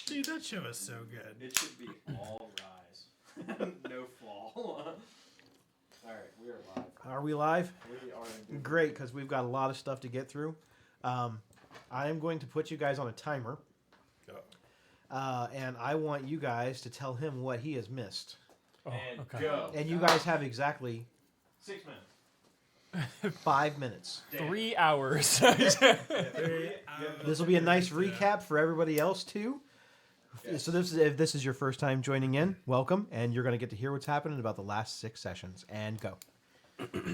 Dude, that show is so good. It should be all rise. No fall. Alright, we are live. Are we live? We are Great, because we've got a lot of stuff to get through. I am going to put you guys on a timer. And I want you guys to tell him what he has missed. And okay. go. And you guys have exactly 6 minutes. 5 minutes. 3 hours. This will be a nice recap for everybody else, too. Yes. So if this is your first time joining in, welcome. And you're going to get to hear what's happening about the last 6 sessions. And go.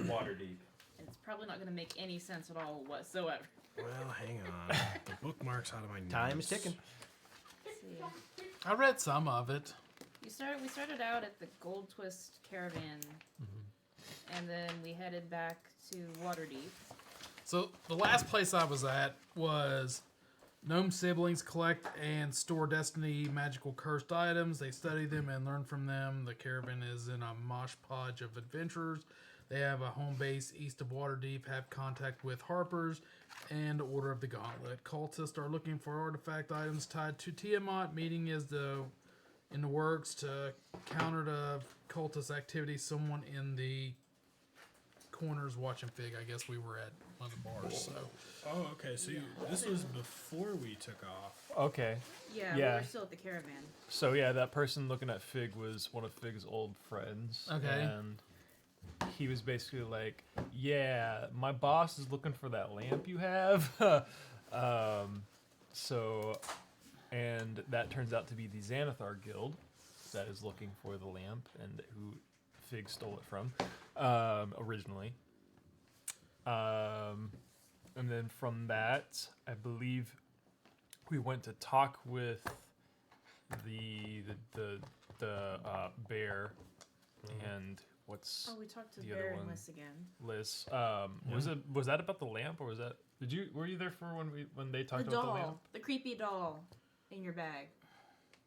Water deep. It's probably not going to make any sense at all whatsoever. Well, hang on. The bookmark's out of my notes. Time is ticking. Let's see. I read some of it. We started out at the Gold Twist Caravan, and then we headed back to Waterdeep. So the last place I was at was Gnome siblings collect and store Destiny magical cursed items. They study them and learn from them. The caravan is in a mosh podge of adventurers. They have a home base east of Waterdeep, have contact with Harpers and Order of the Gauntlet. Cultists are looking for artifact items tied to Tiamat. Meeting is in the works to counter the cultist activity. Someone in the corners watching Fig. I guess we were at one of the bars. So Oh, okay. So this was before we took off. Okay. Yeah, Yeah. we were still at the caravan. So yeah, that person looking at Fig was one of Fig's old friends. Okay. And he was basically like, "Yeah, my boss is looking for that lamp you have." And that turns out to be the Xanathar Guild that is looking for the lamp and who Fig stole it from originally. And then from that, I believe we went to talk with the bear and what's Oh, we talked to the other Bear and one. Liz again. Liz. Was that about the lamp or was that were you there for when they talked The about doll, the lamp? the creepy doll in your bag.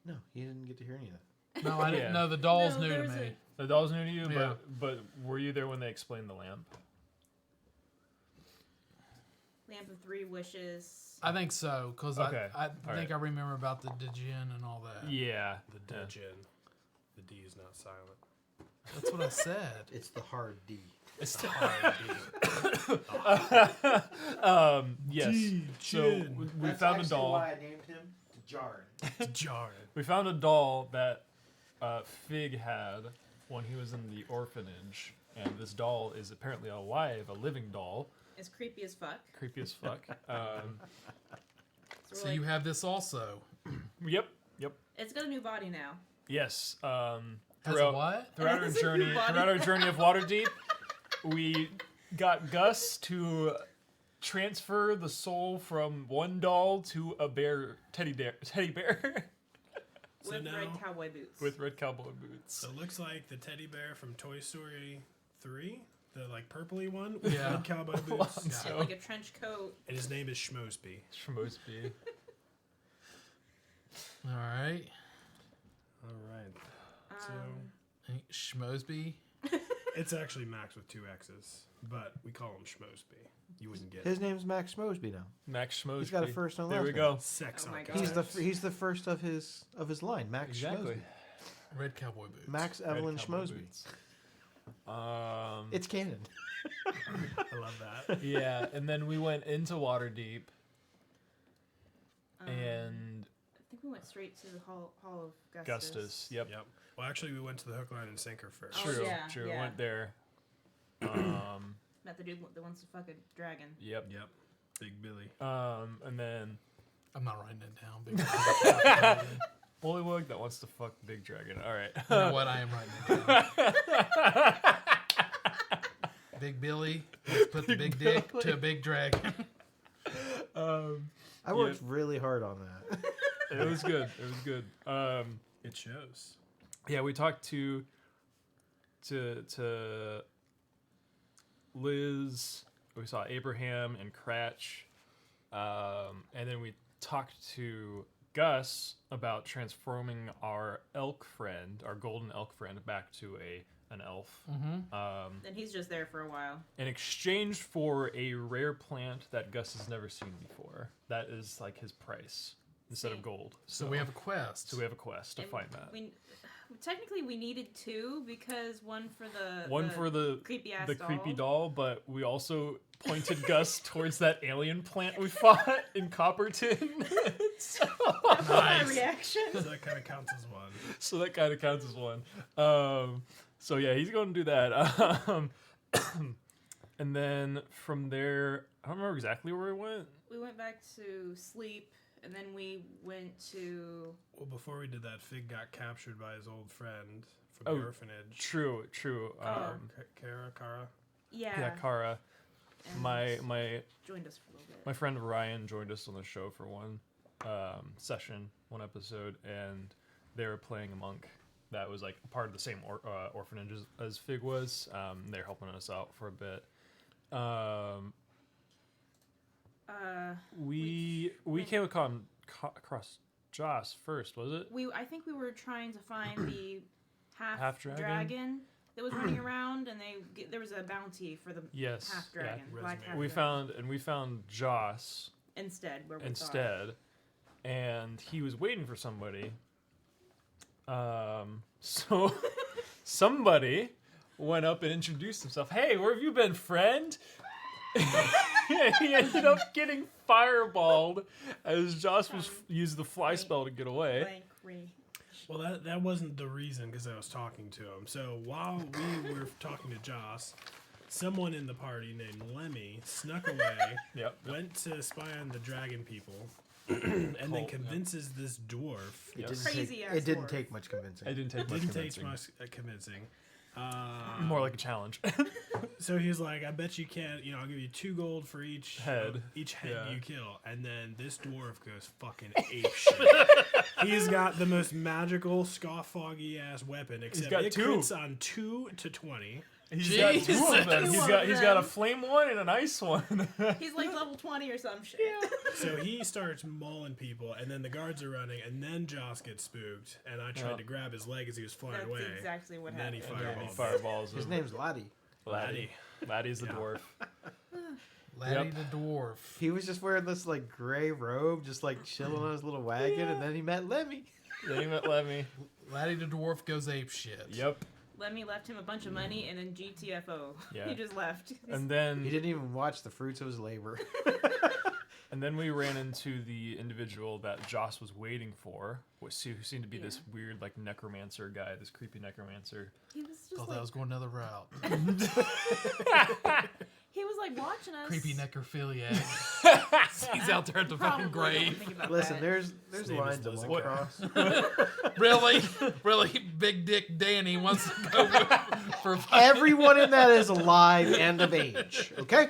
No, he didn't get to hear any of that. no, I Yeah. didn't know the doll's No, new there to was me. The doll's new to you, Yeah. but were you there when they explained the lamp? Lamp of Three Wishes. I think so because Okay. I All think right. I remember about the Djinn and all that. Yeah. The Djinn. The D is not silent. That's what I said. It's the hard D. It's The hard D. yes. So Djinn. we found a doll. Why I named him Jared. Jarred. We found a doll that Fig had when he was in the orphanage, and this doll is apparently alive, a living doll. It's creepy as fuck. Creepy as fuck. So, So we're you like, have this also. Yep. it's got a new body now. Yes. Has a Throughout what? throughout our Has a new journey, body. throughout our journey of Waterdeep, we got Gus to transfer the soul from one doll to a teddy bear So With now, red cowboy boots. with red cowboy boots. so it looks like the teddy bear from Toy Story 3, the like purpley one with Yeah. red cowboy boots. And So- like a trench coat. And his name is Schmosby. Schmosby. All right. All right. So Schmosby. it's actually Max with 2 X's, but we call him Schmosby. You wouldn't get His it. name's Max Mosby now. Max Schmosby. He's got a first and There last we name. go. Sex Oh my archetypes. God. He's the first of his line, Max Exactly. Schmosby. Red cowboy boots. Max Red Evelyn cowboy Schmosby. boots. It's canon. I love that. Yeah, and then we went into Waterdeep, Um, and I think we went straight to the Hall of Gustus. Gustus. Yep. Yep. Well, actually, we went to the hook, line, and sinker first. Oh, True. yeah, True. yeah. Went there. Met the dude that wants to fuck a dragon. Yep. Yep. Big Billy. And then I'm not writing it down. Big Bullywug that wants to fuck Big Dragon. All right. you know what? I am writing it down. Big Billy. Let's put the big dick to a big dragon. I worked really hard on that. It was good. It was good. It shows. Yeah, we talked to Liz. We saw Abraham and Cratch, and then we talked to Gus about transforming our elk friend, our golden elk friend, back to an elf. Then he's just there for a while. In exchange for a rare plant that Gus has never seen before. That is like his price. instead See. of gold. So we have a quest. So we have a quest to And find that. Technically, we needed 2 because one for the One for the creepy ass creepy doll, but we also pointed Gus towards that alien plant we fought in Copperton. so, That was my Nice. reaction. So that kind of counts as one. so that kind of counts as one. So yeah, he's going to do that. And then from there, I don't remember exactly where we went. We went back to sleep, and then we went to. Well, before we did that, Fig got captured by his old friend from Oh, the orphanage. True. Kara. Yeah, Kara. and My joined us for a little bit. my friend Ryan joined us on the show for one session, one episode, and they were playing a monk that was like part of the same orphanage as Fig was. They're helping us out for a bit. We came across Joss first, was it? I think we were trying to find the Half dragon? dragon that was running around, and there was a bounty for the Yes. half Yeah. dragon, black half We dragon. found Joss instead where we thought. instead, and he was waiting for somebody. So somebody went up and introduced himself. Hey, where have you been, friend? He ended up getting fireballed as Joss was used the fly spell to get away. Blank re- Well, that wasn't the reason because I was talking to him. So while we were talking to Joss, someone in the party named Lemmy snuck away, Yep. went to spy on the dragon people, and then Cult, convinces this dwarf. It Yes. didn't Crazy take, ass it didn't dwarf. take much convincing. It didn't take much Didn't take convincing. much convincing. More like a challenge. So he was like, I bet you can't, I'll give you 2 gold for each Head. each head Yeah. you kill. And then this dwarf goes fucking ape shit. He's got the most magical, scoff-foggy ass weapon, except got it 2. crits on 2 to 20. He's got 2 of them. Jesus. He's got a flame one and an ice one. He's like level 20 or some shit. So he starts mauling people, and then the guards are running, and then Joss gets spooked, and I tried Yeah. to grab his leg as he was flying That's away. exactly what And then he happened. fired He off. fireballs His him. name's Laddie. Laddie. Laddie's the Yeah. dwarf. Laddie Yep. the dwarf. He was just wearing this like gray robe, just like chilling on his little wagon, and then he met Lemmy. Then he met Lemmy. Laddie the dwarf goes ape shit. Yep. Lemmy left him a bunch of money, and then GTFO. Yeah. He just left. And He then didn't even watch the fruits of his labor. we ran into the individual that Joss was waiting for, who seemed to be this weird like necromancer guy, this creepy necromancer. He was just Thought like, that was going another route. he was like watching us. Creepy necrophiliac. He's out there at the Probably fucking don't grave. think about Listen, that. there's His name lines is of Lizzie one Cross. cross. Really, Big Dick Danny wants to go for. Everyone in that is alive and of age. Okay.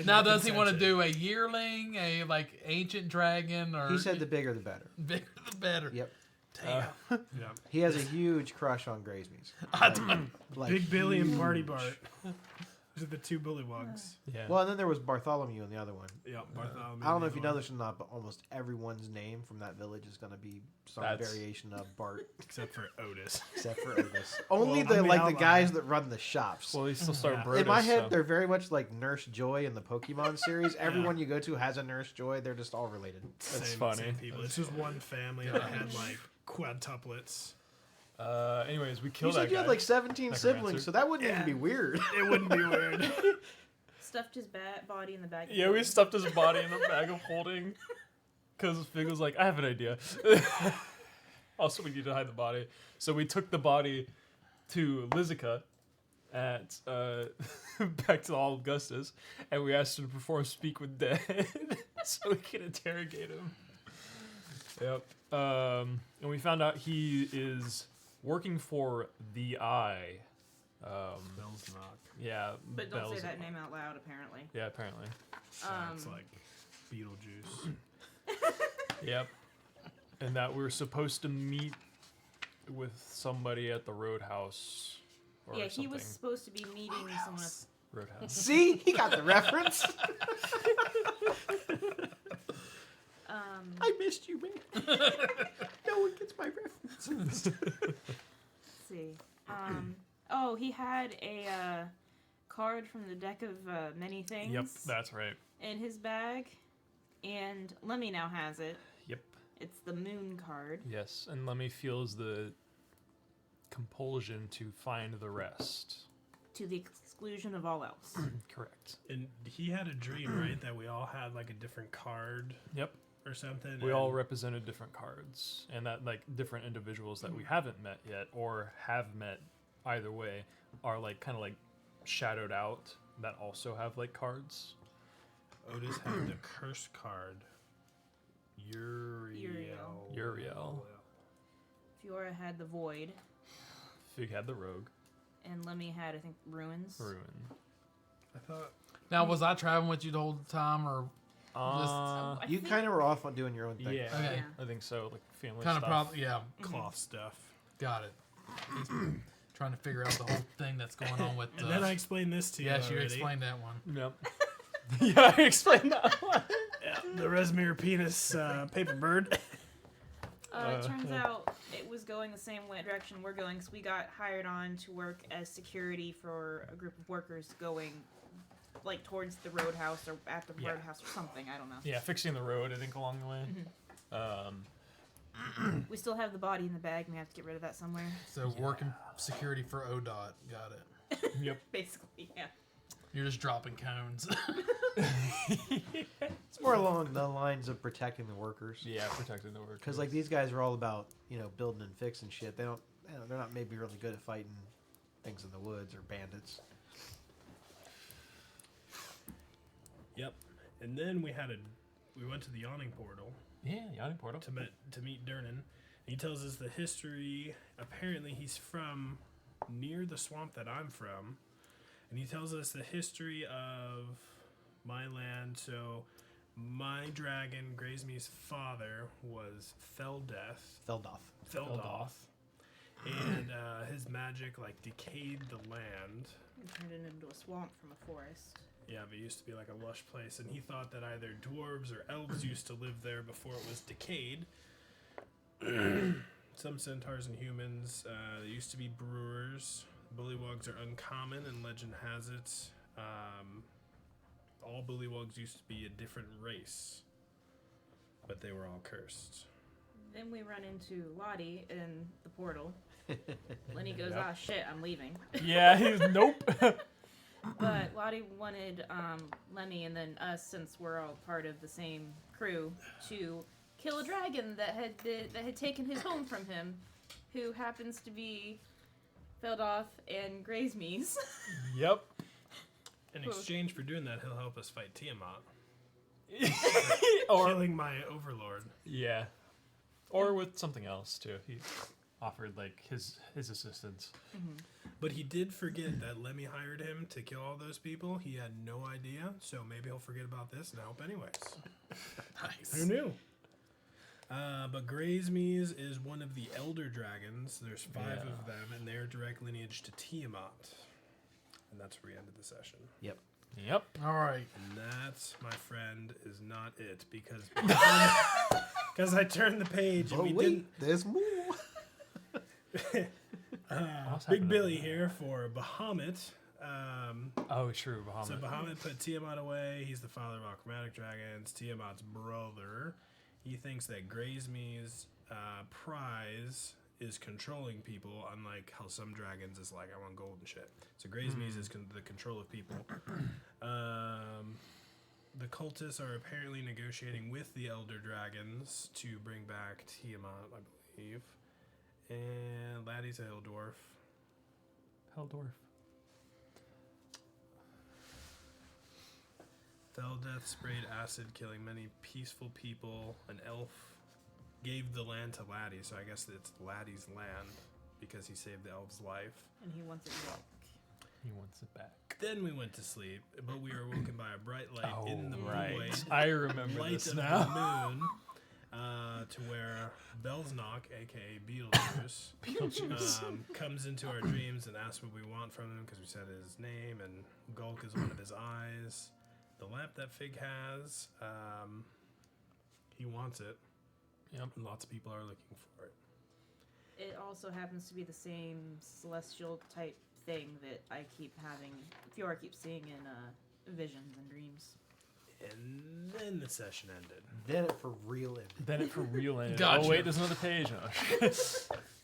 Now, does he want to do a yearling, a like ancient dragon, or He said the bigger the better. bigger the better? Yep. Yeah. He has a huge crush on Graysby's. Like, Big Billy and Party huge. Bart. Those are the 2 bullywugs. Yeah. Well, and then there was Bartholomew in the other one. Yeah, Bartholomew. I don't know if you know this or not, but almost everyone's name from that village is going to be some That's- variation of Bart, Except for Otis. except for Otis. Only Well, I mean, the outlier. guys that run the shops. Well, he's still starting Yeah. Brodus, in my head, so. they're very much like Nurse Joy in the Pokemon series. Everyone you go to has a Nurse Joy. They're just all related. That's Same funny. people. It's just one family that had like quadtuplets. Anyways, we You killed said that you guy. had like 17 Necromancer. siblings, so that wouldn't even be weird. It wouldn't be weird. Stuffed his body in the bag. of Yeah, we holding. stuffed his body in a bag of holding because Fig was like, I have an idea. Also, we need to hide the body. So we took the body to Lizica at back to the Hall of Augustus, and we asked him to perform Speak with Dead so we can interrogate him. Yep. And we found out he is working for the Eye. Bells knock. Yeah. But don't say Bells- that name out loud, apparently. Yeah, apparently. Sounds like Beetlejuice. Yep. And that we were supposed to meet with somebody at the Roadhouse or Yeah, something. he was supposed to be meeting someone. Roadhouse. See? He got the reference. I missed you, man. No one gets my reference. Let's see. Oh, he had a card from the deck of many things. Yep, that's right. in his bag, and Lemmy now has it. Yep. It's the moon card. Yes, and Lemmy feels the compulsion to find the rest. To the exclusion of all else. Correct. And he had a dream, right? That we all had like a different card Yep. or something. We all and- represented different cards, and that like different individuals that we haven't met yet or have met either way are like kind of like shadowed out that also have like cards. Otis had the curse card. Uriel. Fiora had the void, Fig had the rogue. and Lemmy had, I think, ruins. Ruin. I thought Now, was I traveling with you the whole time, or I You think- kind of were off on doing your own thing. Yeah, Okay. Yeah. I think so. Like family kind of stuff. probably? Yeah, cloth stuff. got it. He's trying to figure out the whole thing that's going on with. And then I explained this to you. yes, you already. explained that one. Yep. Yeah, I explained that one. Yeah, the Resmere penis paper bird. It turns out it was going the same direction we're going, so we got hired on to work as security for a group of workers going, like, towards the roadhouse or at the Yeah. roadhouse or something. I don't know. Yeah, fixing the road, I think, along the way. We still have the body in the bag, and we have to get rid of that somewhere. So working security for ODOT. Got it. Yep. Basically, yeah. You're just dropping cones. It's more along the lines of protecting the workers. Yeah, protecting the workers. Because like these guys are all about building and fixing shit. They're not maybe really good at fighting things in the woods or bandits. Yep. And then we went to the yawning portal Yeah, Yawning Portal. to meet Durnan. He tells us the history. Apparently, he's from near the swamp that I'm from, and he tells us the history of my land. So, my dragon, Grazeme's father, was Feldoth. Feldoth, and his magic like decayed the land. We turned it into a swamp from a forest. Yeah, but it used to be like a lush place, and he thought that either dwarves or elves used to live there before it was decayed. Some centaurs and humans. There used to be brewers. Bullywugs are uncommon, and legend has it all bullywugs used to be a different race, but they were all cursed. Then we run into Lottie in the portal. Lenny goes, Yep. "Ah, shit, I'm leaving." Yeah, he's nope. But Lottie wanted Lemmy and then us, since we're all part of the same crew, to kill a dragon that had taken his home from him, who happens to be Feldoth and Grazeme's. Yep. In exchange for doing that, he'll help us fight Tiamat, Or killing my overlord. yeah, or with something else too. He offered like his assistance. But he did forget that Lemmy hired him to kill all those people. He had no idea, so maybe he'll forget about this and help anyways. Nice. Who knew? But Grazeme's is one of the elder dragons. There's 5 of them, and they're direct lineage to Tiamat. And that's where we ended the session. Yep. Yep. All right. And that, my friend, is not it, because I turned the page and But we wait, there's more. didn't. What's Big happening? Billy here for Bahamut. Oh, true. Bahamut. So Bahamut put Tiamat away. He's the father of all chromatic dragons. Tiamat's brother. He thinks that Grazeme's prize is controlling people, unlike how some dragons is like, I want gold and shit. So Grazeme's is the control of people. The cultists are apparently negotiating with the elder dragons to bring back Tiamat, I believe. And Laddie's a hill dwarf. Heldorf. Feldeath sprayed acid, killing many peaceful people. An elf gave the land to Laddie, so I guess it's Laddie's land because he saved the elf's life. And he wants it back. He wants it back. Then we went to sleep, but we were woken by a bright light in the right. void, I remember light this of now. the moon, to where Belsnock, aka Beetlejuice, comes into our dreams and asks what we want from him because we said his name, and Gulk is one of his eyes. The lamp that Fig has, he wants it. Yep. And lots of people are looking for it. It also happens to be the same celestial type thing that I keep having, Fiora keeps seeing in visions and dreams. And then the session ended. Then it for real ended. Then it for real ended. Gotcha. Oh wait, there's another page. Oh,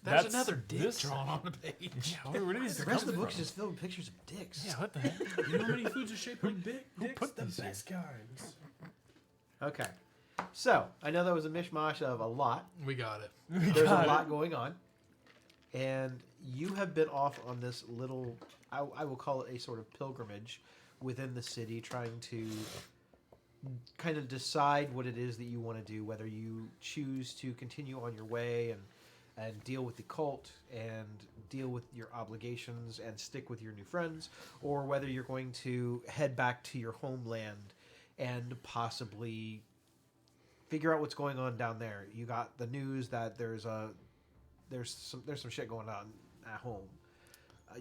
There's another dick this drawn on the page. Yeah, where did these The rest of come the book's from? just filled with pictures of dicks. Yeah, what the heck? You know how many foods are shaped like dicks? put The these here? best kinds. Okay. So, I know that was a mishmash of a lot. We got it. There's a Got it. lot going on. And you have been off on this little, I will call it a sort of pilgrimage within the city, trying to kind of decide what it is that you want to do, whether you choose to continue on your way and deal with the cult and deal with your obligations and stick with your new friends, or whether you're going to head back to your homeland and possibly figure out what's going on down there. You got the news that there's some shit going on at home.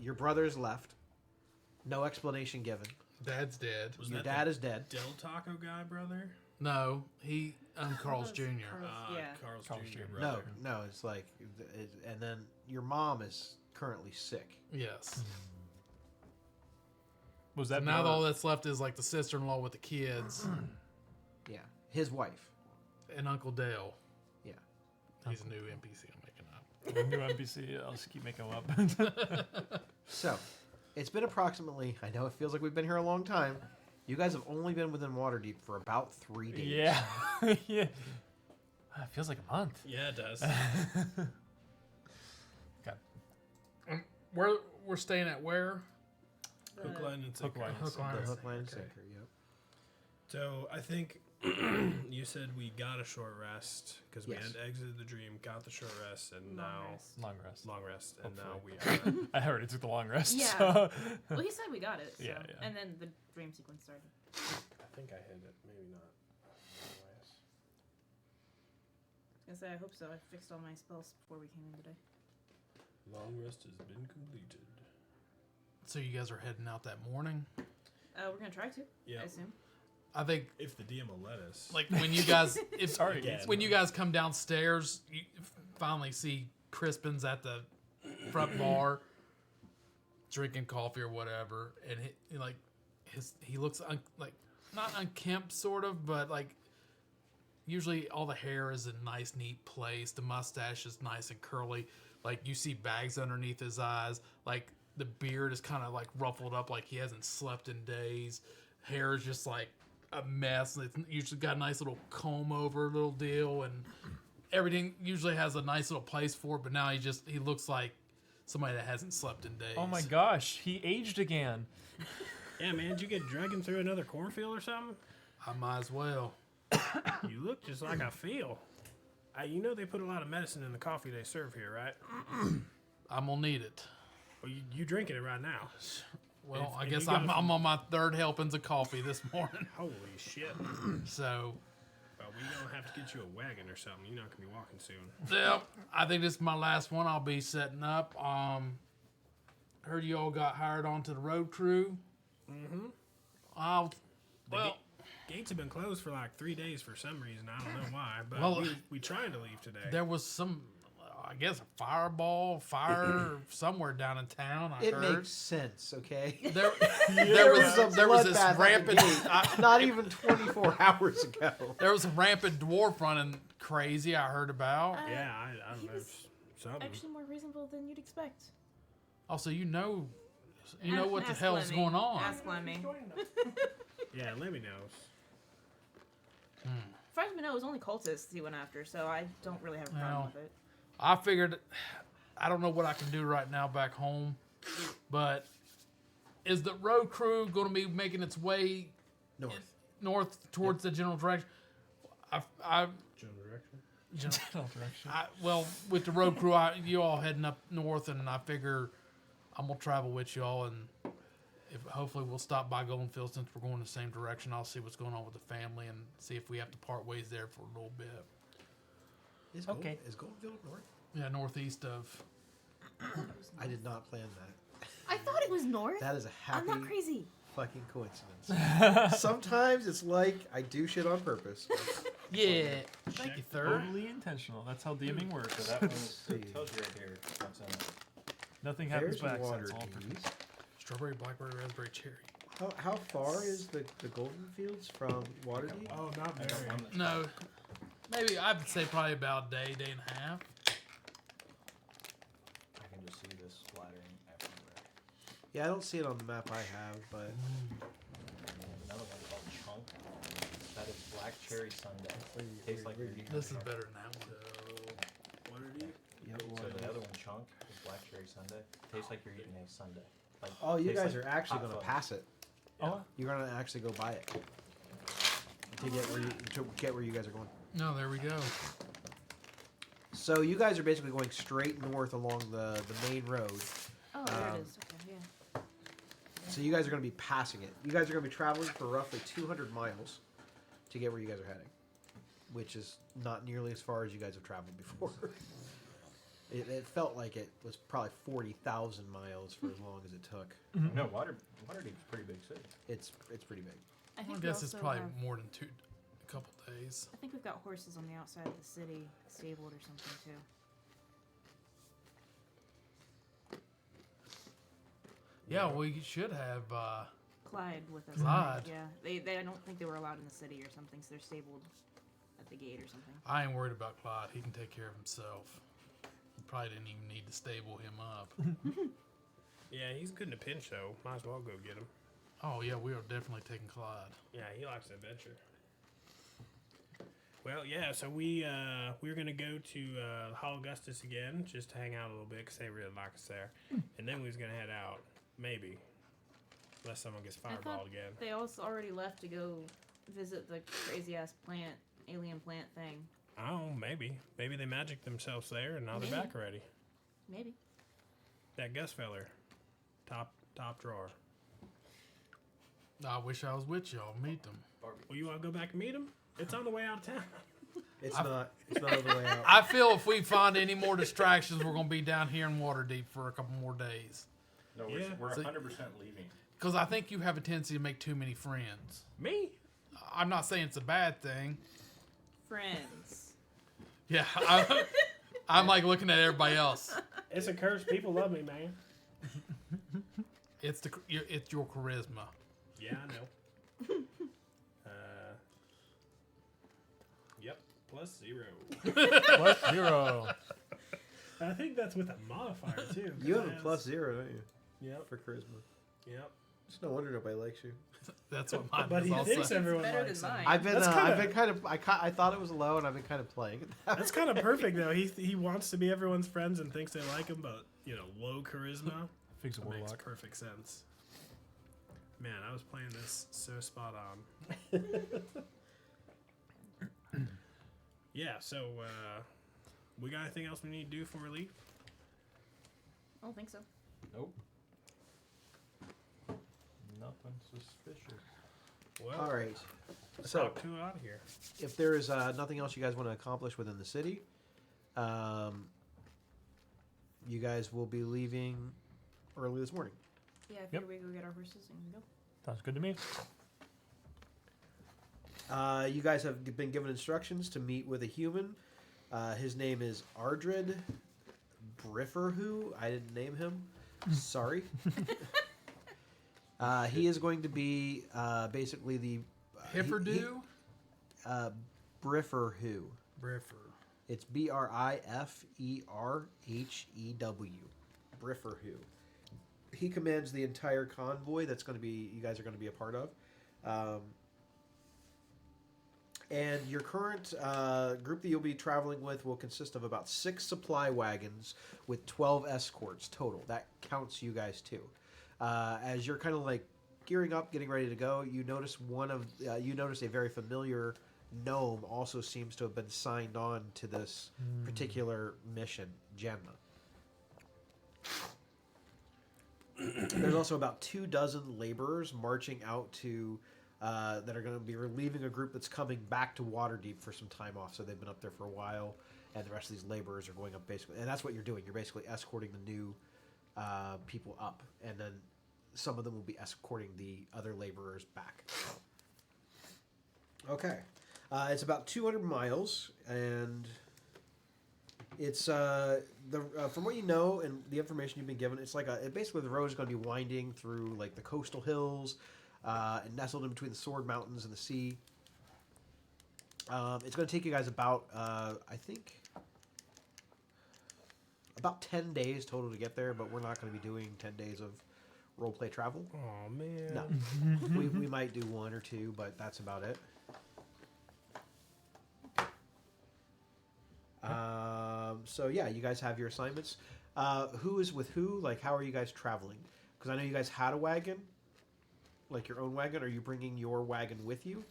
Your brother's left. No explanation given. Dad's dead. Was Your that dad the is dead. Del Taco guy, brother? No, Carl's Jr. Yeah. Carl's Carl's Jr. Jr. No, brother. no, it's like, and then your mom is currently sick. Yes. Was So that now more- all that's left is like the sister-in-law with the kids Yeah, his wife. and Uncle Dale. Yeah. He's a new NPC I'm making up. new NPC? I'll just keep making them up. So, it's been approximately, I know it feels like we've been here a long time. You guys have only been within Waterdeep for about 3 days. yeah, yeah. It feels like a month. Yeah, it does. God, We're staying at where? Hook, line, and sinker. Hook, line, and Hook, line, The and hook, line, and sinker. sinker, yep. So I think you said we got a short rest because we Yes. had exited the dream, got the short rest, and now long rest. long rest, and now Hopefully. we are. I already took the long rest. Yeah. So. Well, he said we got it. So. Yeah, yeah. And then the dream sequence started. I think I hit it, maybe not. Anyways. I was gonna say I hope so. I fixed all my spells before we came in today. Long rest has been completed. So you guys are heading out that morning? We're gonna try to. Yeah, I assume. I think if the DM will let us. like when you guys Sorry, Again. when you guys come downstairs, you finally see Crispin's at the front bar drinking coffee or whatever, and he looks like not unkempt sort of, but like usually all the hair is in a nice neat place, the mustache is nice and curly, like you see bags underneath his eyes, like the beard is kind of like ruffled up like he hasn't slept in days, hair is just like a mess. It's usually got a nice little comb over little deal, and everything usually has a nice little place for it, but now he looks like somebody that hasn't slept in days. Oh my gosh, he aged again. Yeah, man, did you get dragged through another cornfield or something? I might as well. You look just like I feel. You know they put a lot of medicine in the coffee they serve here, right? I'm gonna need it. Well, you drinking it right now. Well, If- I if guess you got I'm on my third helpings of coffee this morning. Holy shit. So, Well, we gonna have to get you a wagon or something. You're not gonna be walking soon. yeah, I think this is my last one I'll be setting up. Heard you all got hired onto the road crew. Mm-hmm. Well, Gates have been closed for like 3 days for some reason. I don't know why, but Well, we trying to leave today. there was some, I guess, a fire somewhere down in town. I It heard. makes sense, okay? There, There there was this bloodbath at the rampant. gate, not even 24 hours ago. There was a rampant dwarf running crazy. I heard about. Yeah, I don't He know. was Something. Actually, more reasonable than you'd expect. Also, you know what the Ask hell is Lemmy. going on. Ask Lemmy. Yeah, let me know. As far as we know, it was only cultists he went after, so I don't really have a problem Well. with it. I figured, I don't know what I can do right now back home, but is the road crew going to be making its way north towards the general direction? General direction. General direction. Well, with the road crew, you all heading up north, and I figure I'm gonna travel with you all, and hopefully we'll stop by Goldenfield since we're going the same direction. I'll see what's going on with the family and see if we have to part ways there for a little bit. Is Okay. Is Goldfield north? Yeah, northeast of. I did not plan that. I thought it was north. That is a I'm happy not crazy. fucking coincidence. Sometimes it's like I do shit on purpose. Yeah, thank you, third. Totally intentional. That's how DMing works. So that was See. tells you right here. What's in it. Nothing happens There's by accident. water It's all keys. Strawberry, blackberry, raspberry, cherry. How far is the Golden Fields from Waterdeep? Oh, not I got very. one that's No, maybe I'd say probably about a day, day and a half. I can just see this splattering everywhere. Yeah, I don't see it on the map I have, but There's another one called Chunk. That is black cherry sundae. Tastes like you're eating. This is better than that one. Waterdeep? So the other one, Chunk, is black cherry sundae. Tastes like you're eating a sundae. Like, oh, you tastes guys like are actually hot going to fudge. pass it. Oh, You're going to actually go buy it to get where you guys are going. No, there we go. So you guys are basically going straight north along the main road. Oh, there it is. Okay, yeah. So you guys are going to be passing it. You guys are going to be traveling for roughly 200 miles to get where you guys are heading, which is not nearly as far as you guys have traveled before. It felt like it was probably 40,000 miles for as long as it took. No, Waterdeep's a pretty big city. It's pretty big. I I think we guess it's also probably have- more than a couple days. I think we've got horses on the outside of the city, stabled or something too. Yeah, we should have. Clyde with us. Clyde. Yeah, they I don't think they were allowed in the city or something, so they're stabled at the gate or something. I ain't worried about Clyde. He can take care of himself. We probably didn't even need to stable him up. Yeah, he's good in a pinch, though. Might as well go get him. Oh yeah, we are definitely taking Clyde. Yeah, he likes adventure. Well, yeah, so we're gonna go to Hall Augustus again, just to hang out a little bit, because they really like us there. And then we was gonna head out, maybe. Unless someone gets I thought fireballed again. they also already left to go visit the crazy ass plant, alien plant thing. Oh, maybe. Maybe they magicked themselves there, and now they're Maybe. back already. Maybe. That Gus feller. Top drawer. I wish I was with y'all. Meet them. Well, you want to go back and meet him? It's on the way out of town. It's not on the way out. I feel if we find any more distractions, we're gonna be down here in Waterdeep for a couple more days. No, Yeah. we're So- 100% leaving. Because I think you have a tendency to make too many friends. Me? I'm not saying it's a bad thing. Friends. Yeah, I'm like looking at everybody else. It's a curse. People love me, man. It's your charisma. Yeah, I know. Yep. +0. plus 0. I think that's with a modifier, too. You have a 'cause +0, don't you, Yep. for charisma? Yep. It's no wonder nobody likes you. That's what mine But is he also. thinks everyone better likes than him. mine. I've been That's kind of I thought it was low, and I've been kind of playing. That's kind of perfect, though. He wants to be everyone's friends and thinks they like him, but, low charisma Fix a makes warlock. perfect sense. Man, I was playing this so spot on. Yeah, so, we got anything else we need to do before we leave? I don't think so. Nope. Nothing suspicious. Well, All right. let's So, talk to it out of here. if there is nothing else you guys want to accomplish within the city, you guys will be leaving early this morning. Yeah, I Yep. figure we go get our horses and we go. Sounds good to me. You guys have been given instructions to meet with a human. His name is Ardred Brifferwho. I didn't name him. Sorry. He is going to be basically the Hifferdew? Brifferwho. Briffer. It's Brifferhew. Brifferwho. He commands the entire convoy that's going to be you guys are going to be a part of. And your current group that you'll be traveling with will consist of about 6 supply wagons with 12 escorts total. That counts you guys too. As you're kind of like gearing up, getting ready to go, you notice you notice a very familiar gnome also seems to have been signed on to this particular mission, Gemma. There's also about 24 laborers marching out to that are going to be relieving a group that's coming back to Waterdeep for some time off. So they've been up there for a while, and the rest of these laborers are going up basically. And that's what you're doing. You're basically escorting the new people up, and then some of them will be escorting the other laborers back. Okay. It's about 200 miles, and it's from what you know and the information you've been given, it's like basically the road is going to be winding through like the coastal hills. and nestled in between the Sword Mountains and the sea. It's going to take you guys about, I think, about 10 days total to get there, but we're not going to be doing 10 days of roleplay travel. Oh man. No. we might do 1 or 2, but that's about it. So yeah, you guys have your assignments. Who is with who? Like, how are you guys traveling? Because I know you guys had a wagon, like your own wagon. Are you bringing your wagon with you?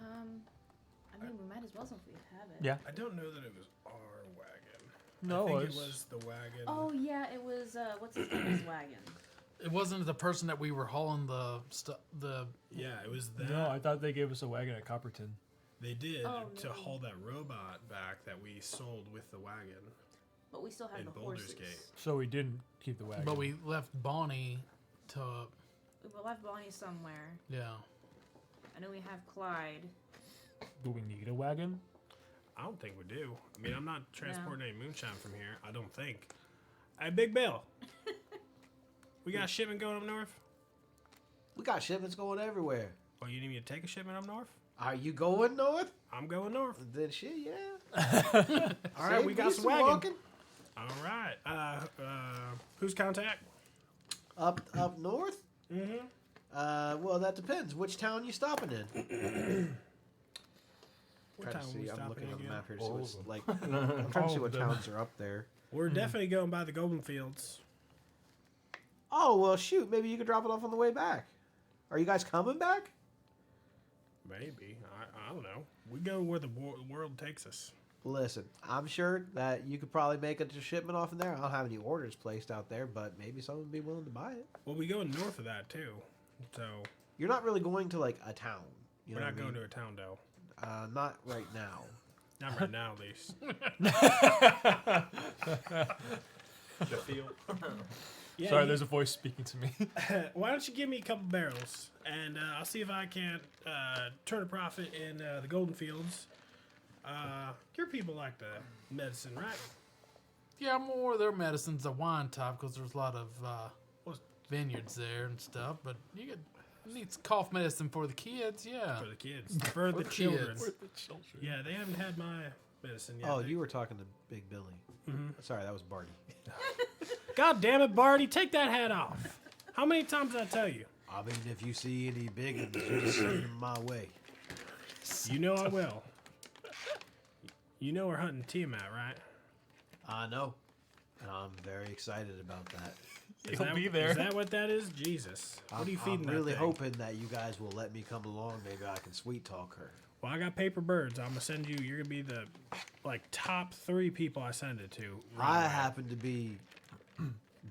I mean, we might as well since we have it. Yeah. I don't know that it was our wagon. No, I think it's- it was the wagon. Oh yeah, it was what's his name's wagon. It wasn't the person that we were hauling the Yeah, it was that. No, I thought they gave us a wagon at Copperton. They did Oh, to no. haul that robot back that we sold with the wagon But we still have in the Boulder's horses. Gate. So we didn't keep the wagon. But we left Bonnie to We left Bonnie somewhere. yeah. I know we have Clyde. Do we need a wagon? I don't think we do. I mean, I'm not transporting any moonshine from here. I don't think. Hey, Big Bill. We got a shipment going up north? We got shipments going everywhere. Oh, you need me to take a shipment up north? Are you going north? I'm going north. Then shit, yeah. All right, we got do some wagon. walking. All right. Who's contact? Up north? Mm-hmm. Well, that depends. Which town you stopping in? What Trying town to we see. I'm stopping looking on the again? map here to see All what's of like. I'm trying to see what them. towns are up there. We're definitely going by the Golden Fields. Oh well, shoot. Maybe you could drop it off on the way back. Are you guys coming back? Maybe. I don't know. We go where the world takes us. Listen, I'm sure that you could probably make a shipment off in there. I don't have any orders placed out there, but maybe someone would be willing to buy it. Well, we go north of that, too. So You're not really going to like a town. You we're know not what I going mean? to a town, though. Not right now. Not right now, at least. The field. Yeah, Sorry, there's a voice speaking to me. Why don't you give me a couple barrels, and I'll see if I can't turn a profit in the Golden Fields. Your people like the medicine, right? Yeah, more of their medicine's a wine type because there's a lot of Well, vineyards there and stuff. But you could need cough medicine for the kids, yeah. for the kids, for the the children. kids. Yeah, they haven't had my medicine yet. Oh, They- you were talking to Big Billy. Mhm. Sorry, that was Barty. God damn it, Barty, take that hat off. How many times did I tell you? I mean, if you see any big ones, you just send them my way. You know I will. You know we're hunting Tiamat, right? I know, and I'm very excited about that. He'll be there. Is that what that is? Jesus. What are you feeding I'm that really thing? hoping that you guys will let me come along. Maybe I can sweet talk her. Well, I got paper birds. I'm gonna send you. You're gonna be the top 3 people I send it to. I happen to be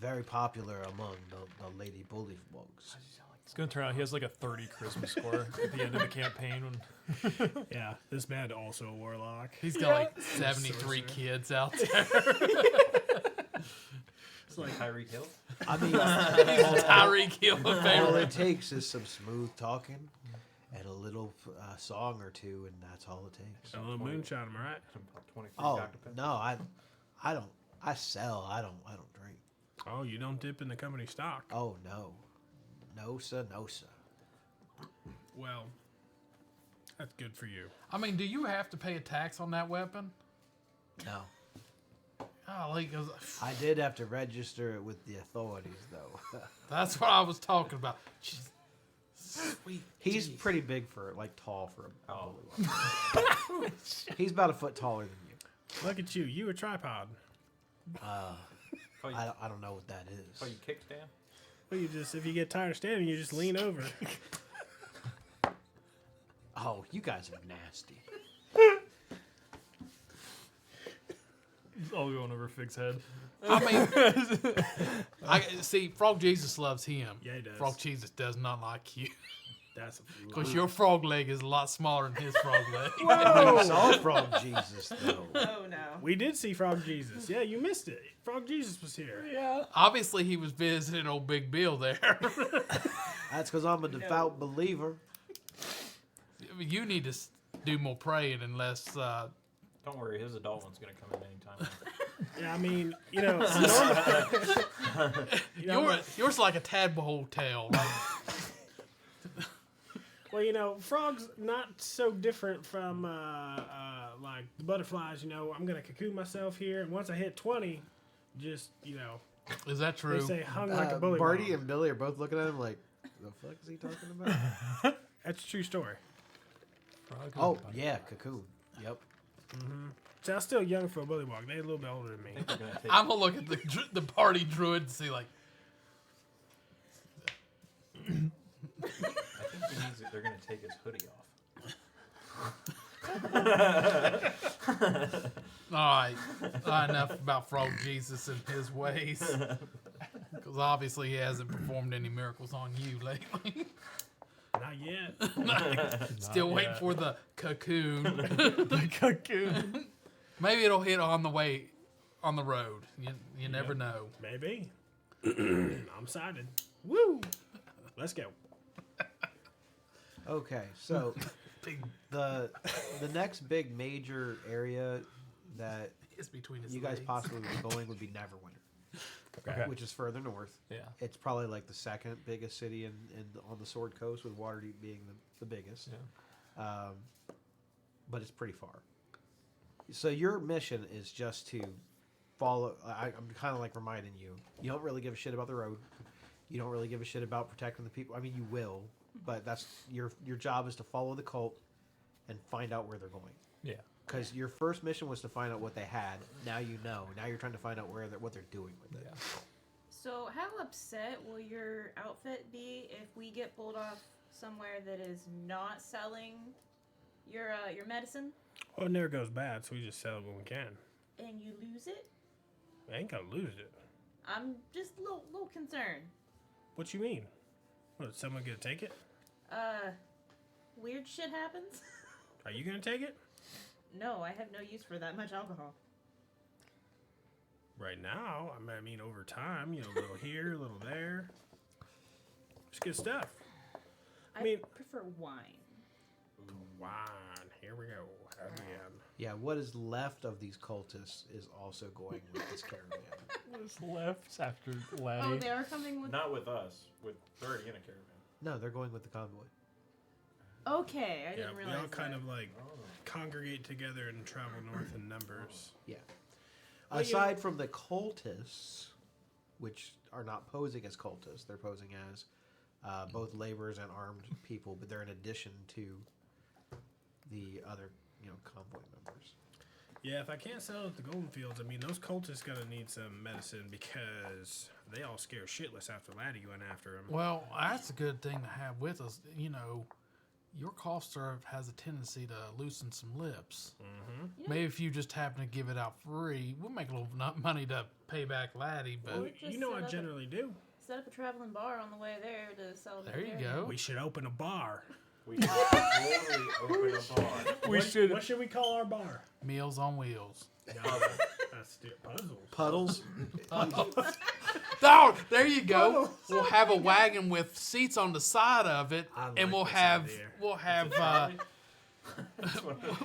very popular among the Lady Bullywugs. It's gonna turn out he has like a 30 charisma score at the end of the campaign. Yeah, this man also a warlock. He's got like 73 kids out there. It's like Tyreek Hill. I mean, Tyreek Hill all favorite. it takes is some smooth talking and a little song or two, and that's all it takes. a little moonshine, am I right? About 23 Oh Dr. Pepper. no, I don't. I sell. I don't drink. Oh, you don't dip in the company stock. Oh no, no sir, no sir. Well, that's good for you. I mean, do you have to pay a tax on that weapon? No, Oh, like, I did have to register it with the authorities though. that's what I was talking about. Jeez. Sweet. He's jeez. pretty big for tall for a Oh. bullywug. He's about a foot taller than you. Look at you. You a tripod. Oh, you, I don't know what that is. oh, you kickstand? Well, you just if you get tired of standing, you just lean over. Oh, you guys are nasty. It's all going over Fig's head. I mean, I see. Frog Jesus loves him. Yeah, he does. Frog Jesus does not like you That's a because your frog leg is a lot smaller than his frog leg. We saw Frog Jesus though. Oh no. We did see Frog Jesus. Yeah, you missed it. Frog Jesus was here. Yeah. Obviously, he was visiting old Big Bill there. That's because I'm a devout believer. You need to do more praying unless. Don't worry, his adult one's going to come in anytime. Yeah, I mean, normally, Yours like a tadpole tail. Like, Well, you know, frogs not so different from like the butterflies. You know, I'm gonna cocoon myself here, and once I hit 20, just Is that they true? say hung like a bully. Barty and Billy are both looking at him like, the fuck is he talking about? That's a true story. Oh, yeah, cocoon. Yep. So I was still young for a bullywog. They're a little bit older than me. I'm gonna look at the party druid and see like. I think he means that they're going to take his hoodie off. All right, enough about Frog Jesus and his ways. Because obviously he hasn't performed any miracles on you lately. Not yet. Still waiting for the cocoon. The cocoon. Maybe it'll hit on the way, on the road. You never know. Maybe. I'm excited. Woo! Let's go. Okay, so the next big major area that It's between his you guys legs. possibly would be going would be Neverwinter, Okay. which is further north. Yeah. It's probably like the second biggest city on the Sword Coast, with Waterdeep being the biggest. Yeah. But it's pretty far. So your mission is just to follow. I'm kind of like reminding you. You don't really give a shit about the road. You don't really give a shit about protecting the people. I mean, you will, but that's your job is to follow the cult and find out where they're going. Yeah. Because your first mission was to find out what they had. Now you know. Now you're trying to find out what they're doing with it. Yeah. So, how upset will your outfit be if we get pulled off somewhere that is not selling your medicine Well, it never goes bad, so we just sell it when we can. and you lose it? I ain't gonna lose it. I'm just a little concerned. What you mean? What, is someone gonna take it? Weird shit happens. Are you gonna take it? No, I have no use for that much alcohol. Right now, I mean, over time, a little here, a little there. It's good stuff. I mean- prefer wine. Wine. Here we go. Again. Yeah, what is left of these cultists is also going with this caravan. What's left after Oh, Laddie? they are coming with. Not with us. They're already in a caravan. No, they're going with the convoy. Okay, I Yeah, didn't we realize all kind that. of like congregate together and travel north in numbers. Yeah. Well, Aside from the cultists, which are not posing as cultists, they're posing as both laborers and armed people, but they're in addition to the other, convoy members. Yeah, if I can't sell it at the Golden Fields, I mean, those cultists gonna need some medicine because they all scare shitless after Laddie went after him. Well, that's a good thing to have with us. Your cough syrup has a tendency to loosen some lips. Mm-hmm. Maybe if you just happen to give it out free, we'll make a little money to pay back Laddie. But Well, just you know set I up generally do. Set up a traveling bar on the way there to sell. there you beer. go. We should open a bar. We should totally open a bar. What should we call our bar? Meals on wheels. That's still Puddles? puzzles. Oh, there you go. We'll have a wagon with seats on the side of it, I and like we'll this have idea.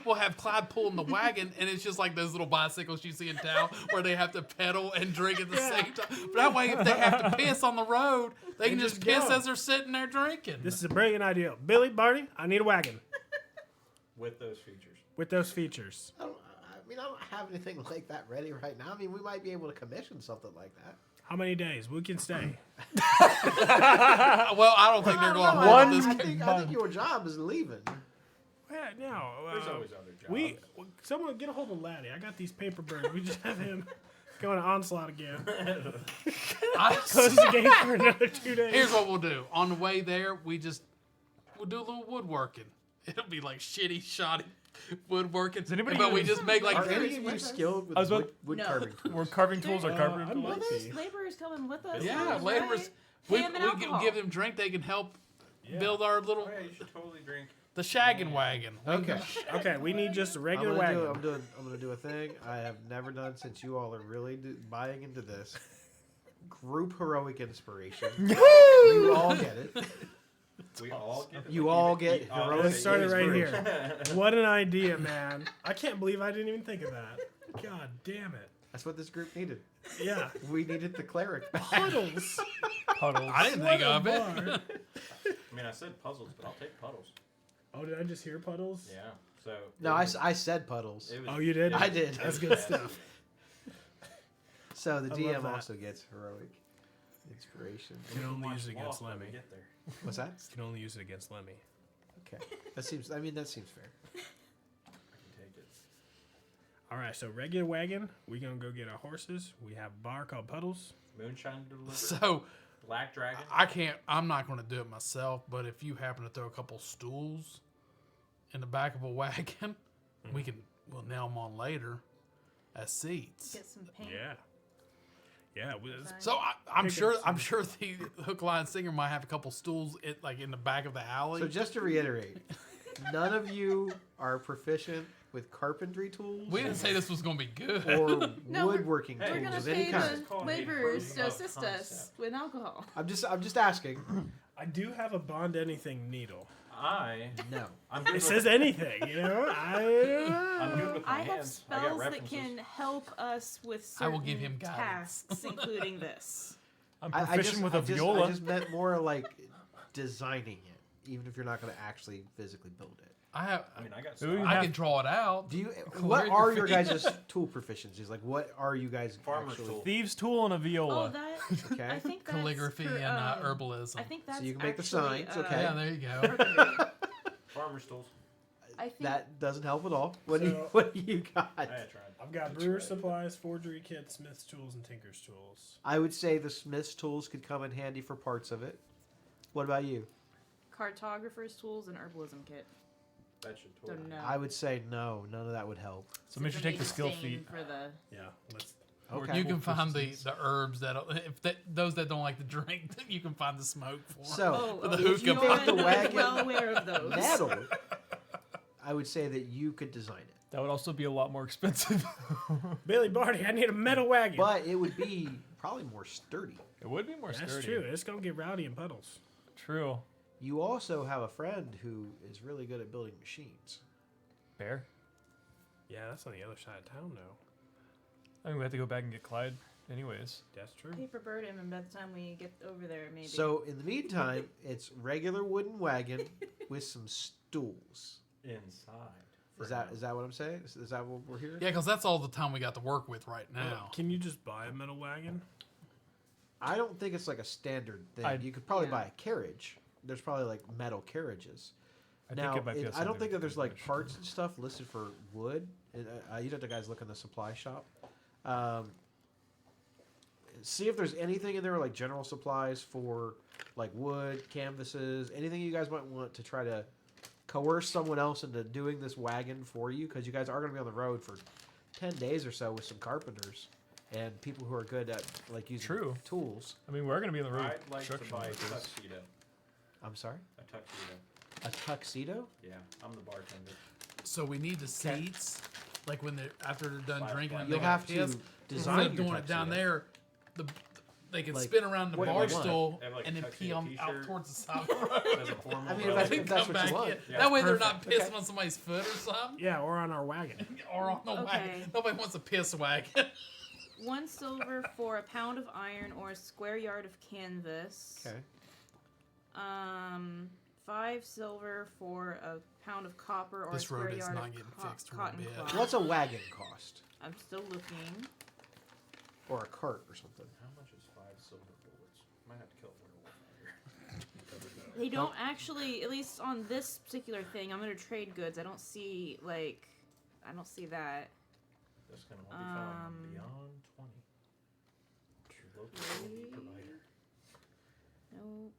we'll have Clyde pulling the wagon, and it's just like those little bicycles you see in town where they have to pedal and drink at the same time. But that way, if they have to piss on the road, they can just piss go. as they're sitting there drinking. This is a brilliant idea. Billy, Barty, I need a wagon With those features. with those features. I don't have anything like that ready right now. I mean, we might be able to commission something like that. How many days? We can stay. Well, I don't think they're going to I hold think- this. I think your job is leaving. Yeah, no. There's always other jobs. Someone get a hold of Laddie. I got these paper birds. We just have him go on onslaught again. Close the gate for another 2 days. Here's what we'll do. On the way there, we'll do a little woodworking. It'll be like shitty, shoddy woodworking. anybody but we use- just make like Are any Carries of you with us? skilled with I was about- wood No. carving tools? We're carving tools or carpenter I tools? might Well, there's be. laborers coming with us. yeah, along the laborers. way. We Pay 'em in alcohol. give them drink. They can help Yeah. build our little Oh, yeah, you should totally drink. the shaggin' wagon. Okay. Okay, we need just a I'm regular gonna, wagon. I'm gonna do a thing I have never done since you all are really buying into this. Group heroic inspiration. You all get it. We all get You all get all heroic Let's start it right inspiration. here. What an idea, man. I can't believe I didn't even think of that. God damn it. That's what this group needed. Yeah. We needed the cleric. Puddles. Puddles. I didn't think of it. bar. I mean, I said puzzles, but I'll take puddles. Oh, did I just hear puddles? Yeah. So. No, it was- I said puddles. it was- Oh, you did? yeah, I did. That's it good was stuff. So the I love DM that. also gets heroic inspiration. You can only Watch use it against Lost when we Lemmy. get there. What's that? You can only use it against Lemmy. Okay, that seems. I mean, that seems fair. I can take it. All right, so regular wagon. We're gonna go get our horses. We have a bar called Puddles. Moonshine delivered. So Black Dragon. I can't. I'm not going to do it myself. But if you happen to throw a couple stools in the back of a wagon, we'll nail them on later as seats. Get some paint. Yeah. Yeah. So I'm Pick sure. up I'm some- sure the hook, line, singer might have a couple stools in the back of the alley. So just to reiterate, none of you are proficient with carpentry tools we didn't say this was going to be good. or No, we're- woodworking We're We're tools gonna of any pay kind. the called a laborers proof to of assist us concept. with alcohol. I'm just asking. I do have a bond anything needle. No. I'm good It with, says anything, you know. I'm good with my I have hands. I got spells that references. can help us with I certain will give him guidance. tasks, including this. I'm I proficient just, with a I just, viola. I just meant more like designing it, even if you're not going to actually physically build it. I have. I mean, I got. Ooh, stuff. I have- can draw it out. Do you? What Calligraphy. are your guys' tool proficiencies? Like, what are you guys Farmer's actually? tool. Thieves' tool and a Oh, viola. that. Okay. I think that's Calligraphy for, and herbalism. I think that's you can make the actually, signs, okay. Yeah, there you go. carpentry. Farmer's tools. I think That doesn't help at all. What do you? So- What do you got? I tried. I've got brewer's supplies, forgery kits, smith's tools, and tinker's tools. I would say the smith's tools could come in handy for parts of it. What about you? cartographer's tools and herbalism kit. That should So totally. no. I would say no. None of that would help. So make sure you take the skill Stain feat. for the. Yeah, let's. Okay. You can find the herbs that those that don't like to drink, you can find the smoke for. So the if you hookah make the Joanna is wagon well aware of those. metal, I would say that you could design it. That would also be a lot more expensive. Billy Barty, I need a metal wagon. But it would be probably more sturdy. It would be more That's sturdy. true. It's gonna get rowdy in puddles. True. You also have a friend who is really good at building machines. Bear. Yeah, that's on the other side of town, though. I mean, we have to go back and get Clyde, anyways. That's true. Paper bird him, and by the time we get over there, maybe. So in the meantime, it's regular wooden wagon with some stools. Inside. Is that what I'm saying? Is that what we're hearing? Yeah, because that's all the time we got to work with right now. Well, can you just buy a metal wagon? I don't think it's like a standard thing. I- You could probably Yeah. buy a carriage. There's probably like metal carriages. I Now, think it might be I something don't think we that there's can like finish. parts and stuff listed for wood. You'd have to guys look in the supply shop. See if there's anything in there like general supplies for like wood, canvases, anything you guys might want to try to coerce someone else into doing this wagon for you, because you guys are going to be on the road for 10 days or so with some carpenters and people who are good at like using True. tools. I mean, we're going to be in the road. I'd like to construction buy a workers. tuxedo. I'm sorry? A tuxedo. A tuxedo? Yeah, I'm the bartender. So we need the seats, like when they're after they're done Like- drinking. like and You'll they have get to pissed, design instead of your doing it down tuxedo. there, they can Like, spin around the what do bar you want? stool Have, like, a and then pee tuxedo on out t-shirt. towards the side of the road. As a formal I mean, brother. if Then that's what come you back want. in. Yeah. That way they're not Perfect. pissing Okay. on somebody's foot or something. Yeah, or on our wagon. Or on the wagon. Okay. Nobody wants a piss wagon. 1 silver for a pound of iron or a square yard of canvas. Okay. 5 silver for a pound of copper or This a square road is yard not of getting fixed one cotton bit. cloth. What's a wagon cost? I'm still looking. Or a cart or something? How much is 5 silver bullets? Might have to kill a werewolf out here. They don't actually, at least on this particular thing, I'm gonna trade goods. I don't see that. This can only be found Um, beyond 20. Your local okay. provider. Nope.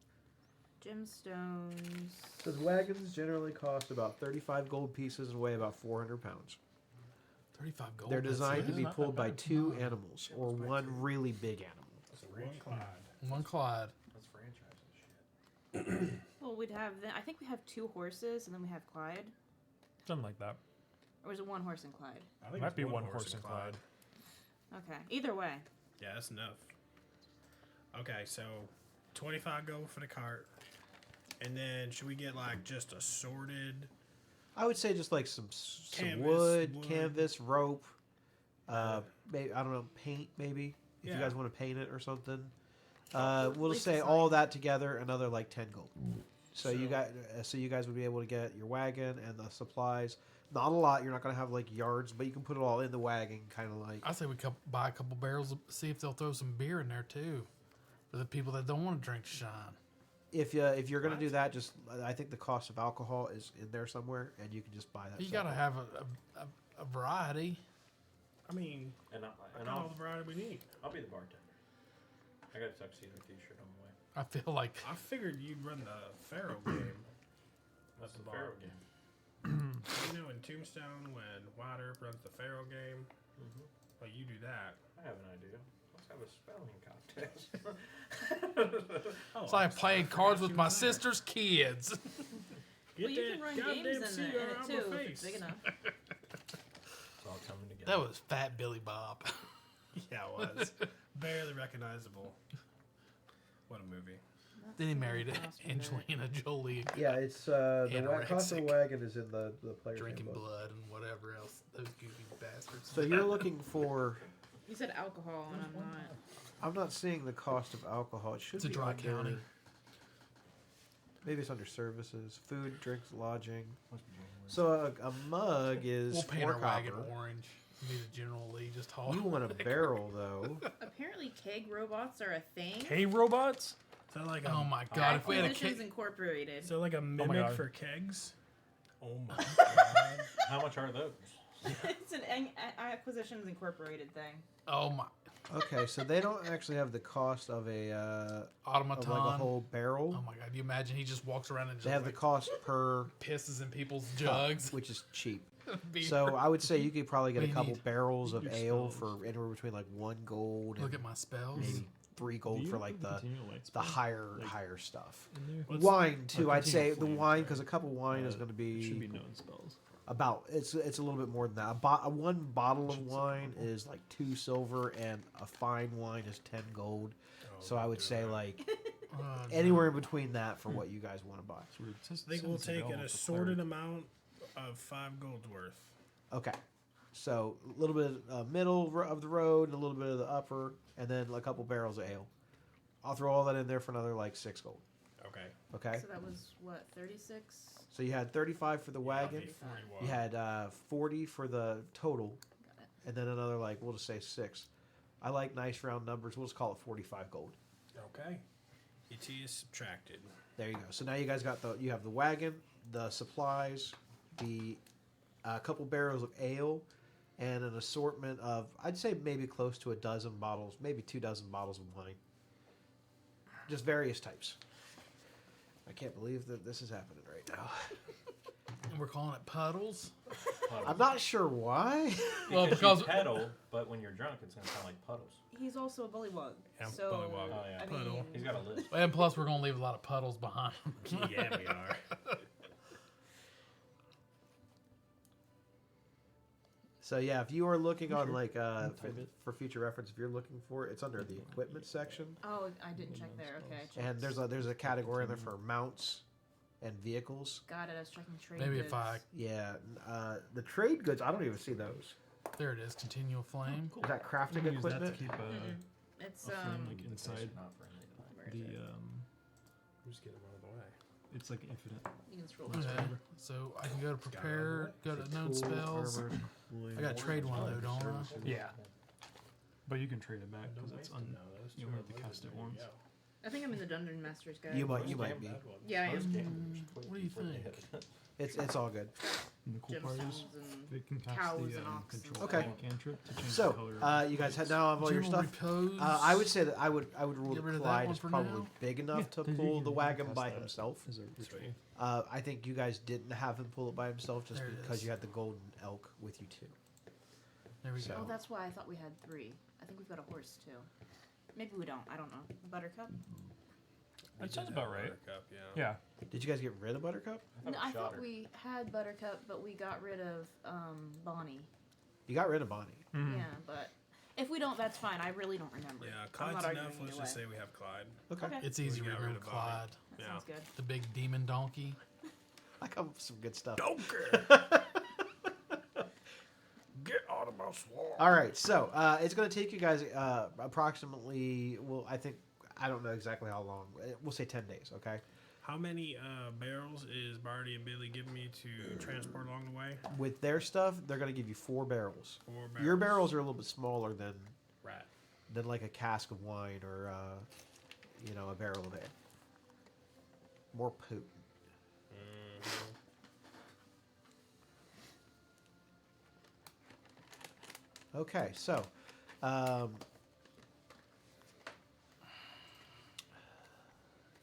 Gemstones. Says wagons generally cost about 35 gold pieces and weigh about 400 pounds. 35 gold. They're that's designed to it. be not pulled that by bad. 2 animals or one really big animal. That's a one Clyde. One Clyde. That's franchising shit. Well, I think we have 2 horses and then we have Clyde. Something like that. Or is it 1 horse and Clyde? I think Might it's be one horse and Clyde. Okay. Either way. Yeah, that's enough. Okay, so 25 gold for the cart. And then should we get like just assorted? I would say just like some Canvas, wood, wood. canvas, rope. Maybe I don't know, paint maybe if Yeah. you guys want to paint it or something. We'll just say all that together, another like 10 gold. So you guys would be able to get your wagon and the supplies. Not a lot. You're not going to have like yards, but you can put it all in the wagon, kind of like. I say we buy a couple barrels, see if they'll throw some beer in there too, for the people that don't want to drink to shine. If you're going to do that, just I think the cost of alcohol is in there somewhere, and you can just buy that. You got to have a variety. I mean, And all the variety we need. I'll be the bartender. I got a tuxedo t-shirt on the way. I feel like I figured you'd run the Pharaoh game. That's the the bar. Pharaoh game. You know, in Tombstone, when Wyatt Earp runs the Pharaoh game, well, you do that. I have an idea. Let's have a spelling contest. it's like playing cards with my sister's kids. Get Well, you that can run goddamn games in cigar it out too my if it's face. big enough. It's all coming together. That was Fat Billy Bob. Yeah, it was. Barely recognizable. What a movie. Then he married Lost from Angelina Jolie, Yeah, it's the cost of the Anorexic. wagon is in the player's drinking handbook. blood and whatever else. Those goofy bastards. So you're looking for. You said alcohol, and I'm not. I'm not seeing the cost of alcohol. It should It's a be dry under- county. Maybe it's under services, food, drinks, lodging. So a mug is We'll paint 4 our wagon copper. orange. Be the General Lee, just haul. You want a barrel though. Apparently, keg robots are a thing. K-robots? Is that like a, Oh my god! If we had a Acquisitions keg, Incorporated. is that like a mimic God. for kegs? Oh my god. How much are those? It's an Acquisitions Incorporated thing. oh my, Okay, so they don't actually have the cost of of automaton. like a whole barrel. Oh my god! You imagine he just walks around and just They have the like, cost per pisses in people's cup, jugs. which is cheap. Beer. So I would say you could probably get a We couple need- barrels of Your ale spells. for anywhere between like 1 gold Look and at my spells. maybe 3 gold for like the higher stuff. What's- Wine too, like I'd say continual the flame, wine right? because a cup of wine is going to It should be be known spells. about it's a little bit more than that. One bottle of wine is like 2 silver, and a fine wine is 10 gold. So I would say like Oh, no. anywhere in between that for what you guys want to buy. I think we'll take an assorted amount of 5 gold's worth. Okay, so a little bit middle of the road, and a little bit of the upper, and then a couple barrels of ale. I'll throw all that in there for another like 6 gold. Okay. Okay, So that was what, 36? so you had 35 for the wagon. Yeah, 40 You had 40 for the total, Got it. and then another like we'll just say 6. I like nice round numbers. We'll just call it 45 gold. Okay. ET is subtracted. There you go. So now you guys got you have the wagon, the supplies, the couple barrels of ale, and an assortment of I'd say maybe close to a dozen bottles, maybe 2 dozen bottles of wine. Just various types. I can't believe that this is happening right now. And we're calling it puddles. I'm not sure why. Well, because because- you pedal, but when you're drunk, it's gonna sound like puddles. He's also a bullywug. Yeah, So, bullywug. Oh, yeah. I Puddle. mean, He's got a list. And plus, we're gonna leave a lot of puddles behind. Yeah, we are. So yeah, if you are looking on like Type it. for future reference, if you're looking for it, it's under the equipment section, oh, I didn't check there. Okay, I checked. and there's a category in there for mounts and vehicles. Got it. I was checking trade Maybe goods. if I Yeah, the trade goods. I don't even see those. there it is, continual flame. Is that You crafting can use that to equipment? keep It's a flame like inside Not friendly to where is the it? Just get him out of the way. it's like infinite. You can scroll. Okay, so I can go to prepare, go to known Tools, spells. armor. I got to trade one though, don't I? Yeah. But you can trade it back because it's No, those you two only are have to listed. cast it There you once. go. I think I'm in the Dungeon Master's guide. You might be. Yeah, I Most am. gamblers quit What do you before they think? hit it. It's all good. And the cool part is Gemstones and they can cast cows the and oxen. control Okay. cantrip to change the So color. you guys now have all your General stuff. repose. I would say that I would rule Get that rid of that Clyde one is for probably now. big enough to you pull can the wagon cast by that himself. as a ritual. I think you guys didn't have him pull it by himself just There it because is. you had the golden elk with you too. There we So- go. Oh, that's why I thought we had 3. I think we've got a horse too. Maybe we don't. I don't know. Buttercup? We That sounds did about have right. Buttercup, yeah. Yeah. Did you guys get rid of Buttercup? No, we I shot thought her. we had Buttercup, but we got rid of Bonnie. You got rid of Bonnie. Mhm. Yeah, but if we don't, that's fine. I really don't remember. Yeah, I'm Clyde's not enough. arguing Let's either just way. say we have Clyde. Okay. Okay. It's easy to We got rid remember of Bonnie. Clyde, That Yeah. sounds good. the big demon donkey. I come up with some good stuff. Joker! Get out of my swamp. All right, so it's going to take you guys approximately, well, I think I don't know exactly how long. We'll say 10 days, okay? How many barrels is Barty and Billy giving me to transport along the way? With their stuff, they're going to give you 4 barrels. 4 barrels. Your barrels are a little bit smaller than Rat. like a cask of wine or, a barrel of ale. More potent. Okay, so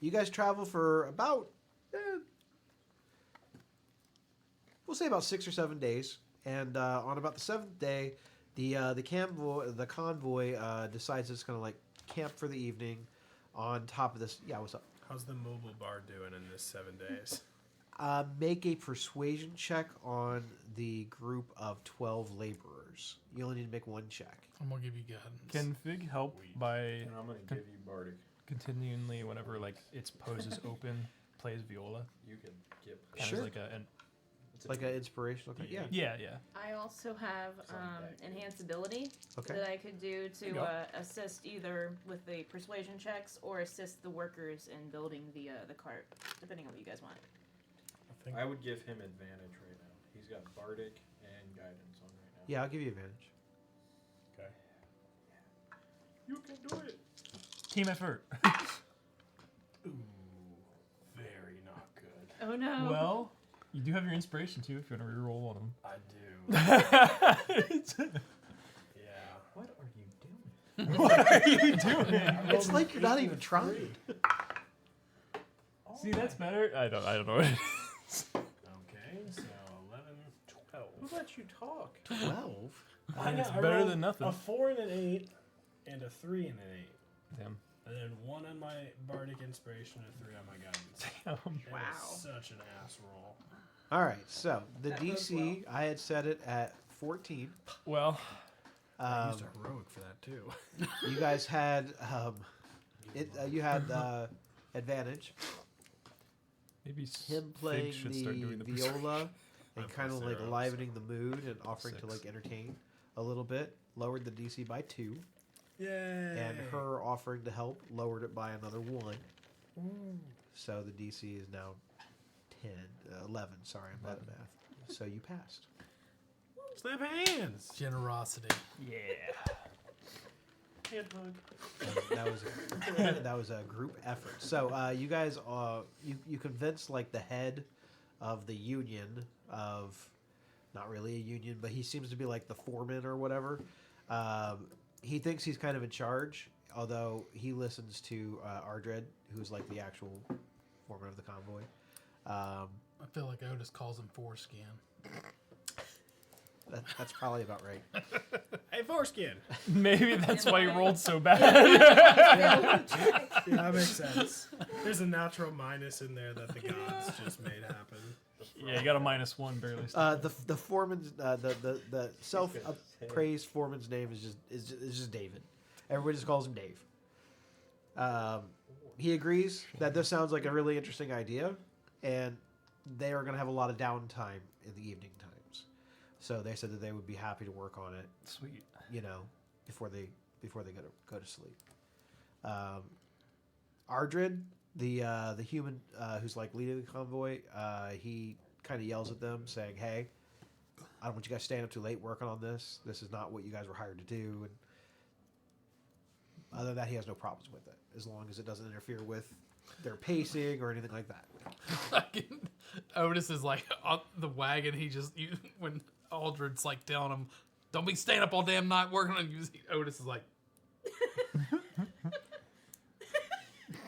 you guys travel for about, we'll say about 6 or 7 days, and on about the 7th day, the convoy decides it's going to like camp for the evening on top of this. Yeah, what's up? How's the mobile bar doing in this 7 days? Make a persuasion check on the group of 12 laborers. You only need to make 1 check. I'm gonna give you guidance. Can Fig help by And I'm gonna give you Bardic. continually, whenever like its pose is open, plays viola? You can give. Kind Sure. of like an It's Like an inspirational thing. Yeah. yeah. I also have enhanced ability Okay. that I could do There you to go. assist either with the persuasion checks or assist the workers in building the cart, depending on what you guys want. I would give him advantage right now. He's got Bardic and Guidance on right now. Yeah, I'll give you advantage. Okay. You can do it. Team effort. Ooh, very not good. Oh no. Well, you do have your inspiration too if you want to reroll on them. I do. Yeah. What are you doing? What are you doing? It's like you're not even trying. See, that's better. I don't know what it is. Okay, so 11, 12. Who let you talk? 12? I mean, it's I better rolled than nothing. A 4 and an 8, and a 3 and an 8. Damn. And then 1 on my Bardic Inspiration and 3 on my Guidance. Damn. It was such an ass roll. All right, so the That goes DC, I had set it at 14. Well, I used a heroic for that too. You guys had you had advantage. maybe Him Fig playing should start doing the the viola and I'm kind of plus like 0, livening the mood and offering to 6. like entertain a little bit. Lowered the DC by 2, Yay! and her offering to help lowered it by another 1. So the DC is now 11. Sorry, I'm bad at math. So you passed. Snap hands. Generosity. Yeah. Hand hug. And that was a group effort. So you guys, you convinced like the head of the union of, not really a union, but he seems to be like the foreman or whatever. He thinks he's kind of in charge, although he listens to Ardred, who's like the actual foreman of the convoy. I feel like Otis calls him foreskin. That's probably about right. Hey, foreskin. Maybe that's why he rolled so bad. Yeah, that makes sense. There's a natural minus in there that the gods just made happen. Yeah, you got a -1 barely. The foreman's the self praised foreman's name is just David. Everybody just calls him Dave. He agrees that this sounds like a really interesting idea, and they are going to have a lot of downtime in the evening times. So they said that they would be happy to work on it, Sweet. before they go to sleep. Ardred, the human who's like leading the convoy, he kind of yells at them, saying, "Hey, I don't want you guys staying up too late working on this. This is not what you guys were hired to do." And other than that, he has no problems with it, as long as it doesn't interfere with their pacing or anything like that. Otis is like on the wagon. When Aldred's like telling him, "Don't be staying up all damn night working on you." Otis is like,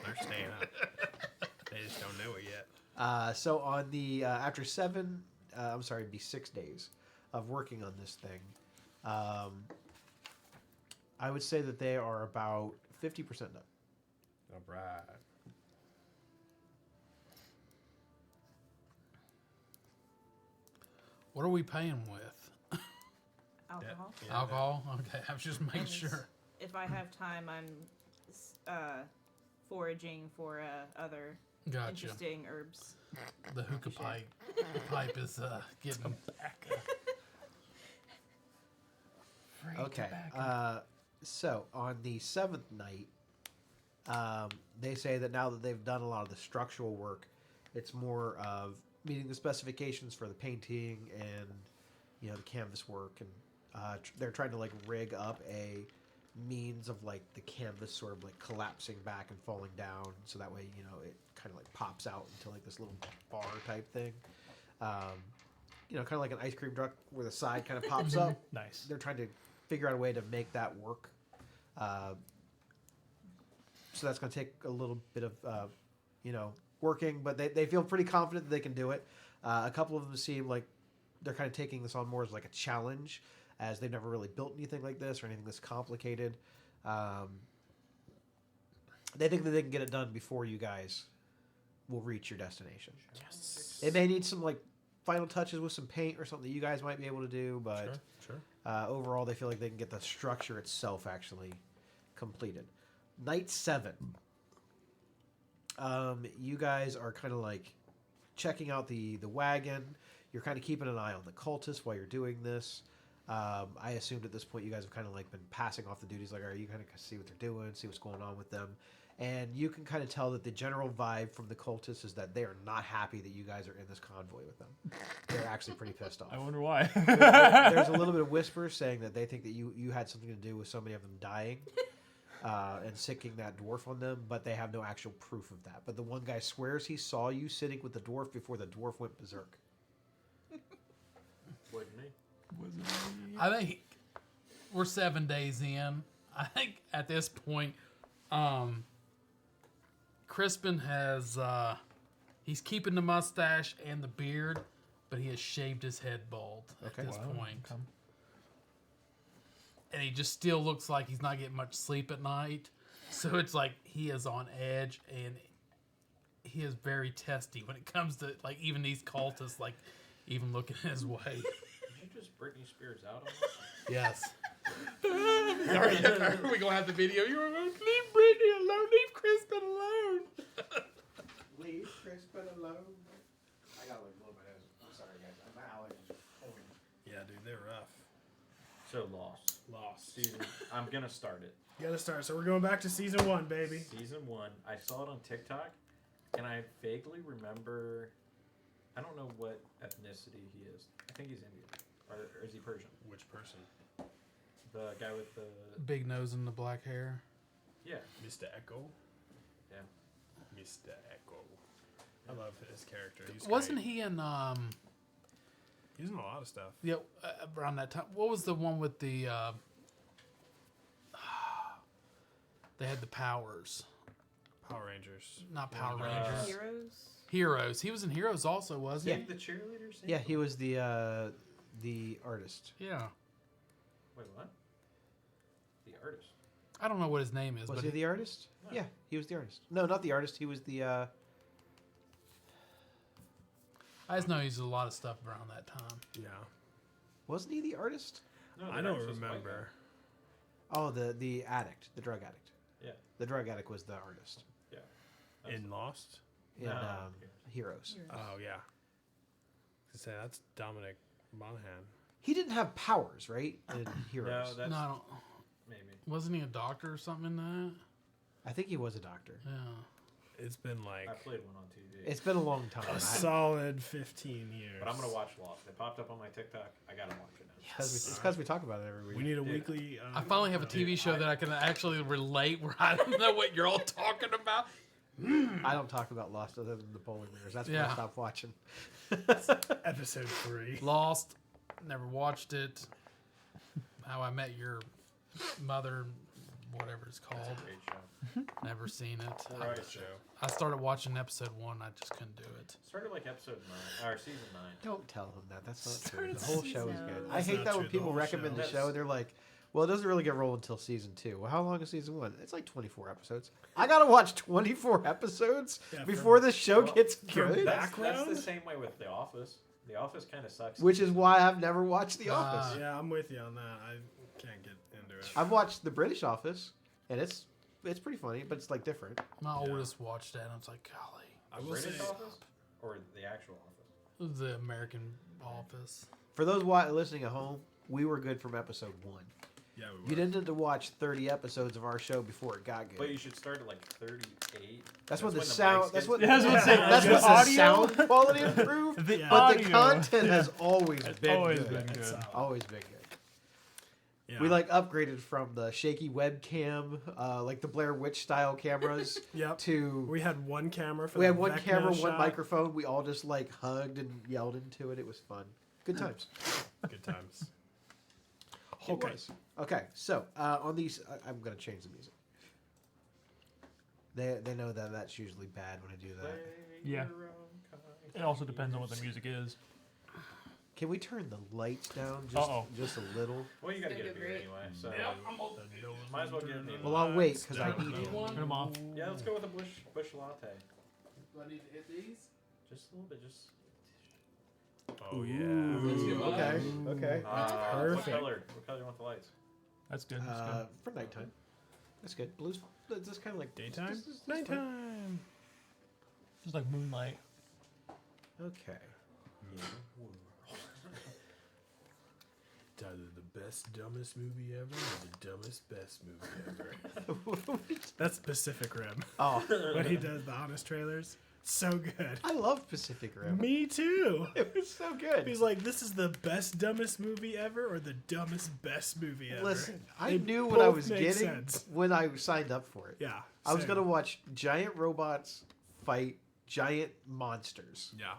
They're staying up. They just don't know it yet. So on the after it'd be 6 days of working on this thing. I would say that they are about 50% done. All right. "What are we paying with? Alcohol. Yeah, Alcohol? Okay, I was just making And sure." If I have time, I'm foraging for other Gotcha. interesting herbs. The hookah pipe. The pipe is getting back. Okay. So on the 7th night, They say that now that they've done a lot of the structural work, it's more of meeting the specifications for the painting and the canvas work, and they're trying to like rig up a means of like the canvas sort of like collapsing back and falling down, so that way it kind of like pops out into like this little bar type thing. Kind of like an ice cream truck where the side kind of pops up. Nice. They're trying to figure out a way to make that work. So that's going to take a little bit of, working, but they feel pretty confident that they can do it. A couple of them seem like they're kind of taking this on more as like a challenge, as they've never really built anything like this or anything this complicated. They think that they can get it done before you guys will reach your destination. Yes. It may need some like final touches with some paint or something that you guys might be able to do, but Sure. overall they feel like they can get the structure itself actually completed. Night 7. You guys are kind of like checking out the wagon. You're kind of keeping an eye on the cultists while you're doing this. I assumed at this point you guys have kind of like been passing off the duties, like, all right, you kind of see what they're doing, see what's going on with them. And you can kind of tell that the general vibe from the cultists is that they are not happy that you guys are in this convoy with them. They're actually pretty pissed off. I wonder why. There's a little bit of whispers saying that they think that you had something to do with so many of them dying and sicking that dwarf on them, but they have no actual proof of that. But the one guy swears he saw you sitting with the dwarf before the dwarf went berserk. Wasn't me. I think we're 7 days in. I think at this point, Crispin has he's keeping the mustache and the beard, but he has shaved his head bald at this point. And he just still looks like he's not getting much sleep at night. So it's like he is on edge, and he is very testy when it comes to like even these cultists, like even looking his way. Did you just Britney Spears out on us? Yes. Are we gonna have the video? You're going to leave Brittany alone. Leave Crispin alone. Leave Crispin alone. I got like blow my nose. I'm sorry, guys. My allergies. Yeah, dude, they're rough. So Lost. Season. I'm gonna start it. You gotta start. So we're going back to season 1, baby. Season 1. I saw it on TikTok, and I vaguely remember. I don't know what ethnicity he is. I think he's Indian, or is he Persian? Which person? The guy with the Big nose and the black hair. yeah. Mr. Echo? Yeah. Mr. Echo. I love his character. He's Wasn't great. he in He's in a lot of stuff. yeah, around that time? What was the one with the they had the powers? Power Rangers. Not Power Uh, Rangers. Heroes. Heroes. He was in Heroes also, wasn't The cheerleader scene? Yeah, he was the artist. he? Yeah. Wait, what? The artist. I don't know what his name is, Was but he the artist? No. Yeah, he was the artist. No, not the artist. He was the. I just know he's a lot of stuff around that time. Yeah. Wasn't he the artist? No, the I don't artist was a white remember. Oh, the addict, the drug addict. Yeah. The drug addict was the artist guy. In Lost? in No. Heroes. Oh, yeah. To say that's Dominic Monaghan. He didn't have powers, right? In No, Heroes. that's No, I don't, maybe. wasn't he a doctor or something in that? I think he was a doctor. Yeah. It's been like I played one on TV. It's been a long time. a solid 15 years. But I'm gonna watch Lost. It popped up on my TikTok. I gotta watch it now. It's because we talk about it every week. We need a Yeah. weekly. I finally have a TV show that I can actually relate where I don't know what you're all talking about. I don't talk about Lost other than the bowling mirrors. That's when Yeah. I stopped watching. Episode 3. Lost, never watched it. How I Met Your Mother, whatever it's called. Great show. Never seen it. Alright, show. I started watching episode 1. I just couldn't do it. Started like episode 9 or season 9. Don't tell him that. That's not true. Started The whole show is season. good. I That's hate not that when true. The people whole recommend the show. show and they're like, well, it doesn't really get rolled until season 2. Well, how long is season 1? It's like 24 episodes. I gotta watch 24 episodes Yeah, before the show well, gets from good. back- That's the Background? same way with The Office. The Office kind of sucks. Which is why I've never watched The Office. Yeah, I'm with you on that. I can't get into it. I've watched the British Office, and it's pretty funny, but it's like different. My oldest watched that, and I was like, golly. I The will say, British Office or the actual Office. The American Office. For those listening at home, we were good from episode 1. Yeah, we were. You didn't have to watch 30 episodes of our show before it got good. But you should start at like 38. That's when the mics sound. get That's what. good. Yeah, I was gonna say, That's the when the audio- sound quality improved. The Yeah. But the audio. content has always It's been always good. been It's good. solid. Always been good. Yeah. We like upgraded from the shaky webcam, like the Blair Witch style cameras, Yep. to We had one camera for we the had one Vecna camera, one shot. microphone. We all just like hugged and yelled into it. It was fun. Good times. Good times. It Okay. was. Okay, so on these, I'm gonna change the music. They know that that's usually bad when I do that. Yeah. It also depends on what the music is. Can we turn the lights down just a little? Well, you gotta It's get a gonna beer go anyway, so Might as well get it in. Well, I'll wait because I Down. need to. Turn them off. yeah, let's go with a bush latte. Do I need to hit these? Just a little bit, just. Oh yeah. Ooh, okay, okay. perfect. What color? What color do you want the lights? That's good. That's good. For nighttime, that's good. Blues. That's just kind of like Daytime? This is fine. Nighttime. Just like moonlight. Okay. It's either the best, dumbest movie ever or the dumbest, best movie ever. That's Pacific Rim. Oh, When he does the honest trailers. So good. I love Pacific Rim. Me too. It was so good. He's like, this is the best, dumbest movie ever or the dumbest, best movie ever. Listen, I They knew what I both was make getting sense. when I signed up for it. Yeah. I was same. gonna watch giant robots fight giant monsters. Yeah.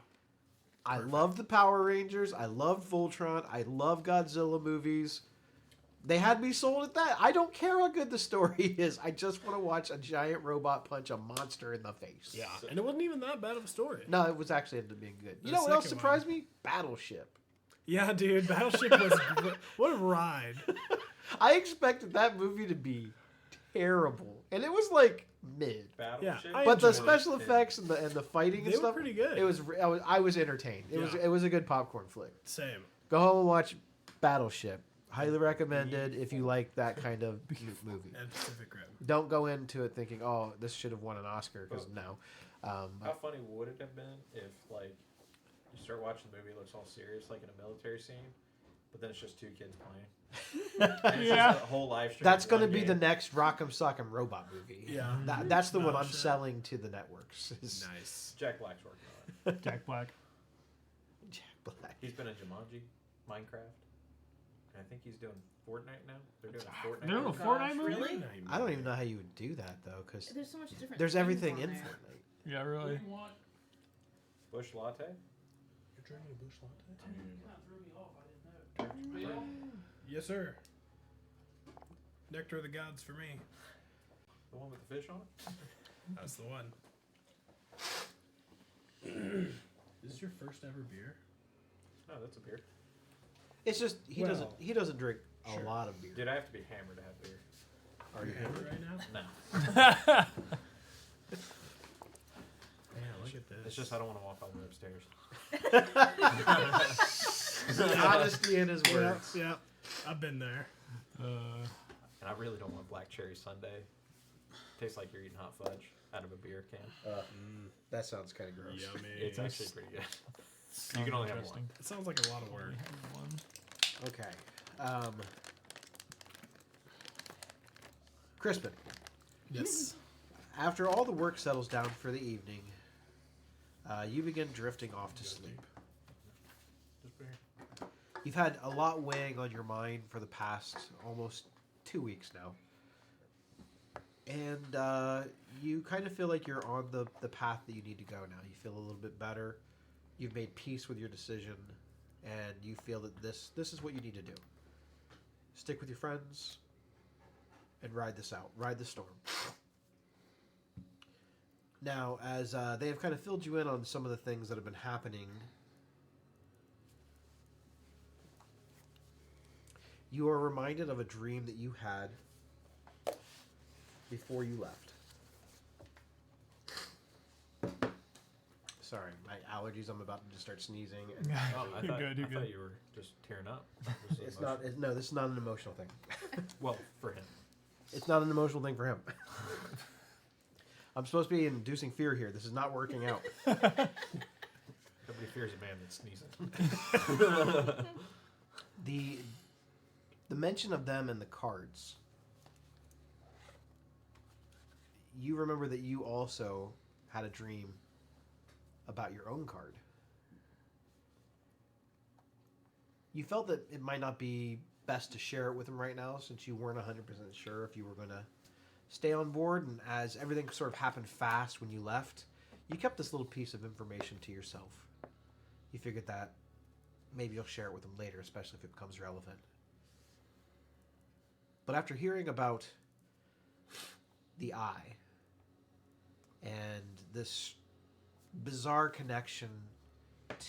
I love the Power Rangers. I loved Voltron. I love Godzilla movies. They had me sold at that. I don't care how good the story is. I just want to watch a giant robot punch a monster in the face. Yeah. And it wasn't even that bad of a story. No, it was actually ended up being good. The You know what else second surprised me? Battleship. Yeah, dude. Battleship was what a ride. I expected that movie to be terrible, and it was like mid. Battleship. I But the enjoyed it. special effects and the fighting They and were stuff, pretty good. it was. I was entertained. Yeah. It was a good popcorn flick. Same. Go home and watch Battleship. Highly recommended if you like that kind of movie. And Pacific Rim. Don't go into it thinking, "Oh, this should have won an Oscar," because no. How funny would it have been if, like, you start watching the movie, it looks all serious, like in a military scene, but then it's just two kids playing. And it's Yeah. just a whole live stream. That's of going to one be game. the next Rock'em Sock'em Robot movie. Yeah. That's the one I'm Battleship. selling to the networks. is Nice. Jack Black's working on it. Jack Black. Jack Black. He's been in Jumanji, Minecraft, and I think he's doing Fortnite now. They're doing a Fortnite. They're doing a movie. Fortnite movie? Really? I don't even know how you would do that though, because There's so much different. there's things everything on in there. Fortnite. Yeah, really. Bush latte. You're drinking a bush latte? Kind of threw me off. I didn't know. Yes, sir. Nectar of the gods for me. The one with the fish on it. That's the one. Is this your first ever beer? No, that's a beer. It's just he Well, doesn't drink a sure. lot of beer. Dude, I have to be hammered to have beer. Are you hammered hammered? right now? No, Yeah, look at this. it's just I don't want to walk all the way upstairs. The honesty in his Yeah, words. yeah. I've been there. And I really don't want black cherry sundae. Tastes like you're eating hot fudge out of a beer can. That sounds kind of gross. Yummy. It's actually pretty good. You can only have one. It sounds like a lot of work. Okay. Crispin, Yes. after all the work settles down for the evening, you begin drifting off to sleep. Just beer. You've had a lot weighing on your mind for the past almost 2 weeks now. And you kind of feel like you're on the path that you need to go now. You feel a little bit better. You've made peace with your decision, and you feel that this is what you need to do. Stick with your friends and ride this out. Ride the storm. Now, as they have kind of filled you in on some of the things that have been happening, you are reminded of a dream that you had before you left. Sorry, my allergies. I'm about to just start sneezing. And Oh, I You're thought, good, you're I thought good. you were just tearing up. This is it's emotional. not. No, this is not an emotional thing. Well, for him. It's not an emotional thing for him. I'm supposed to be inducing fear here. This is not working out. Nobody fears a man that sneezes. The The mention of them in the cards. You remember that you also had a dream about your own card. You felt that it might not be best to share it with him right now since you weren't 100% sure if you were going to stay on board, and as everything sort of happened fast when you left, you kept this little piece of information to yourself. You figured that maybe you'll share it with him later, especially if it becomes relevant. But after hearing about the Eye and this bizarre connection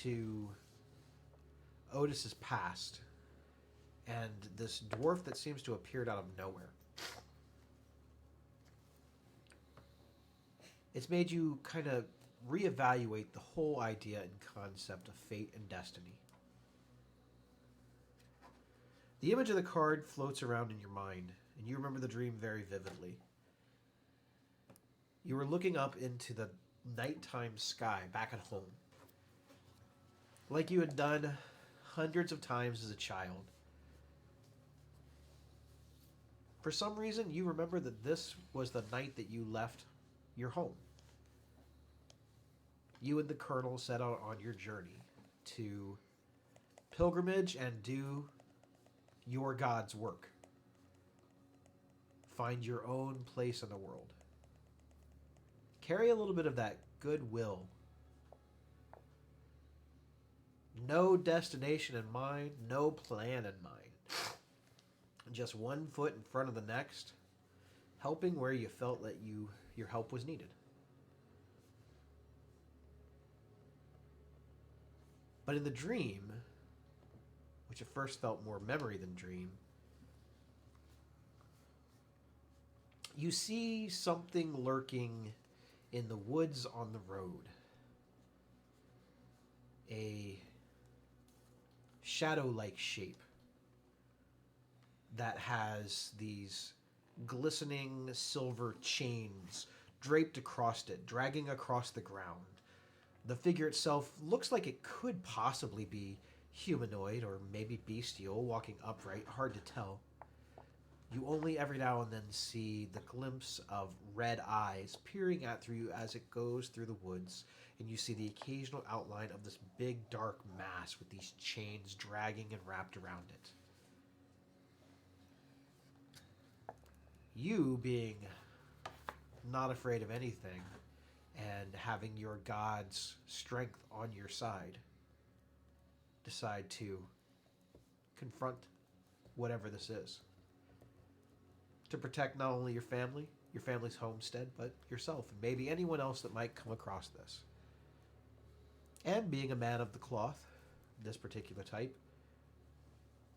to Otis's past and this dwarf that seems to have appeared out of nowhere, it's made you kind of reevaluate the whole idea and concept of fate and destiny. The image of the card floats around in your mind, and you remember the dream very vividly. You were looking up into the nighttime sky back at home, like you had done hundreds of times as a child. For some reason, you remember that this was the night that you left your home. You and the Colonel set out on your journey to pilgrimage and do your God's work. Find your own place in the world. Carry a little bit of that goodwill. No destination in mind, no plan in mind. Just one foot in front of the next, helping where you felt that your help was needed. But in the dream, which at first felt more memory than dream, you see something lurking in the woods on the road. A shadow-like shape that has these glistening silver chains draped across it, dragging across the ground. The figure itself looks like it could possibly be humanoid or maybe bestial, walking upright, hard to tell. You only every now and then see the glimpse of red eyes peering at through you as it goes through the woods, and you see the occasional outline of this big dark mass with these chains dragging and wrapped around it. You, being not afraid of anything and having your God's strength on your side, decide to confront whatever this is. To protect not only your family's homestead, but yourself, and maybe anyone else that might come across this. And being a man of the cloth, this particular type,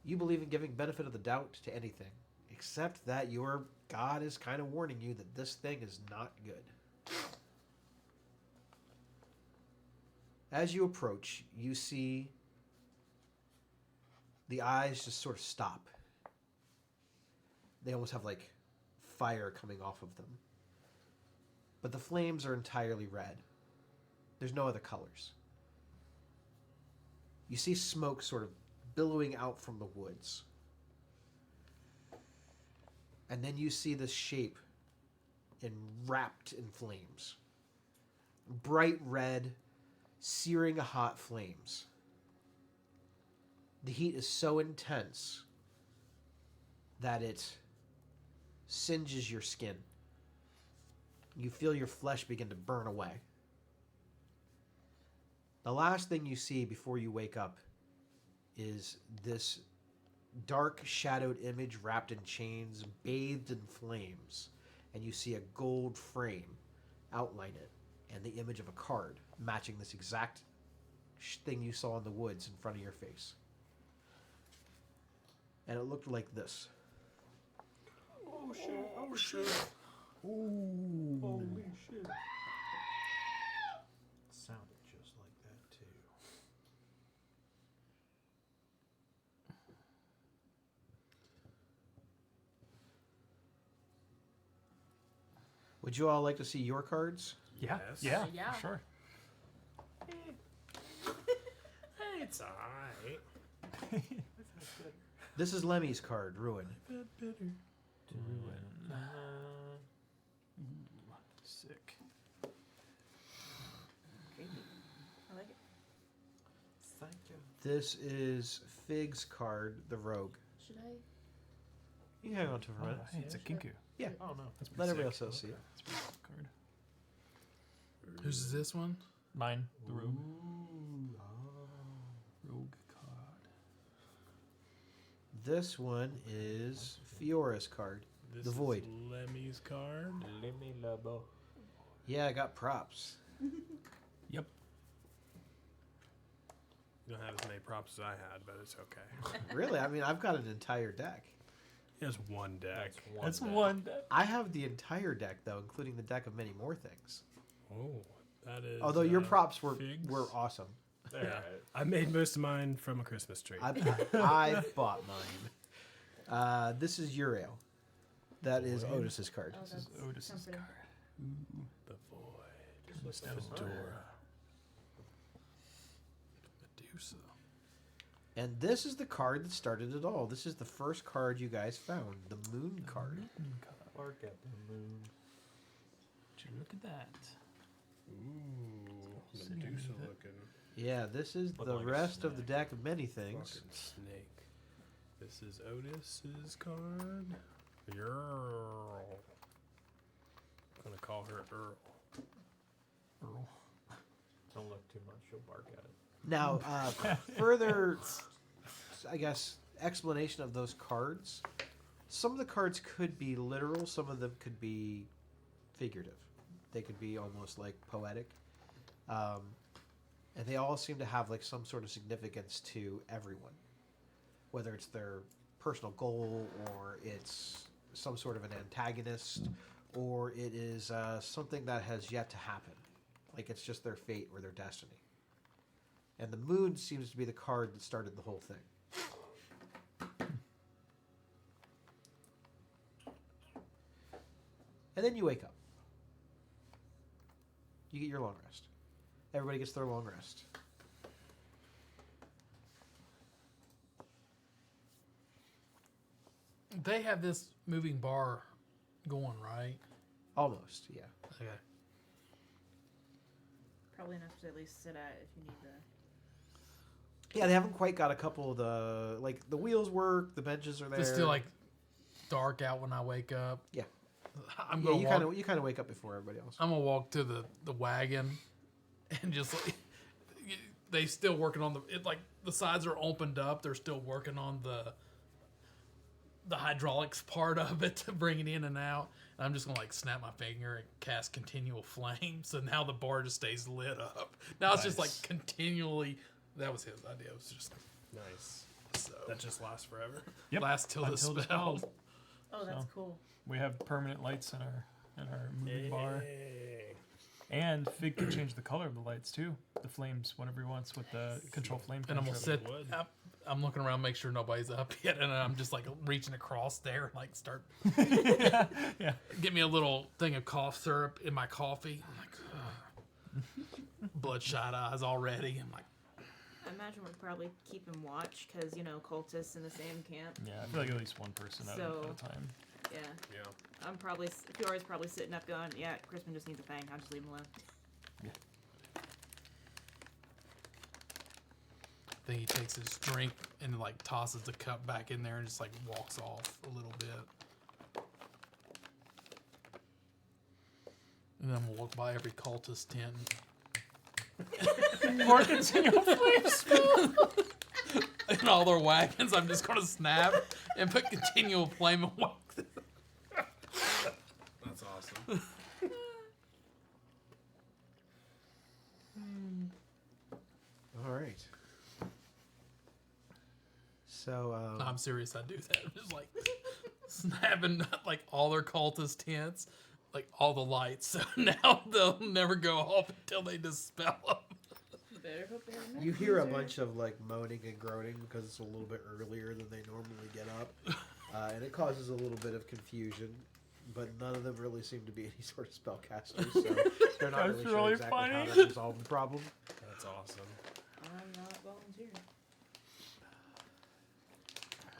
you believe in giving benefit of the doubt to anything, except that your God is kind of warning you that this thing is not good. As you approach, you see the eyes just sort of stop. They almost have like fire coming off of them. But the flames are entirely red. There's no other colors. You see smoke sort of billowing out from the woods. And then you see this shape wrapped in flames. Bright red, searing hot flames. The heat is so intense that it singes your skin. You feel your flesh begin to burn away. The last thing you see before you wake up is this dark shadowed image wrapped in chains, bathed in flames, and you see a gold frame outline it, and the image of a card matching this exact thing you saw in the woods in front of your face. And it looked like this. Oh shit! Oh shit! Ooh. Holy shit! Sounded just like that too. Would you all like to see your cards? Yeah, Yes. yeah, Yeah. for sure. It's alright. This is Lemmy's card, Ruin. Sick. I like it. This is Fig's card, the Rogue. Should I? You can hang on to it for a minute. Hey, it's a Kinku. Yeah. Oh no. That's pretty Let everybody sick. else see it. That's a pretty sick card. Who's this one? Mine, the Rogue. Rogue card. This one is Fiora's card. This The is Void. Lemmy's card. Lemmy Labo. Yeah, I got props. Yep. You don't have as many props as I had, but it's okay. Really? I mean, I've got an entire deck. He has one deck. That's one. I have the entire deck, though, including the deck of many more things. Oh, that is. Although your props were Figs? awesome. Yeah, I made most of mine from a Christmas tree. I bought mine. This is Uriel. That is Otis's card. Oh, This is that's Otis's comforting. card. The Void. Looks Fedora. Medusa. And this is the card that started it all. This is the first card you guys found, the Moon card. Bark at the moon. Would you look at that? Ooh, Sitting Medusa with it. looking Yeah, this is Looking the like a rest of the snake. deck of many things. fucking snake. This is Otis's card. Earl. I'm gonna call her Earl. Earl. Don't look too much, you'll bark at it. Now, further, I guess, explanation of those cards. Some of the cards could be literal. Some of them could be figurative. They could be almost like poetic. And they all seem to have like some sort of significance to everyone. Whether it's their personal goal or it's some sort of an antagonist or it is something that has yet to happen. Like it's just their fate or their destiny. And the moon seems to be the card that started the whole thing. And then you wake up. You get your long rest. Everybody gets their long rest. They have this moving bar going, right? Almost, yeah. Okay. Probably enough to at least sit at if you need the. Yeah, they haven't quite got a couple of the like the wheels work, the benches are there. It's still like dark out when I wake up. Yeah. I'm yeah, gonna you kind of wake up before everybody else. I'm gonna walk to the wagon and just like they still working on like the sides are opened up. They're still working on the hydraulics part of it to bring it in and out. And I'm just gonna like snap my finger and cast continual flame. So now the bar just stays lit up. Now it's just like Nice. continually. That was his idea. It was just Nice. so That just lasts forever. Yep. last till the Until the spell. spell. Oh, that's So. cool. We have permanent lights in our moving bar, Hey. and Fig can change the color of the lights too. The flames whenever he wants with the control flame. And I'm gonna control. sit. would. I'm looking around, make sure nobody's up yet, and I'm just like reaching across there and like start. yeah. Get me a little thing of cough syrup in my coffee. I'm like, ugh. Bloodshot eyes already. I'm like, I imagine we're probably keeping watch because cultists in the same camp. Yeah, I feel like at least one person at So- a time. Yeah, Yeah. I'm probably Fiora's probably sitting up going, yeah, Crispin just needs a fang. I'll just leave him alone. then he takes his drink and like tosses the cup back in there and just like walks off a little bit. And then we'll walk by every cultist tent. More continual flames. In all their wagons, I'm just gonna snap and put continual flame and walk. That's awesome. All right. So No, I'm serious. I do that. I'm just like snapping like all their cultist tents, like all the lights. So now they'll never go off until they dispel them. You better hope they have enough you hear a freezer. bunch of like moaning and groaning because it's a little bit earlier than they normally get up, and it causes a little bit of confusion. But none of them really seem to be any sort of spellcasters, so they're not That's really sure really exactly how funny. to resolve the problem. That's awesome. I'm not volunteering.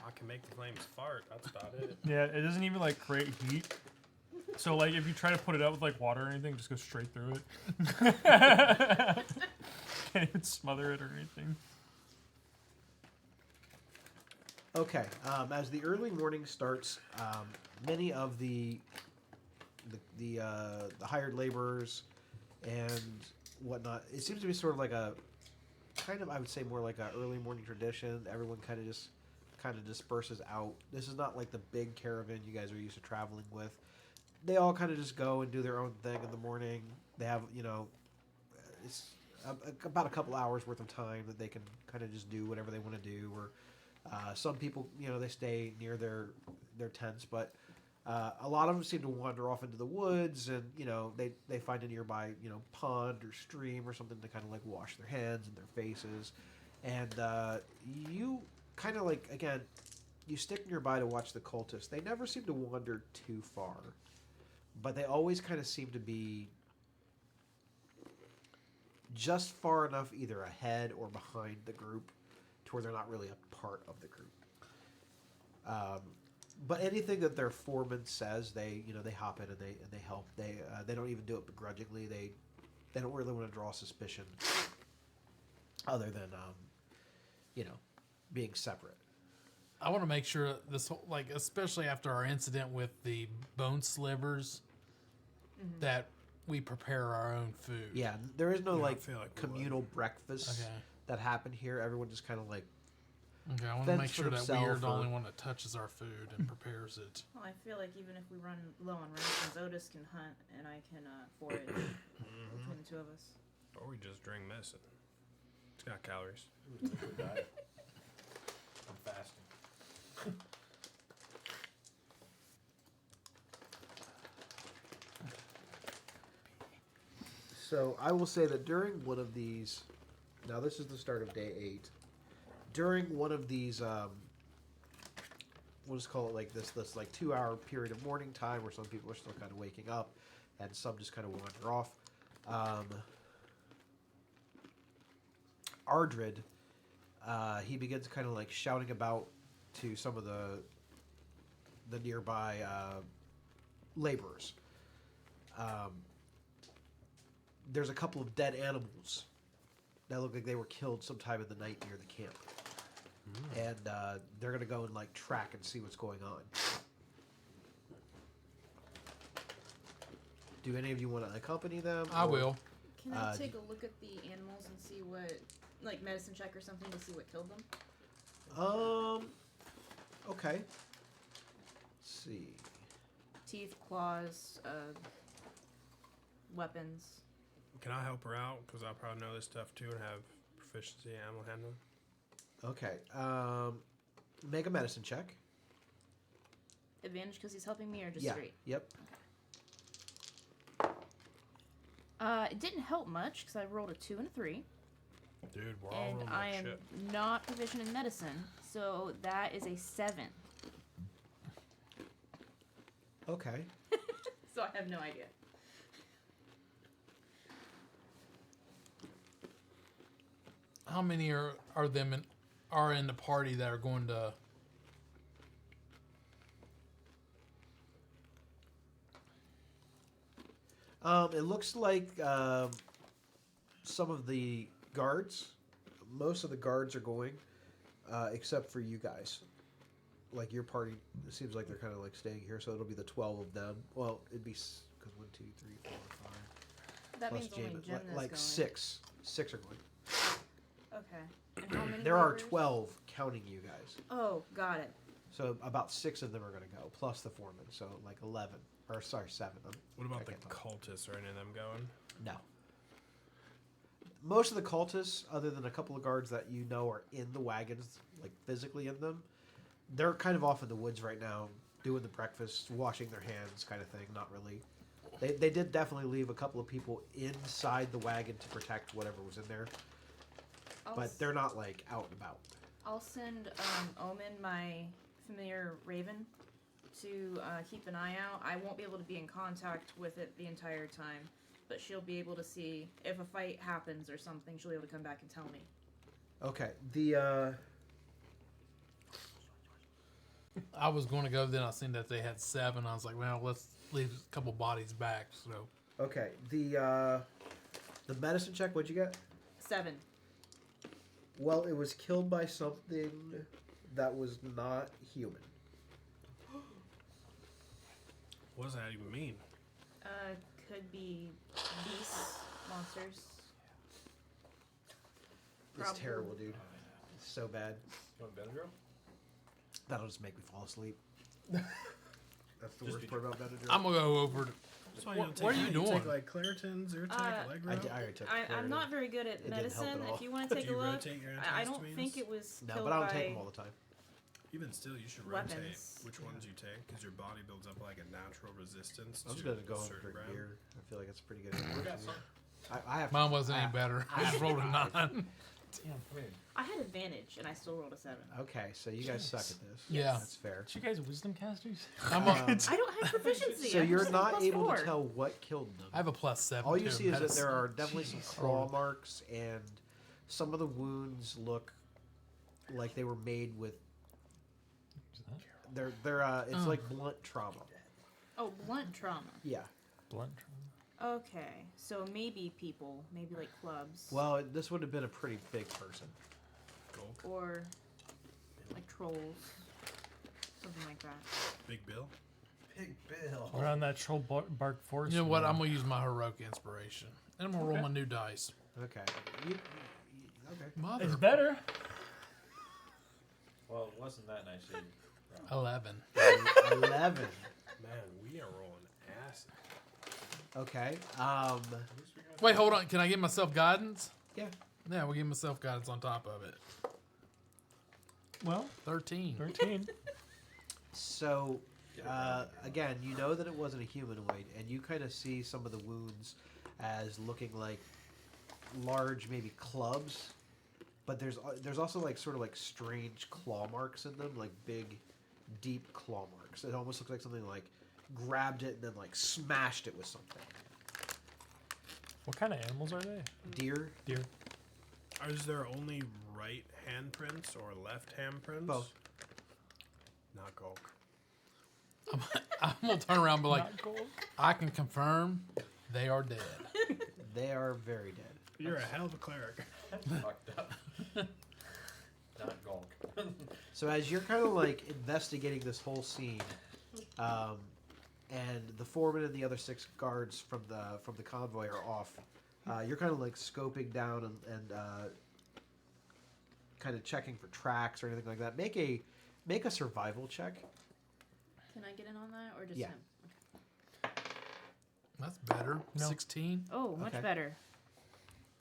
I can make the flames fart. That's about it. Yeah, it doesn't even like create heat. So like if you try to put it out with like water or anything, it just goes straight through it. Can't even smother it or anything. Okay. As the early morning starts, many of the hired laborers and whatnot, it seems to be sort of like a kind of, I would say, more like a early morning tradition. Everyone kind of disperses out. This is not like the big caravan you guys are used to traveling with. They all kind of just go and do their own thing in the morning. They have, it's about a couple hours worth of time that they can kind of just do whatever they want to do. Or some people, they stay near their tents, but a lot of them seem to wander off into the woods, and they find a nearby pond or stream or something to kind of like wash their hands and their faces, and you kind of like, again, you stick nearby to watch the cultists. They never seem to wander too far, but they always kind of seem to be just far enough either ahead or behind the group to where they're not really a part of the group. But anything that their foreman says, they hop in and they help. They don't even do it begrudgingly. They don't really want to draw suspicion, other than being separate. I want to make sure this whole, like, especially after our incident with the bone slivers, that we prepare our own food. Yeah, there is no Yeah, I like feel like we communal breakfast Okay. that happen here. Everyone just kind of like Okay, I want to fends make for sure that themselves we're the or- only one that touches our food and prepares it. Well, I feel like even if we run low on rations, Otis can hunt and I can forage between the two of us. Or we just drink medicine. It's got calories. Liquid diet. I'm fasting. So I will say that during one of these, now this is the start of day 8. During one of these, we'll just call it like this like 2-hour period of morning time where some people are still kind of waking up, and some just kind of wander off. Ardred, he begins kind of like shouting about to some of the nearby laborers. There's a couple of dead animals that look like they were killed sometime in the night near the camp. And they're going to go and like track and see what's going on. Do any of you want to accompany them? I or- will. Can I take a look at the animals and see what, like medicine check or something to see what killed them? Okay. Let's see. Teeth, claws, weapons. Can I help her out? Because I probably know this stuff too and have proficiency in animal handling. Okay. Make a medicine check. Advantage because he's helping me or just Yeah. straight? Yep. It didn't help much because I rolled a 2 and a 3. Dude, we're all And rolling I like am shit. not proficient in medicine, so that is a 7. Okay. So I have no idea. How many are in the party that are going to? It looks like some of the guards, most of the guards are going, except for you guys. Like your party, it seems like they're kind of like staying here, so it'll be the 12 of them. Well, it'd be because 1, 2, 3, 4, 5. That Plus means only Jamin, Jen is like going. 6. 6 are going. Okay. And how many There are laborers? 12 counting you guys. Oh, got it. So about 6 of them are going to go, plus the foreman. So like 11. Or sorry, 7. What about I the can't talk. cultists? Are any of them going? No. Most of the cultists, other than a couple of guards that you know are in the wagons, like physically in them, they're kind of off in the woods right now, doing the breakfast, washing their hands kind of thing. Not really. They did definitely leave a couple of people inside the wagon to protect whatever was in there, but they're not like out and about. I'll send Omen, my familiar raven, to keep an eye out. I won't be able to be in contact with it the entire time, but she'll be able to see if a fight happens or something. She'll be able to come back and tell me. Okay. The I was going to go, then I seen that they had 7. I was like, well, let's leave a couple bodies back. So Okay, the medicine check. What'd you get? 7. Well, it was killed by something that was not human. What does that even mean? Could be beasts, monsters. It's Probably. terrible, dude. It's so bad. You want Benadryl? That'll just make me fall asleep. That's the worst part about Benadryl. I'm going to go over to. That's why you don't take What are you that. doing? Take like Claritin, Zyrtec, Allegro. I already took I'm Claritin. not very good at It didn't help medicine. at all. If you want to Do take a you look, rotate your I don't antihistamines? think it was No, killed but I don't by take them all the time. Even still, you should rotate weapons. which ones you take because your body builds up like a natural resistance I'm just to gonna go a and certain drink brand. beer. I feel like it's pretty good. We got some. I have. Mine wasn't I- any better. I I just have rolled a 5. 9. I had advantage and I still rolled a 7. Okay, so you guys suck at this. Yeah. That's fair. Aren't you guys wisdom casters? I'm Um, a, I don't have proficiency. So I'm you're just not plus able 4. to tell what killed them. I have a +7. All you to see is that medicine. there are definitely some claw marks, and some of the wounds look like they were made with. They're it's like blunt trauma. Oh, blunt trauma. Yeah. Blunt. Okay, so maybe people, maybe like clubs. Well, this would have been a pretty big person. Or like trolls. Something like that. Big Bill. Big Bill. We're on that troll bark forest. You know what? I'm going to use my heroic inspiration. And I'm going to roll my new dice. Okay. Okay. Mother. It's better. Well, it wasn't that nice of you. 11. 11. Man, we are rolling acid. Okay. Wait, hold on. Can I give myself guidance? Yeah. Yeah, we'll give myself guidance on top of it. Well, 13. 13. So, again, you know that it wasn't a humanoid, and you kind of see some of the wounds as looking like large, maybe clubs. But there's also like sort of like strange claw marks in them, like big, deep claw marks. It almost looks like something like grabbed it and then like smashed it with something. What kind of animals are they? Deer. Deer. Is there only right handprints or left handprints? Both. Not Gulk. I'm going to turn around and be like, Not gold. I can confirm they are dead. They are very dead. You're a hell of a cleric. Fucked up. Not Gulk. So as you're kind of like investigating this whole scene, and the foreman and the other 6 guards from the convoy are off, you're kind of like scoping down and kind of checking for tracks or anything like that. Make a survival check. Can I get in on that or just Yeah. him? That's better. No. 16. Oh, much Okay. better.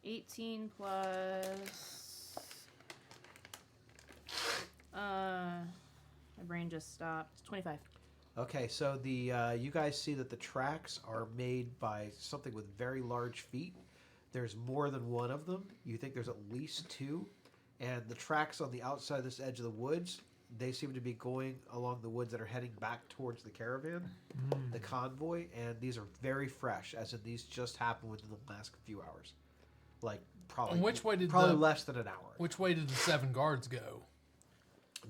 18 plus. My brain just stopped. It's 25. Okay, so the you guys see that the tracks are made by something with very large feet. There's more than one of them. You think there's at least 2, and the tracks on the outside of this edge of the woods, they seem to be going along the woods that are heading back towards the caravan, the convoy, and these are very fresh, as in these just happened within the last few hours. Like probably And which way did probably the- less than an hour. Which way did the 7 guards go?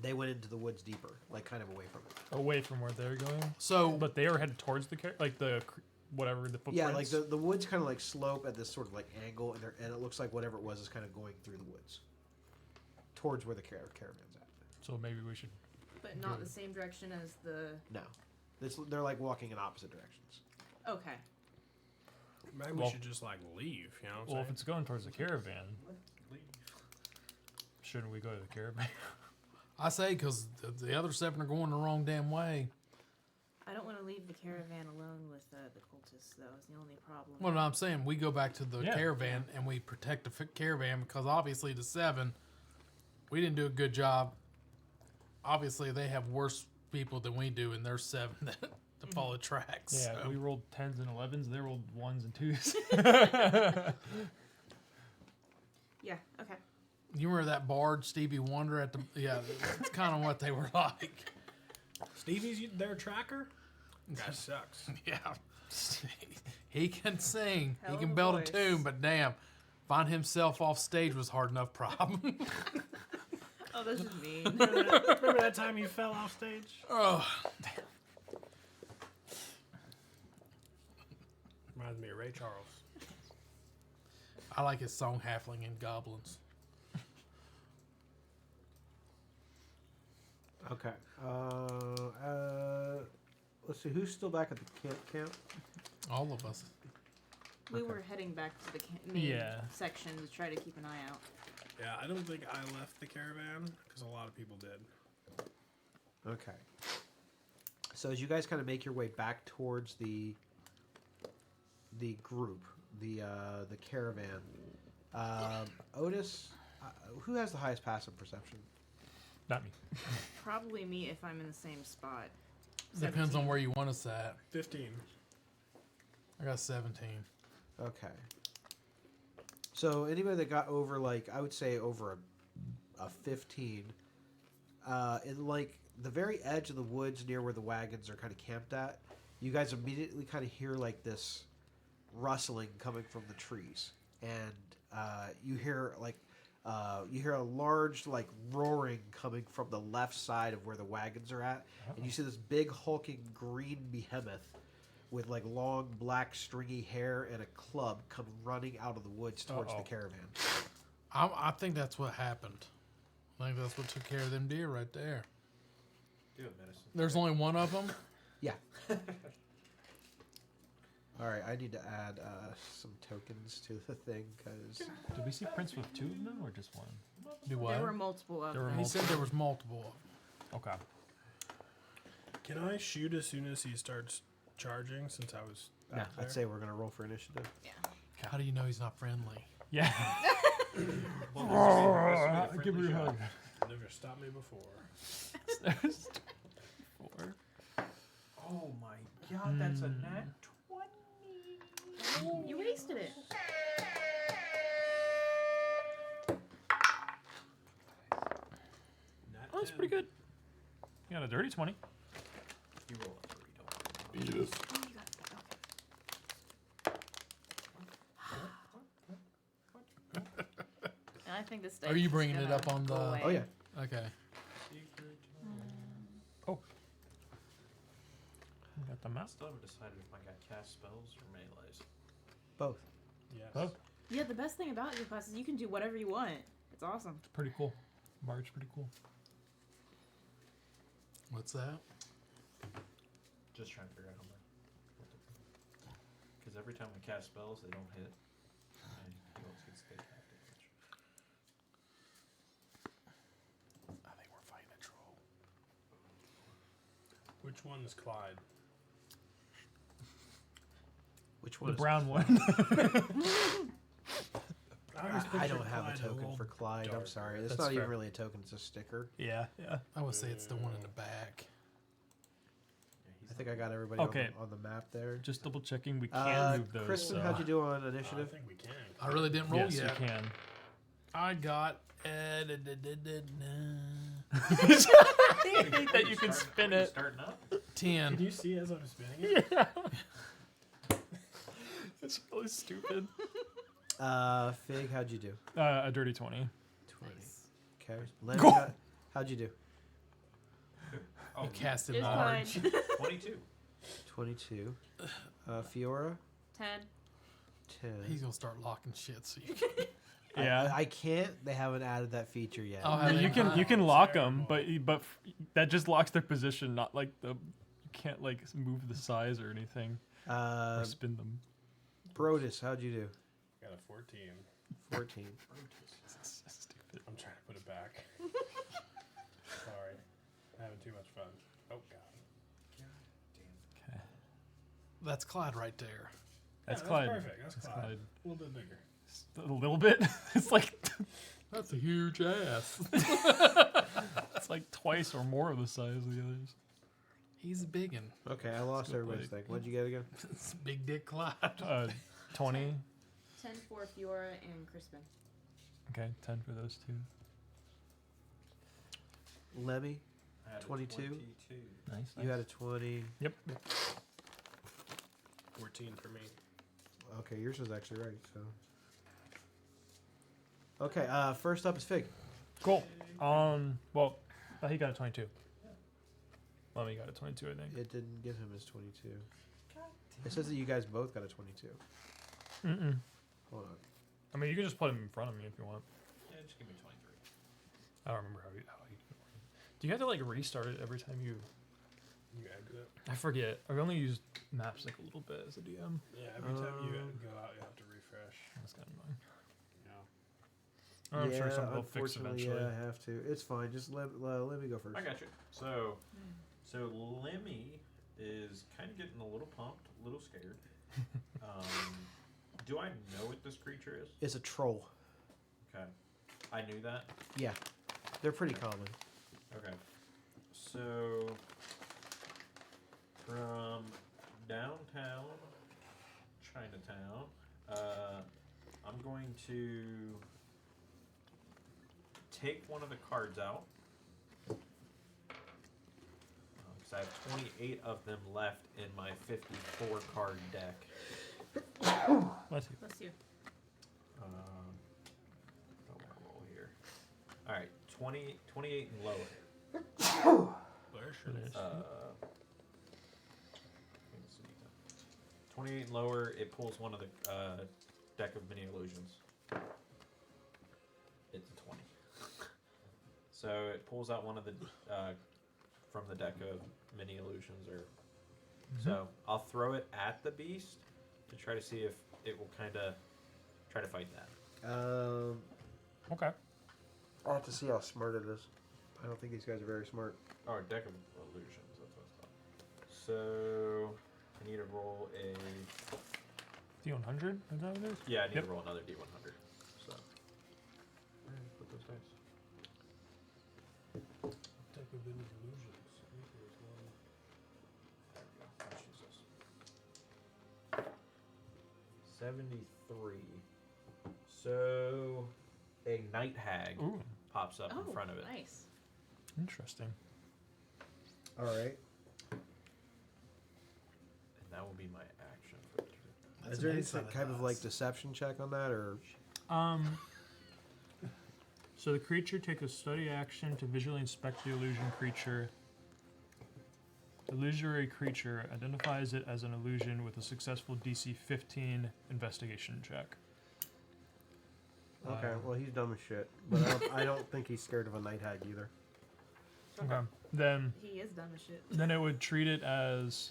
They went into the woods deeper, like kind of away from it. Away from where they're going. So, But they are headed towards the whatever the footprints. Yeah, like the woods kind of like slope at this sort of like angle, and it looks like whatever it was is kind of going through the woods towards where the caravan's at. So maybe we should. But not the same direction as the. No, they're like walking in opposite directions. Okay. Maybe Well- we should just like leave. You know what I'm Well, if saying? it's going towards the caravan, shouldn't we go to the caravan? I say because the other 7 are going the wrong damn way. I don't want to leave the caravan alone with the cultists, though. Is the only problem. Well, no, I'm saying we go back to the Yeah. caravan and we protect the caravan because obviously the 7, we didn't do a good job. Obviously, they have worse people than we do, and they're 7 to follow tracks. Yeah, so. we rolled 10s and 11s. They rolled 1s and 2s. Yeah. Okay. You remember that bard Stevie Wonder at the? Yeah, that's kind of what they were like. Stevie's their tracker? That sucks. Yeah, he can sing, Hell he of can a build voice. a tune, but damn, find himself off stage was hard enough problem. Oh, that's just mean. Remember that time you fell off stage? Oh, Reminds me of Ray Charles. I like his song "Halfling and Goblins." Okay. Let's see. Who's still back at the camp? All of us. We Okay. were heading back to the main Yeah. section to try to keep an eye out. Yeah, I don't think I left the caravan because a lot of people did. Okay. So as you guys kind of make your way back towards the group, the caravan, Otis, who has the highest passive perception? Not me. Probably me if I'm in the same spot. Depends on where you want us at. 15. I got 17. Okay. So anybody that got over, like, I would say over a 15, in like the very edge of the woods near where the wagons are kind of camped at, you guys immediately kind of hear like this rustling coming from the trees, and you hear a large like roaring coming from the left side of where the wagons are at, and you see this big hulking green behemoth with like long black stringy hair and a club come running out of the woods towards the caravan. I think that's what happened. I think that's what took care of them deer right there. Do a medicine. There's only one of them. Yeah. All right, I need to add some tokens to the thing because Did we see Prince with 2 of them or just 1? Do what? There were multiple of There were them. He said there was multiple. Okay. Can I shoot as soon as he starts charging since I was yeah, out there? I'd say we're gonna roll for initiative. How do you know he's not friendly? Yeah. Well, Give me a hug. Never stopped me before. 4. Oh my god, that's a nat 20. You wasted it. Nat Oh, that's 10. pretty good. You got a dirty 20. You roll a 3, don't worry. Oh, you got okay. And I think this. Are you bringing it up on the- Oh yeah. Okay. You got the I map. still haven't decided if I got cast spells or melees. Both. Yes. Oh, Yeah, the best thing about your class is you can do whatever you want. It's awesome. it's pretty cool. Bard's pretty cool. What's that? Just trying to figure out how much. Because every time we cast spells, they don't hit. And he also gets take half damage. I think we're fighting a troll. Which one is Clyde? Which The one? brown one. I don't have a token for Clyde. I'm sorry. It's That's not even fair. really a token. It's a sticker. Yeah, yeah. I would say it's the one in the back. Yeah, he's I think I got everybody Okay. on the map there. Just double checking. We can move those. Kristen, so. how'd you do on I initiative? think we can. I really didn't roll Yes, yet. you can. I got. That you can spin it. Starting up? 10. Can you see as I'm spinning it? Yeah. It's really stupid. Fig, how'd you do? A dirty 20. 20. Nice. Okay. Lenny, how'd you do? Oh, He casted Just large. fine. 22. 22. Fiora, 10. 10. He's gonna start locking shit. So you can. Yeah. I can't. They haven't added that feature yet. Oh, I have mean, they you not? can lock them, but that just locks their position. Not like you can't like move the size or anything or spin them. Brodus, how'd you do? Got a 14. 14. Stupid. I'm trying to put it back. Sorry. Having too much fun. Oh, God. Okay. That's Clyde right there. That's Yeah, Clyde. Perfect. That's Clyde. A little bit bigger. A little bit. It's like That's a huge ass. it's like twice or more of the size of the others. He's a biggin. Okay, I lost Good everybody's play. thing. What'd you get again? It's big dick Clyde. 20. 10 for Fiora and Crispin. Okay, 10 for those two. Lemmy, I had a 22. Nice. you had a 20. Yep. 14 for me. Okay, yours was actually right. So. Okay, first up is Fig. Cool. Well, he got a 22. Lemmy got a 22, I think. It didn't give him his 22. It says that you guys both got a 22. Mm-mm. Hold on. I mean, you can just put him in front of me if you want. Yeah, just give me 23. I don't remember how you do you have to like restart it every time you? You gotta do it. I forget. I've only used maps like a little bit as a DM. Yeah, every time you go out, you have to refresh. That's kind of annoying. Yeah. I'm sure something will fix unfortunately, eventually. Yeah, I have to. It's fine. Just let me go first. I got you. So Lemmy is kind of getting a little pumped, a little scared. Do I know what this creature is? It's a troll. Okay. I knew that. Yeah, they're pretty common. Okay. So from downtown Chinatown, I'm going to take one of the cards out. Because I have 28 of them left in my 54 card deck. Let's see. Bless you. Don't want to roll here. Alright, 28 and lower. Where should it? Let me see. 28 and lower, it pulls one of the deck of mini illusions. It's a 20. So it pulls out one of the from the deck of mini illusions, or so I'll throw it at the beast to try to see if it will kind of try to fight that. Okay. I'll have to see how smart it is. I don't think these guys are very smart. Oh, deck of illusions. That's what it's called. So I need to roll a. D100? Is that what it is? Yeah, I need Yep. to roll another D100. So where did I put those dice? Type of illusions. There we go. Let's use this. 73. So a night hag Ooh, pops up Oh, in front of it. nice. interesting. All right. And that will be my action for the turn. Is there any kind of like deception check on that, or So the creature takes a study action to visually inspect the illusion creature. The illusory creature identifies it as an illusion with a successful DC 15 investigation check. okay? Well, he's dumb as shit, but I don't think he's scared of a night hag either. Okay. Then He is dumb as shit. it would treat it as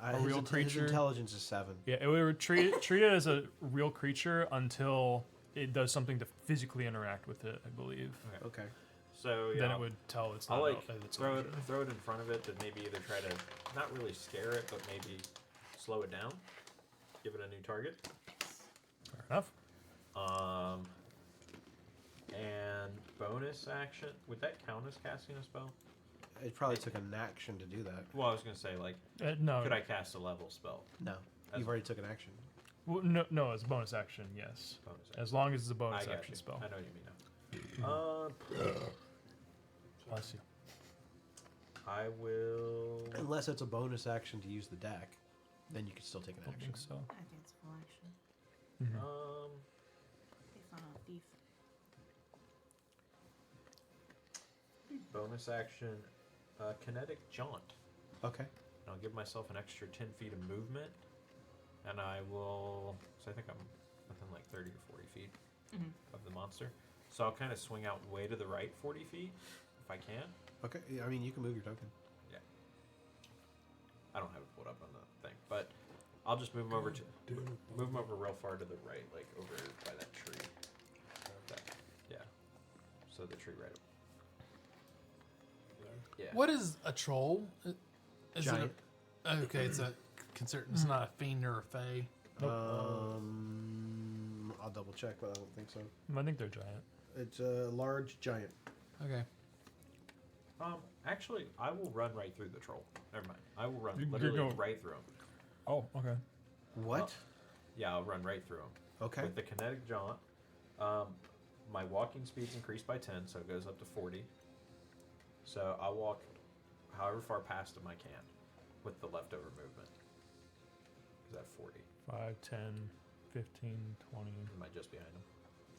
A real His creature? intelligence is 7. yeah, it would treat it as a real creature until it does something to physically interact with it, I believe. Okay. So yeah, Then it would tell it's not I'll like it's throw it illusion. in front of it to maybe either try to not really scare it, but maybe slow it down, give it a new target. Fair enough. And bonus action, would that count as casting a spell? It probably took an action to do that. Well, I was gonna say like, No. could I cast a level spell? No. As- You've already took an action. Well, no, it's a bonus action, yes. Bonus action. As long as it's a I bonus got action you. spell. I know what you mean now. Bless you. I will. Unless it's a bonus action to use the deck, then you can still take an I don't action. think so. I think it's full action. Mhm. They found a thief. Bonus action, kinetic jaunt. Okay. And I'll give myself an extra 10 feet of movement, and I will. So I think I'm within like 30 or 40 feet of the monster. So I'll kind of swing out way to the right 40 feet if I can. Okay. I mean, you can move your token. I don't have it pulled up on the thing, but I'll just move him over real far to the right, like over by that tree. Yeah. So the tree right. Yeah. What is a troll? Is Giant. It okay, it's a it's not a fiend or a fae. I'll double check, but I don't think so. I think they're giant. It's a large giant. Okay. Actually, I will run right through the troll. Never mind. I will run You're literally going- right through him. Oh, okay. What? Yeah, I'll run right through him. Okay. With the kinetic jaunt, my walking speed's increased by 10, so it goes up to 40. So I'll walk however far past him I can with the leftover movement. Is that 40? 5, 10, 15, 20. Am I just behind him?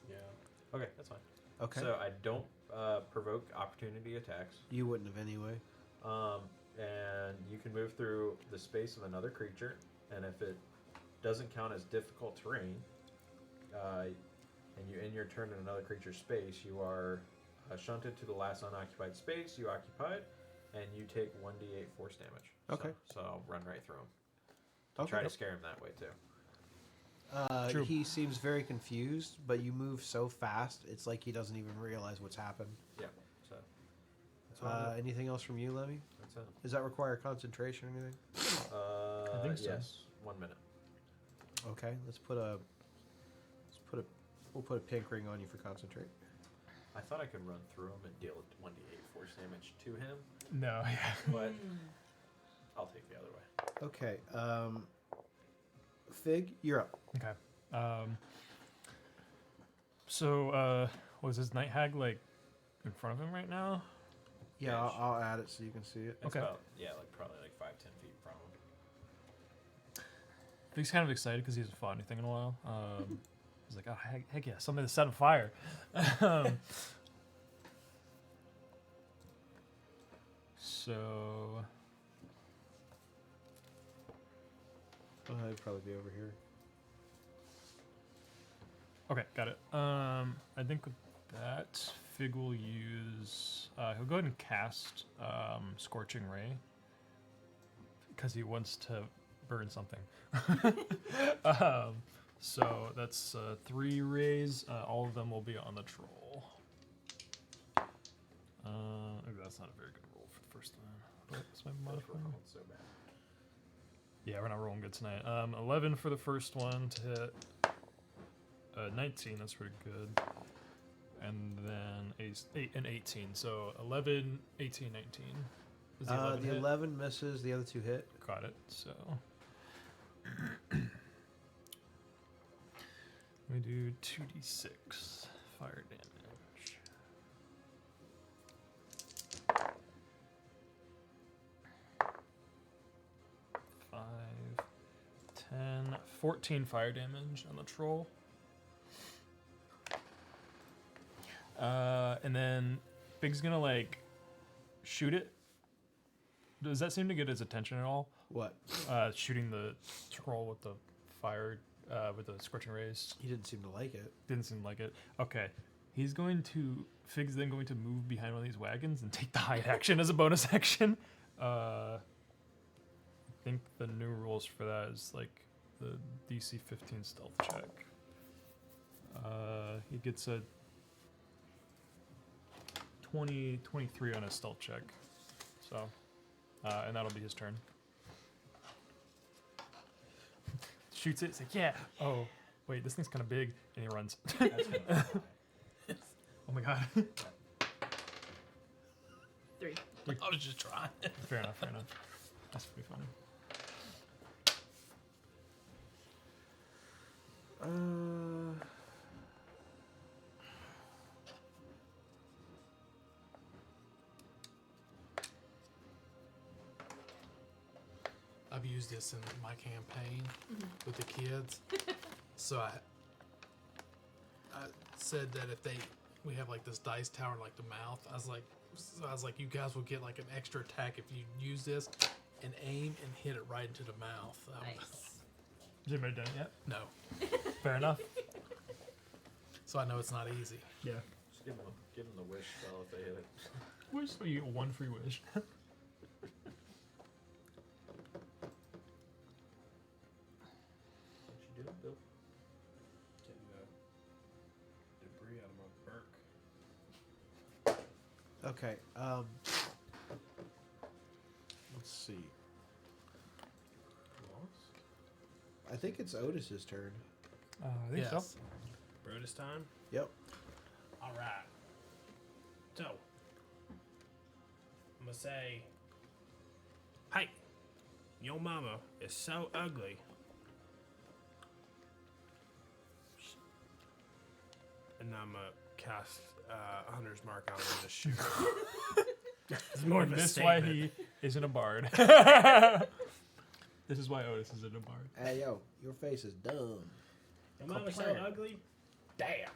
Yeah. Okay, that's fine. Okay. So I don't provoke opportunity attacks. You wouldn't have anyway. And you can move through the space of another creature, and if it doesn't count as difficult terrain, and you end your turn in another creature's space, you are shunted to the last unoccupied space you occupied, and you take 1d8 force damage. Okay. So I'll run right through him. Try to scare him that way too. True. He seems very confused, but you move so fast, it's like he doesn't even realize what's happened. Yeah. So that's what I'll do. Anything else from you, Lemmy? That's it. Does that require concentration or anything? I think so. Yes. 1 minute. Okay, we'll put a pink ring on you for concentrate. I thought I could run through him and deal 1d8 force damage to him, No, yeah. but I'll take the other way. Okay, Fig, you're up. Okay. So, was his night hag like in front of him right now? Yeah, I'll add it so you can see it. It's Okay. about, probably like 5-10 feet from him. He's kind of excited because he hasn't fought anything in a while. He's like, oh, heck yeah, something to set on fire. So, It'd probably be over here. okay, got it. I think with that, Fig will use. He'll go ahead and cast Scorching Ray because he wants to burn something. So that's 3 rays. All of them will be on the troll. Maybe that's not a very good roll for the first time. What's my modifier? So bad. Yeah, we're not rolling good tonight. 11 for the first one to hit. 19, that's pretty good. And then 8 and 18. So 11, 18, 19. Is the 11 The hit? 11 misses, the other 2 hit. Got it. So we do 2d6 fire damage. 5, 10, 14 fire damage on the troll. And then Big's gonna like shoot it. Does that seem to get his attention at all? What? Shooting the troll with the fire, with the scorching rays. He didn't seem to like it. Didn't seem like it. Okay. Fig's then going to move behind one of these wagons and take the hide action as a bonus action. I think the new rules for that is like the DC 15 stealth check. He gets a 23 on his stealth check. So, and that'll be his turn. Shoots it, it's like, yeah. Oh, wait, this thing's kind of big. And he runs. That's gonna be fine. Oh my god. 3. I was just trying. Fair enough, fair enough. That's pretty funny. I've used this in my campaign with the kids. So I said that if we have like this dice tower like the mouth, I was like, you guys will get like an extra attack if you use this and aim and hit it right into the mouth. Nice. Has anybody done it yet? No. Fair enough. So I know it's not easy. Yeah. Just give them the wish spell if they hit it. Wish, so you get 1 free wish. What you doing, Bill? Getting debris out of my Burke. Okay, let's see. I think it's Otis's turn. I think so. Yes. Brutus time? Yep. Alright. So, I'm gonna say, hey, your mama is so ugly. And I'm gonna cast Hunter's Mark on him and just shoot. It's more of a This is why statement. he isn't a bard. This is why Otis isn't a bard. Hey, yo, your face is dumb. Your mama's so Complain. ugly? Damn.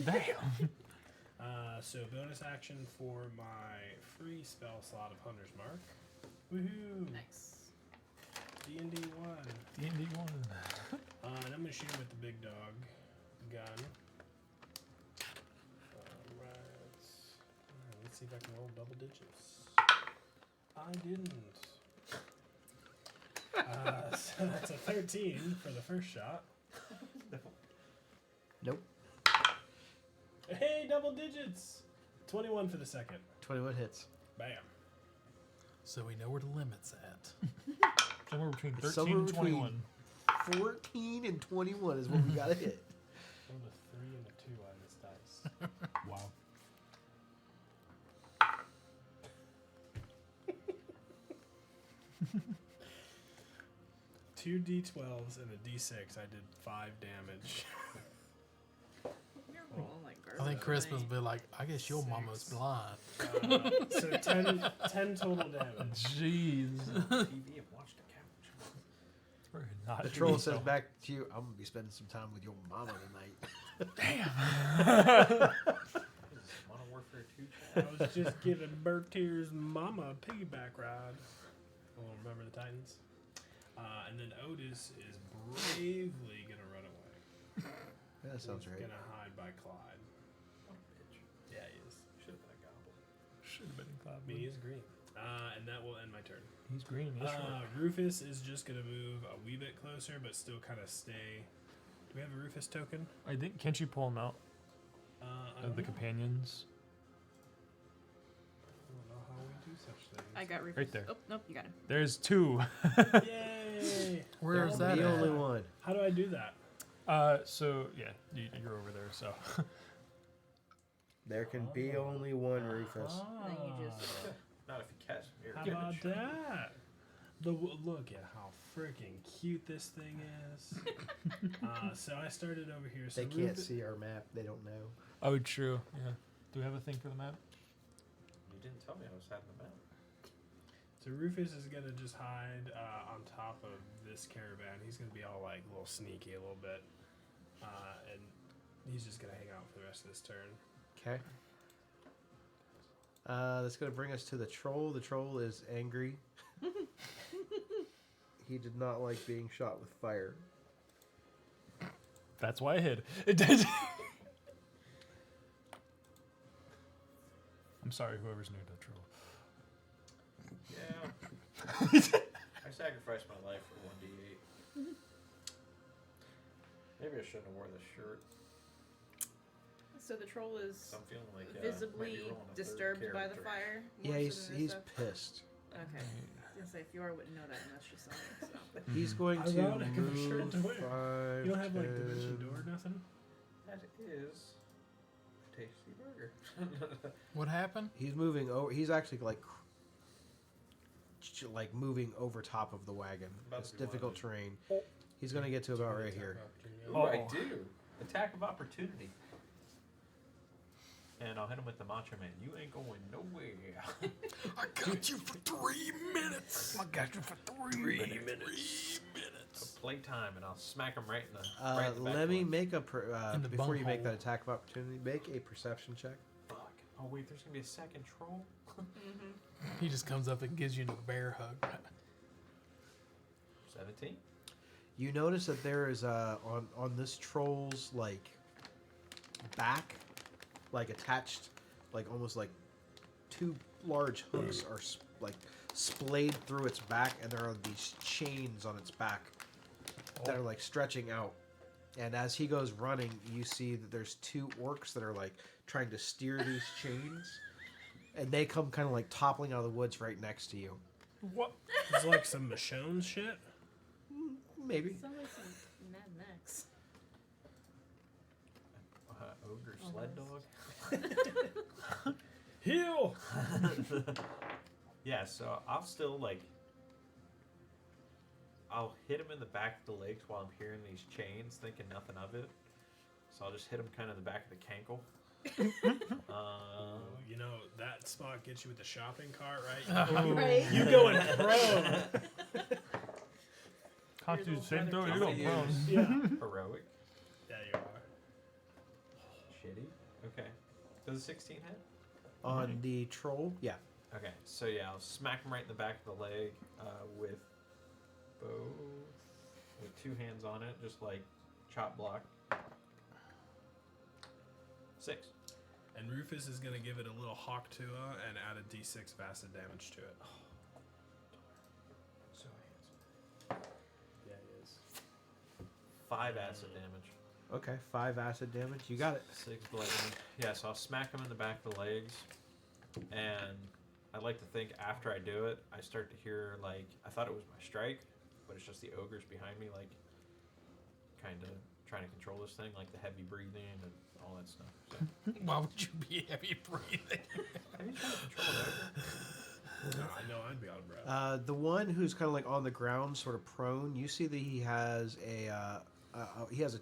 Damn. So bonus action for my free spell slot of Hunter's Mark. Woohoo! Nice. D&D 1. D&D 1. And I'm gonna shoot him with the big dog gun. Alright. Let's see if I can roll double digits. I didn't. So that's a 13 for the first shot. Nope. Hey, double digits! 21 for the second. 21 hits. Bam. So we know where the limit's at. Somewhere between 13 Somewhere and 21. 14 and 21 is what we gotta hit. Rolled a 3 and a 2 on this dice. Wow. 2 d12s and a d6. I did 5 damage. You're rolling like I think Chris must be like, I guess your 6. mama's blind. So 10 total damage. Jeez. TV and watch the couch. We're not The troll doing says so. back to you, I'm gonna be spending some time with your mama tonight. Modern Warfare 2 I chat. was just giving Bertier's mama a piggyback ride. Oh, remember the Titans? And then Otis is bravely gonna run away. That sounds He's right. gonna hide by Clyde. Oh, bitch. Yeah, he is. Should have been a goblin. Should have been in cloud. I mean, he is green. And that will end my turn. He's green. He's short. Rufus is just gonna move a wee bit closer, but still kind of stay. Do we have a Rufus token? I think. Can't you pull him out I of don't the know. companions? I don't know how we do such things. I got Rufus. Right there. Oh, nope, you got him. There's 2. Yay! Where's The that only at? one. How do I do that? So yeah, you're over there. So There can be only one Rufus. And then you just. Not if you catch him. Here, How give about it a shot. that? Look at how freaking cute this thing is. So I started over here. So They can't Rufus- see our map. They don't know. oh, true. Yeah. Do we have a thing for the map? You didn't tell me I was having the map. So Rufus is gonna just hide on top of this caravan. He's gonna be all like a little sneaky a little bit, and he's just gonna hang out for the rest of this turn. Okay. That's going to bring us to the troll. The troll is angry. He did not like being shot with fire. That's why I hid. It did. I'm sorry, whoever's new to troll. Yeah. I sacrificed my life for 1d8. Maybe I shouldn't have wore this shirt. So the troll is 'Cause I'm feeling like might be visibly rolling a third disturbed by the character. fire. Yeah, more so he's than the he's stuff? pissed. Okay. I was gonna say Fiora wouldn't know that unless she saw it. So. He's going to Ironic of a shirt to wear. move You don't have like 5, dimension 10. door, nothing. That is a tasty burger. What happened? He's moving over. He's actually like moving over top of the wagon. About It's to be one of difficult those. terrain. He's going to get to about right here. Ooh, I Oh. do. Attack of opportunity. And I'll hit him with the Macho Man. You ain't going nowhere. I got you for 3 minutes. I got you for 3 minutes. So playtime, and I'll smack him right in the. Let me make a In the before you make bunghole. that attack of opportunity. Make a perception check. Fuck. Oh wait, there's gonna be a second troll. He just comes up and gives you a bear hug. 17. You notice that there is on this troll's like back, like attached, like almost like 2 large hooks are like splayed through its back, and there are these chains on its back that are like stretching out. And as he goes running, you see that there's 2 orcs that are like trying to steer these chains, and they come kind of like toppling out of the woods right next to you. What? It's like some Michonne shit. Maybe. Sounds like some Mad Max. Ogre sled dog. Heal. Yeah, so I'll still like. I'll hit him in the back of the legs while I'm hearing these chains, thinking nothing of it. So I'll just hit him kind of in the back of the cankle. You know that spot gets you with the shopping cart, right? Right? You going prone? Can't do the same though. I'm You're gonna going prone. use Yeah. heroic. Yeah, you are. Shitty. Okay. Does a 16 hit? On the troll, yeah. Okay, so yeah, I'll smack him right in the back of the leg with both, with 2 hands on it, just like chop block. 6. And Rufus is going to give it a little hawk tua and add a d6 of acid damage to it. So handsome. Yeah, he is. 5 acid damage. Okay, 5 acid damage. You got it. 6 bludgeoning. Yeah, so I'll smack him in the back of the legs, and I like to think after I do it, I start to hear, like, I thought it was my strike, but it's just the ogres behind me, like, kind of trying to control this thing, like the heavy breathing and all that stuff. So. Why would you be heavy breathing? Have you tried to control an ogre? No, I know I'd be out of breath. The one who's kind of like on the ground, sort of prone, you see that he has a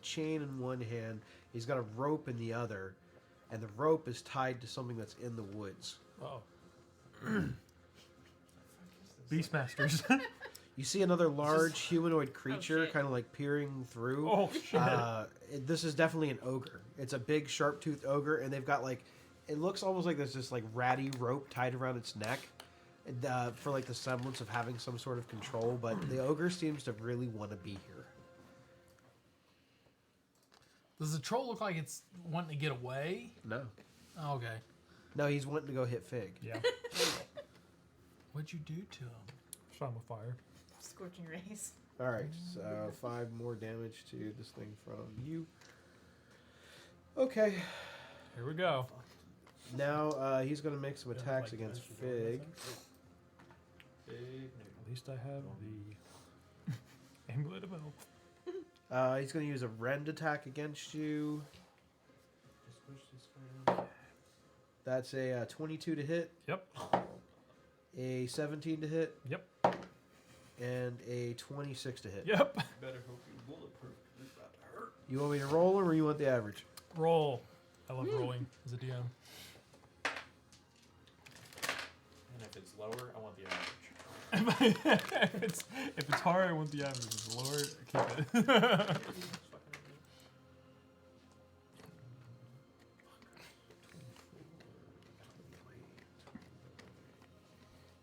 chain in one hand. He's got a rope in the other, and the rope is tied to something that's in the woods. Oh. Beastmasters. You see another large humanoid creature, shit. kind of like peering through. Oh shit. This is definitely an ogre. It's a big, sharp-toothed ogre, and they've got like, it looks almost like there's this like ratty rope tied around its neck, for like the semblance of having some sort of control. But the ogre seems to really want to be here. Does the troll look like it's wanting to get away? No, Oh, okay. no, he's wanting to go hit Fig. Yeah. What'd you do to him? Shot him with fire. Scorching rays. All right, so 5 more damage to this thing from you. Okay, Here we go. now he's going to make some attacks like against Master Fig. Big At least I have the Amulet of Elf. He's going to use a rend attack against you. Just push this guy down. That's a 22 to hit, Yep. a 17 to hit, Yep. and a 26 to hit. Yep. Better hope you're bulletproof. This is about to hurt. You want me to roll him or you want the average? Roll. I love rolling as a DM. And if it's lower, I want the average. if it's hard, I want the average. If it's lower, keep it.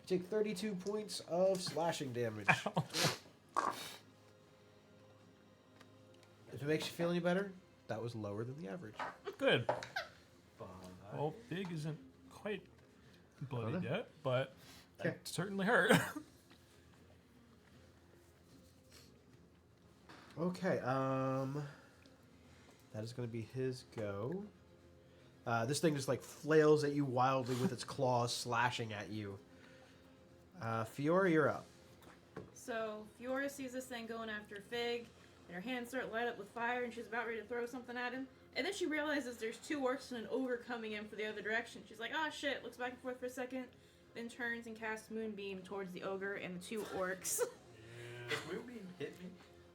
Take 32 points of slashing damage. If it makes you feel any better, that was lower than the average. Good. Fine. Well, Big isn't quite bloodied know. yet, but Okay. it certainly hurt. Okay, that is going to be his go. This thing just like flails at you wildly with its claws, slashing at you. Fiora, you're up. So Fiora sees this thing going after Fig, and her hands start light up with fire, and she's about ready to throw something at him. And then she realizes there's 2 orcs and an ogre coming in for the other direction. She's like, "Ah, shit!" Looks back and forth for a second, then turns and casts Moonbeam towards the ogre and the 2 orcs. Does Moonbeam hit me?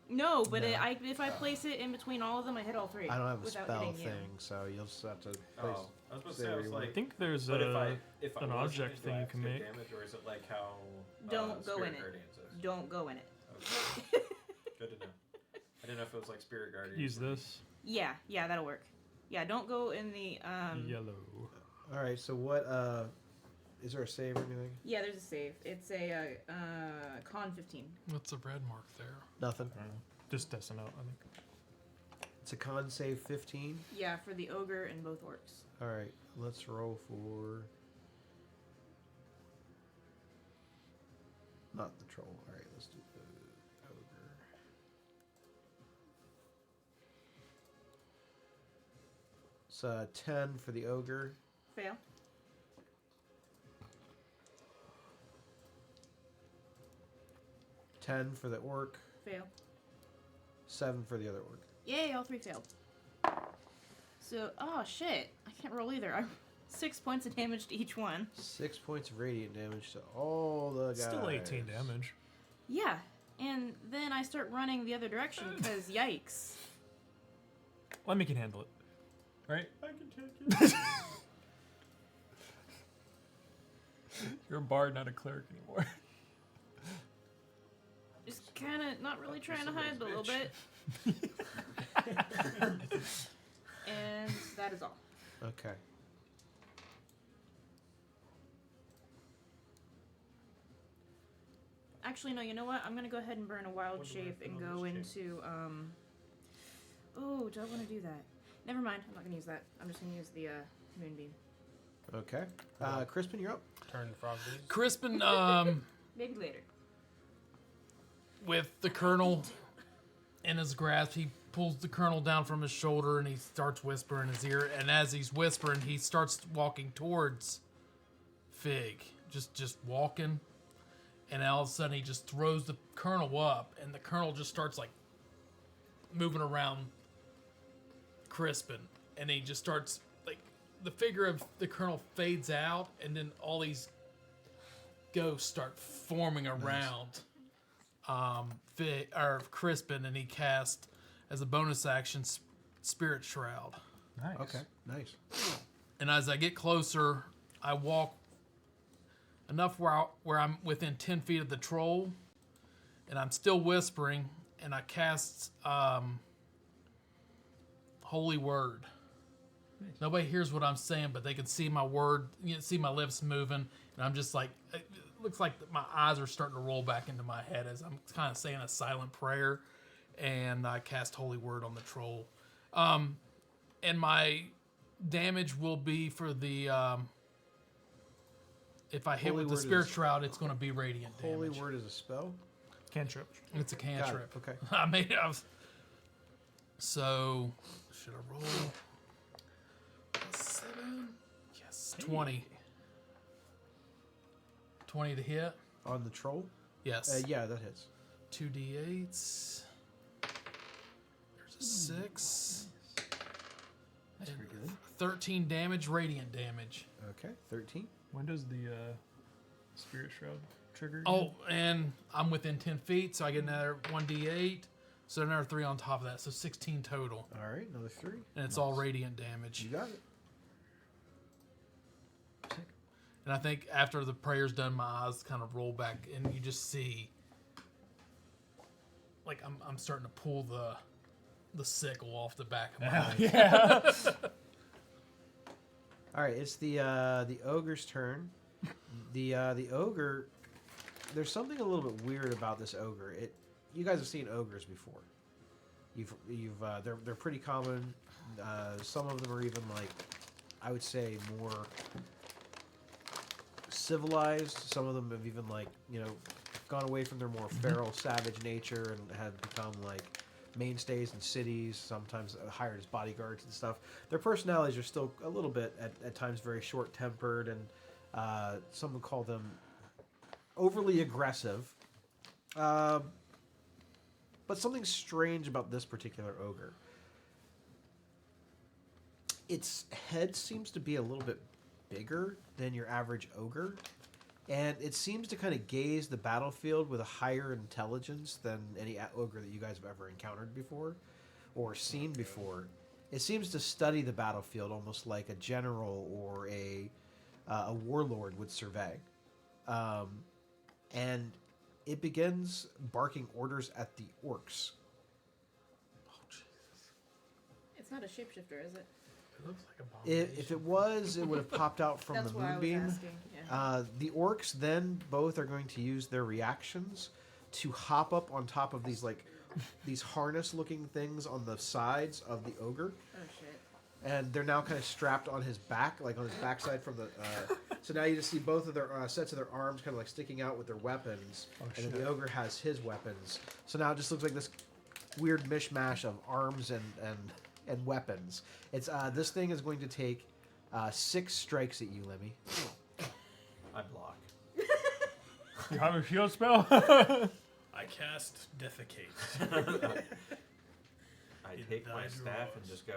No, but No. If I place it in between all of them, I hit all 3. I don't have a without spell hitting you. thing, so you'll just have to place. Oh, I was supposed to say, I was Say I like, think there's but a. if I an wasn't object in, do thing I you have can to take make. damage, or is it like how Don't go Spirit in it. Guardians is? Don't go in it. Okay. Good to know. I didn't know if it was like Spirit Guardians. Use this. Yeah, that'll work. Yeah, don't go in the Yellow. All right, so what? Is there a save or anything? Yeah, there's a save. It's a con 15. What's the red mark there? Nothing. I don't know. Just testing out, I think. It's a con save 15. Yeah, for the ogre and both orcs. All right, let's roll for. Not the troll. All right, let's do the ogre. It's 10 for the ogre. Fail. Ten for the orc. Fail. 7 for the other orc. Yay, all 3 failed. So, oh shit. I can't roll either. 6 points of damage to each one. 6 points of radiant damage to all the guys. Still 18 damage. Yeah, and then I start running the other direction because yikes. Lemmy can handle it. Right? I can take it. You're a bard, not a cleric anymore. Just kind of not really trying to hide a little bit. And that is all. Okay. Actually, no. You know what? I'm gonna go ahead and burn a wild What do I shape put and on go this into Oh, do I want to do that? Never mind. I'm not gonna use that. I'm just gonna use the moonbeam. Okay. Crispin, you're up. Turn frog bees. Crispin, Maybe later. with the Colonel in his grasp, he pulls the Colonel down from his shoulder and he starts whispering in his ear. And as he's whispering, he starts walking towards Fig, just walking. And all of a sudden, he just throws the Colonel up, and the Colonel just starts like moving around Crispin, and he just starts like the figure of the Colonel fades out, and then all these ghosts start forming around Crispin, and he casts as a bonus action Spirit Shroud. Nice. Okay, nice. And as I get closer, I walk enough where I'm within 10 feet of the troll, and I'm still whispering, and I cast Holy Word. Nice. Nobody hears what I'm saying, but they can see my word. You can see my lips moving, and I'm just like, it looks like my eyes are starting to roll back into my head as I'm kind of saying a silent prayer, and I cast Holy Word on the troll. And my damage will be for the if I hit Holy with the Word Spirit is- Shroud, it's going to be radiant Holy damage. Word is a spell? Cantrip. It's a Got it. cantrip. Okay. I was. So, should I roll? 7? Yes. 20. 20 to hit? On the troll? Yes. Yeah, that hits. 2d8s. There's a 6. That's And pretty good. 13 damage, radiant damage. Okay, 13. When does the Spirit Shroud trigger? Oh, and I'm within 10 feet, so I get another 1d8. So another 3 on top of that, so 16 total. All right, another 3. And it's all radiant damage. You got it. And I think after the prayer's done, my eyes kind of roll back, and you just see, like I'm starting to pull the sickle off the back of my head. Yeah. All right, it's the ogre's turn. The ogre. There's something a little bit weird about this ogre. You guys have seen ogres before. They're pretty common. Some of them are even like, I would say, more civilized. Some of them have even gone away from their more feral, savage nature and have become like mainstays in cities, sometimes hired as bodyguards and stuff. Their personalities are still a little bit, at times, very short-tempered, and some would call them overly aggressive. But something strange about this particular ogre. Its head seems to be a little bit bigger than your average ogre, and it seems to kind of gaze the battlefield with a higher intelligence than any ogre that you guys have ever encountered before or seen before. It seems to study the battlefield almost like a general or a warlord would survey. And it begins barking orders at the orcs. Oh, Jesus. It's not a shapeshifter, is it? It looks like a If it was, it would have popped out from That's the why I was moonbeam. asking. Yeah. The orcs then both are going to use their reactions to hop up on top of these harness-looking things on the sides of the ogre, Oh shit. and they're now kind of strapped on his back, like on his backside from the. So now you just see both of their sets of their arms kind of like sticking out with their weapons, and then the ogre has his weapons. So now it just looks like this weird mishmash of arms and weapons. It's this thing is going to take 6 strikes at you, Lemmy. I block. You have a shield spell? I cast Defecate. I It take my dies staff yours. and just go.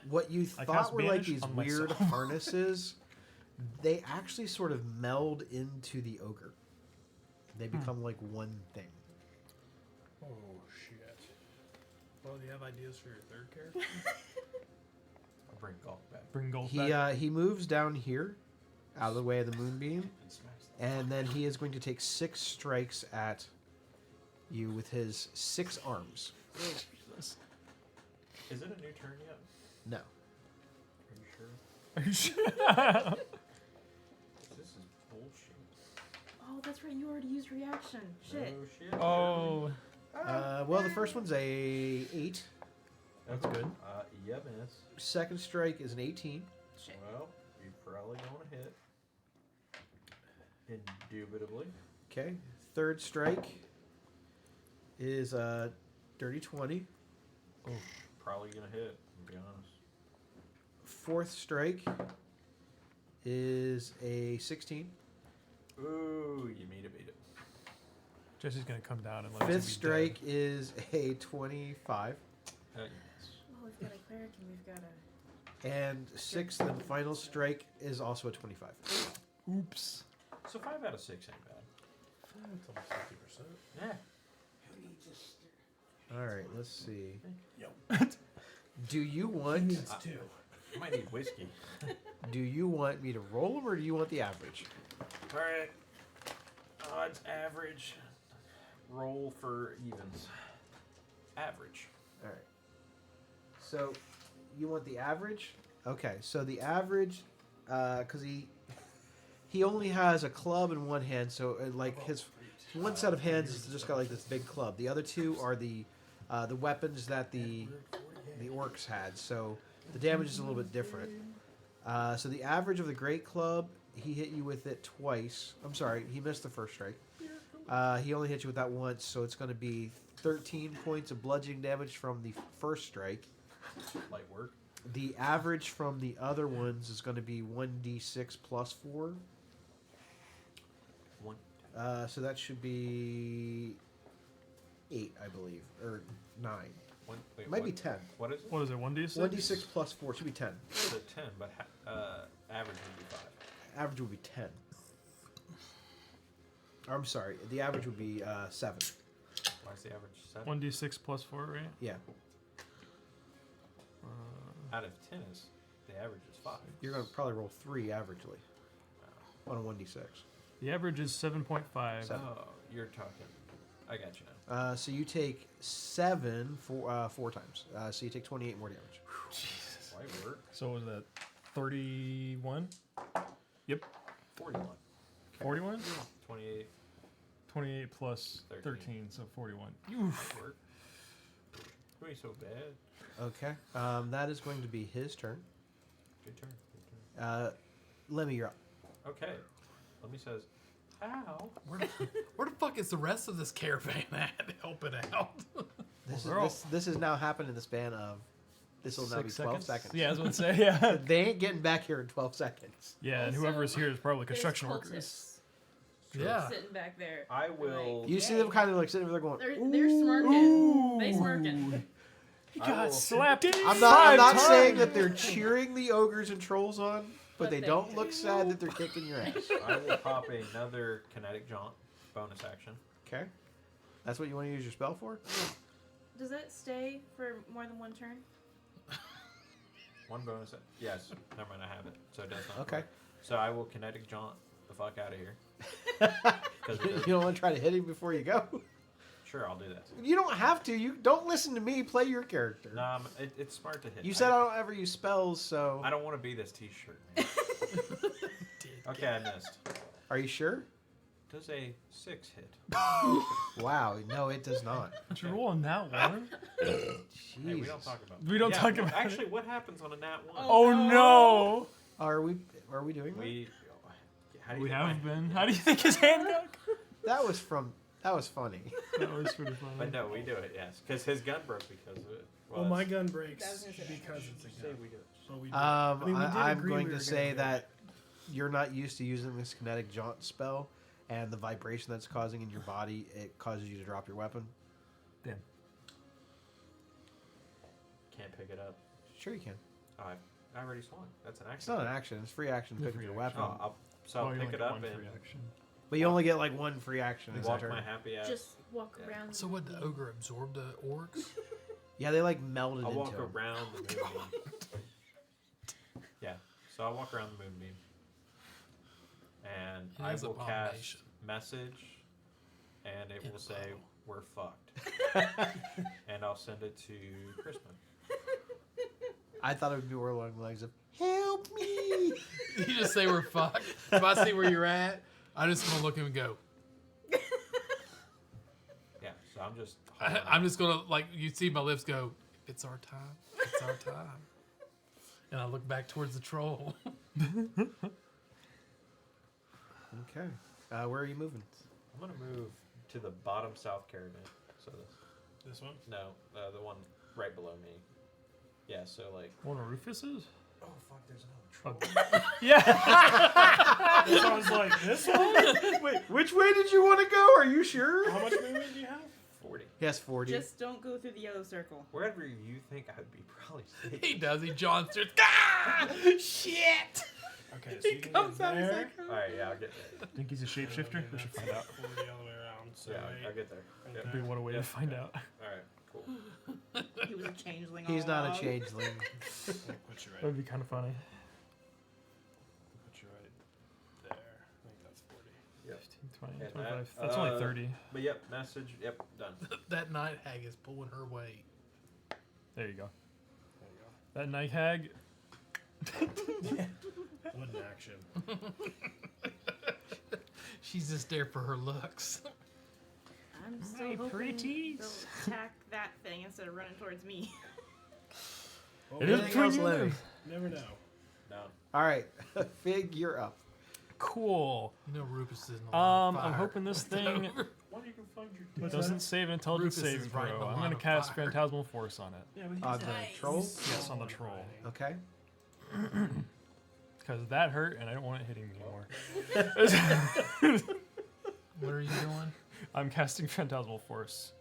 What you I thought cast were like Banish these on weird myself. harnesses, they actually sort of meld into the ogre. They become like one thing. Oh shit. Well, do you have ideas for your third character? I'll bring golf back Bring gold back. He moves down here, out of the way of the moonbeam, and smacks them. and then he is going to take 6 strikes at you with his 6 arms. Is it a new turn yet? No. Are you sure? Are you sure? This is bullshit. Oh, that's that's right. You already used reaction. Shit. Oh shit. Oh, Well, the first one's a 8. that's good. Yeah, miss. Second strike is an 18. Shit. Well, you're probably gonna hit. Indubitably. Okay. Third strike is a dirty 20. Probably gonna hit, to be honest. Fourth strike is a 16. Ooh, you beat it. Jesse's gonna come down and let us Fifth be strike is a 25. Yes. Oh, we've got a cleric and we've got a. And sixth and final strike is also a 25. dead. Oops. So 5 out of 6 ain't bad. It's almost 50%. Yeah. All right, let's see. Yo. Do you want Two. I might need whiskey. do you want me to roll them or do you want the average? All right. Odds average. Roll for evens. Average. All right. So you want the average? Okay. So the average, because he only has a club in one hand, so like his one set of hands is just got like this big club. The other two are the weapons that the orcs had. So the damage is a little bit different. So the average of the great club, he hit you with it twice. I'm sorry, he missed the first strike. He only hit you with that once, so it's going to be 13 points of bludgeoning damage from the first strike. Light work. The average from the other ones is going to be 1d6 plus 4. One. So that should be 8, I believe, or 9. One. Wait, It might be what- 10. What is it? What is it? 1d6. 1d6 plus 4 should be 10. It's a 10, but average would be 5. Average would be 10. I'm sorry, the average would be 7. Why is the average 7? 1d6 plus 4, right? Yeah, Out of 10 is the average is 5. you're going to probably roll 3 averagely on a 1d6. The average is 7.5. Seven. Oh, you're talking. I got you now. So you take 7 for 4 times. So you take 28 more damage. Light work. So was that 31? 41. 41? 28. 28 plus 13. 13, so 41. Light work. You ain't so bad. Okay, that is going to be his turn. Good turn. Lemmy, you're up. Okay. Let me says, ow. Where the fuck is the rest of this caravan at? Helping out. This has now happened in the span of. This will now be 12 seconds. Yeah, I was going to say, yeah. They ain't getting back here in 12 seconds. Yeah, and Also, whoever is here is probably There's construction cultists workers. Yeah. sitting back there. I will. You see them kind of like sitting there going. They're smirking. They smirking. He I got will- slapped. I'm five not times. saying that they're cheering the ogres and trolls on, but But they they don't do. look sad that they're kicking your ass. I will pop another kinetic jaunt bonus action. Okay, that's what you want to use your spell for. Does it stay for more than one turn? One bonus. Yes. Never mind. I have it. So it does not. Okay. work. So I will kinetic jaunt the fuck out of here. Because You don't want to try to hit him before you go. sure, I'll do that. You don't have to. You don't listen to me. Play your character. No, it's smart to hit. You said I don't ever use spells, so I don't want to be this T-shirt. Man. Okay, I missed. are you sure? Does a 6 hit? Wow, no, it does not. Did you roll on that one? Jesus. Hey, we don't talk about. We don't talk about Actually, it. what happens on a nat 1? Oh no! Are we doing that? We. How do you We think have my- been. How do you think his hand got? That was funny. That was pretty funny. But no, we do it. Yes, because his gun broke because of it. Well, my gun That breaks was gonna say- because it's a Say gun. we do it. But we do. I mean, we did I'm agree going we to were say gonna do that you're not used to using this kinetic jaunt spell, and the vibration that's causing in your body, it causes you to drop your weapon. Damn. Can't pick it up. Sure, you can. Oh, I already swung. That's an action. It's not an action. It's free action to pick up your weapon. Oh, I'll you pick only it get up one and free action. But you only get like one free action. in walk that my turn. happy ass. Just walk Yeah. around. So what? The ogre absorbed the orcs? Yeah, they like melded I'll into walk him. around the moonbeam. Yeah, so I'll walk around the moonbeam, and It I is will cast abomination. message, and it In will a say bottle. we're fucked, and I'll send it to Crispin. I thought it would be more along the lines of "Help me." You just say we're fucked. If I see where you're at, I just want to look at him and go, So I'm just. I'm just gonna you see my lips go. It's our time. It's our time. And I look back towards the troll. Okay. Where are you moving? I'm gonna move to the bottom south caravan. So This one? no, the one right below me. Yeah. So like. One of Rufus's? Oh fuck! There's another troll. Yeah. This one's like this one? Wait, which way did you want to go? Are you sure? How much movement do you have? 40. He has 40. Just don't go through the yellow circle. Wherever you think I'd be probably safe. He does. He John starts. Ah! Shit! Okay, so He you can comes get out. He's there. like, All right, yeah, I'll get there. Think he's a shapeshifter? We should find out. 40 all the way around. So Yeah, right I'll get there. right Yep. there. What a way to find out. All right, cool. He was a changeling. He's all not along. a changeling. I'll put you That right. would be kind of funny. Put you right there. I think that's 40. Yep. 20, And 25. that, That's only 30. But yep, message. Yep, done. That night hag is pulling her weight. There you go. There you That night hag. go. What an action. She's just there for her looks. I'm still Hey, hoping pretties. they'll attack that thing instead of running towards me. Oh, It is Anything between else, you and Levy? them. Never know. No. All right. Fig, you're up. Cool. You know Rufus isn't on fire. I'm hoping this thing Why do you go find your doesn't save an intelligence Rufus is saving right in throw. the I'm line going to of cast fire. Phantasmal Force on it. Yeah, but he's On the Nice. troll? Yes, on the troll. Okay. Because that hurt and I don't want it hitting me anymore. What are you doing? I'm casting Phantasmal Force.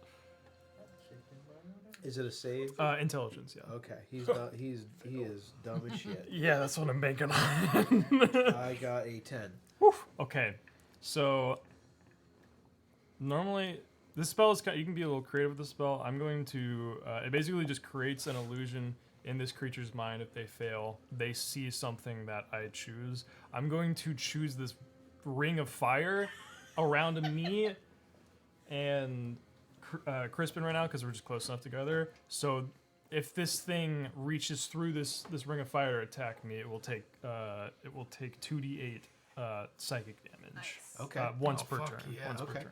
Is it a save? Intelligence, yeah. Okay. He is dumb as shit. Yeah, that's what I'm banking on. I got a 10. Okay, so normally this spell is you can be a little creative with the spell. I'm going to it basically just creates an illusion in this creature's mind. If they fail, they see something that I choose. I'm going to choose this ring of fire around me and Crispin right now because we're just close enough together. So if this thing reaches through this ring of fire to attack me, it will take 2d8 psychic damage. Nice. Okay. Once Oh, per fuck turn. yeah. Once Okay. per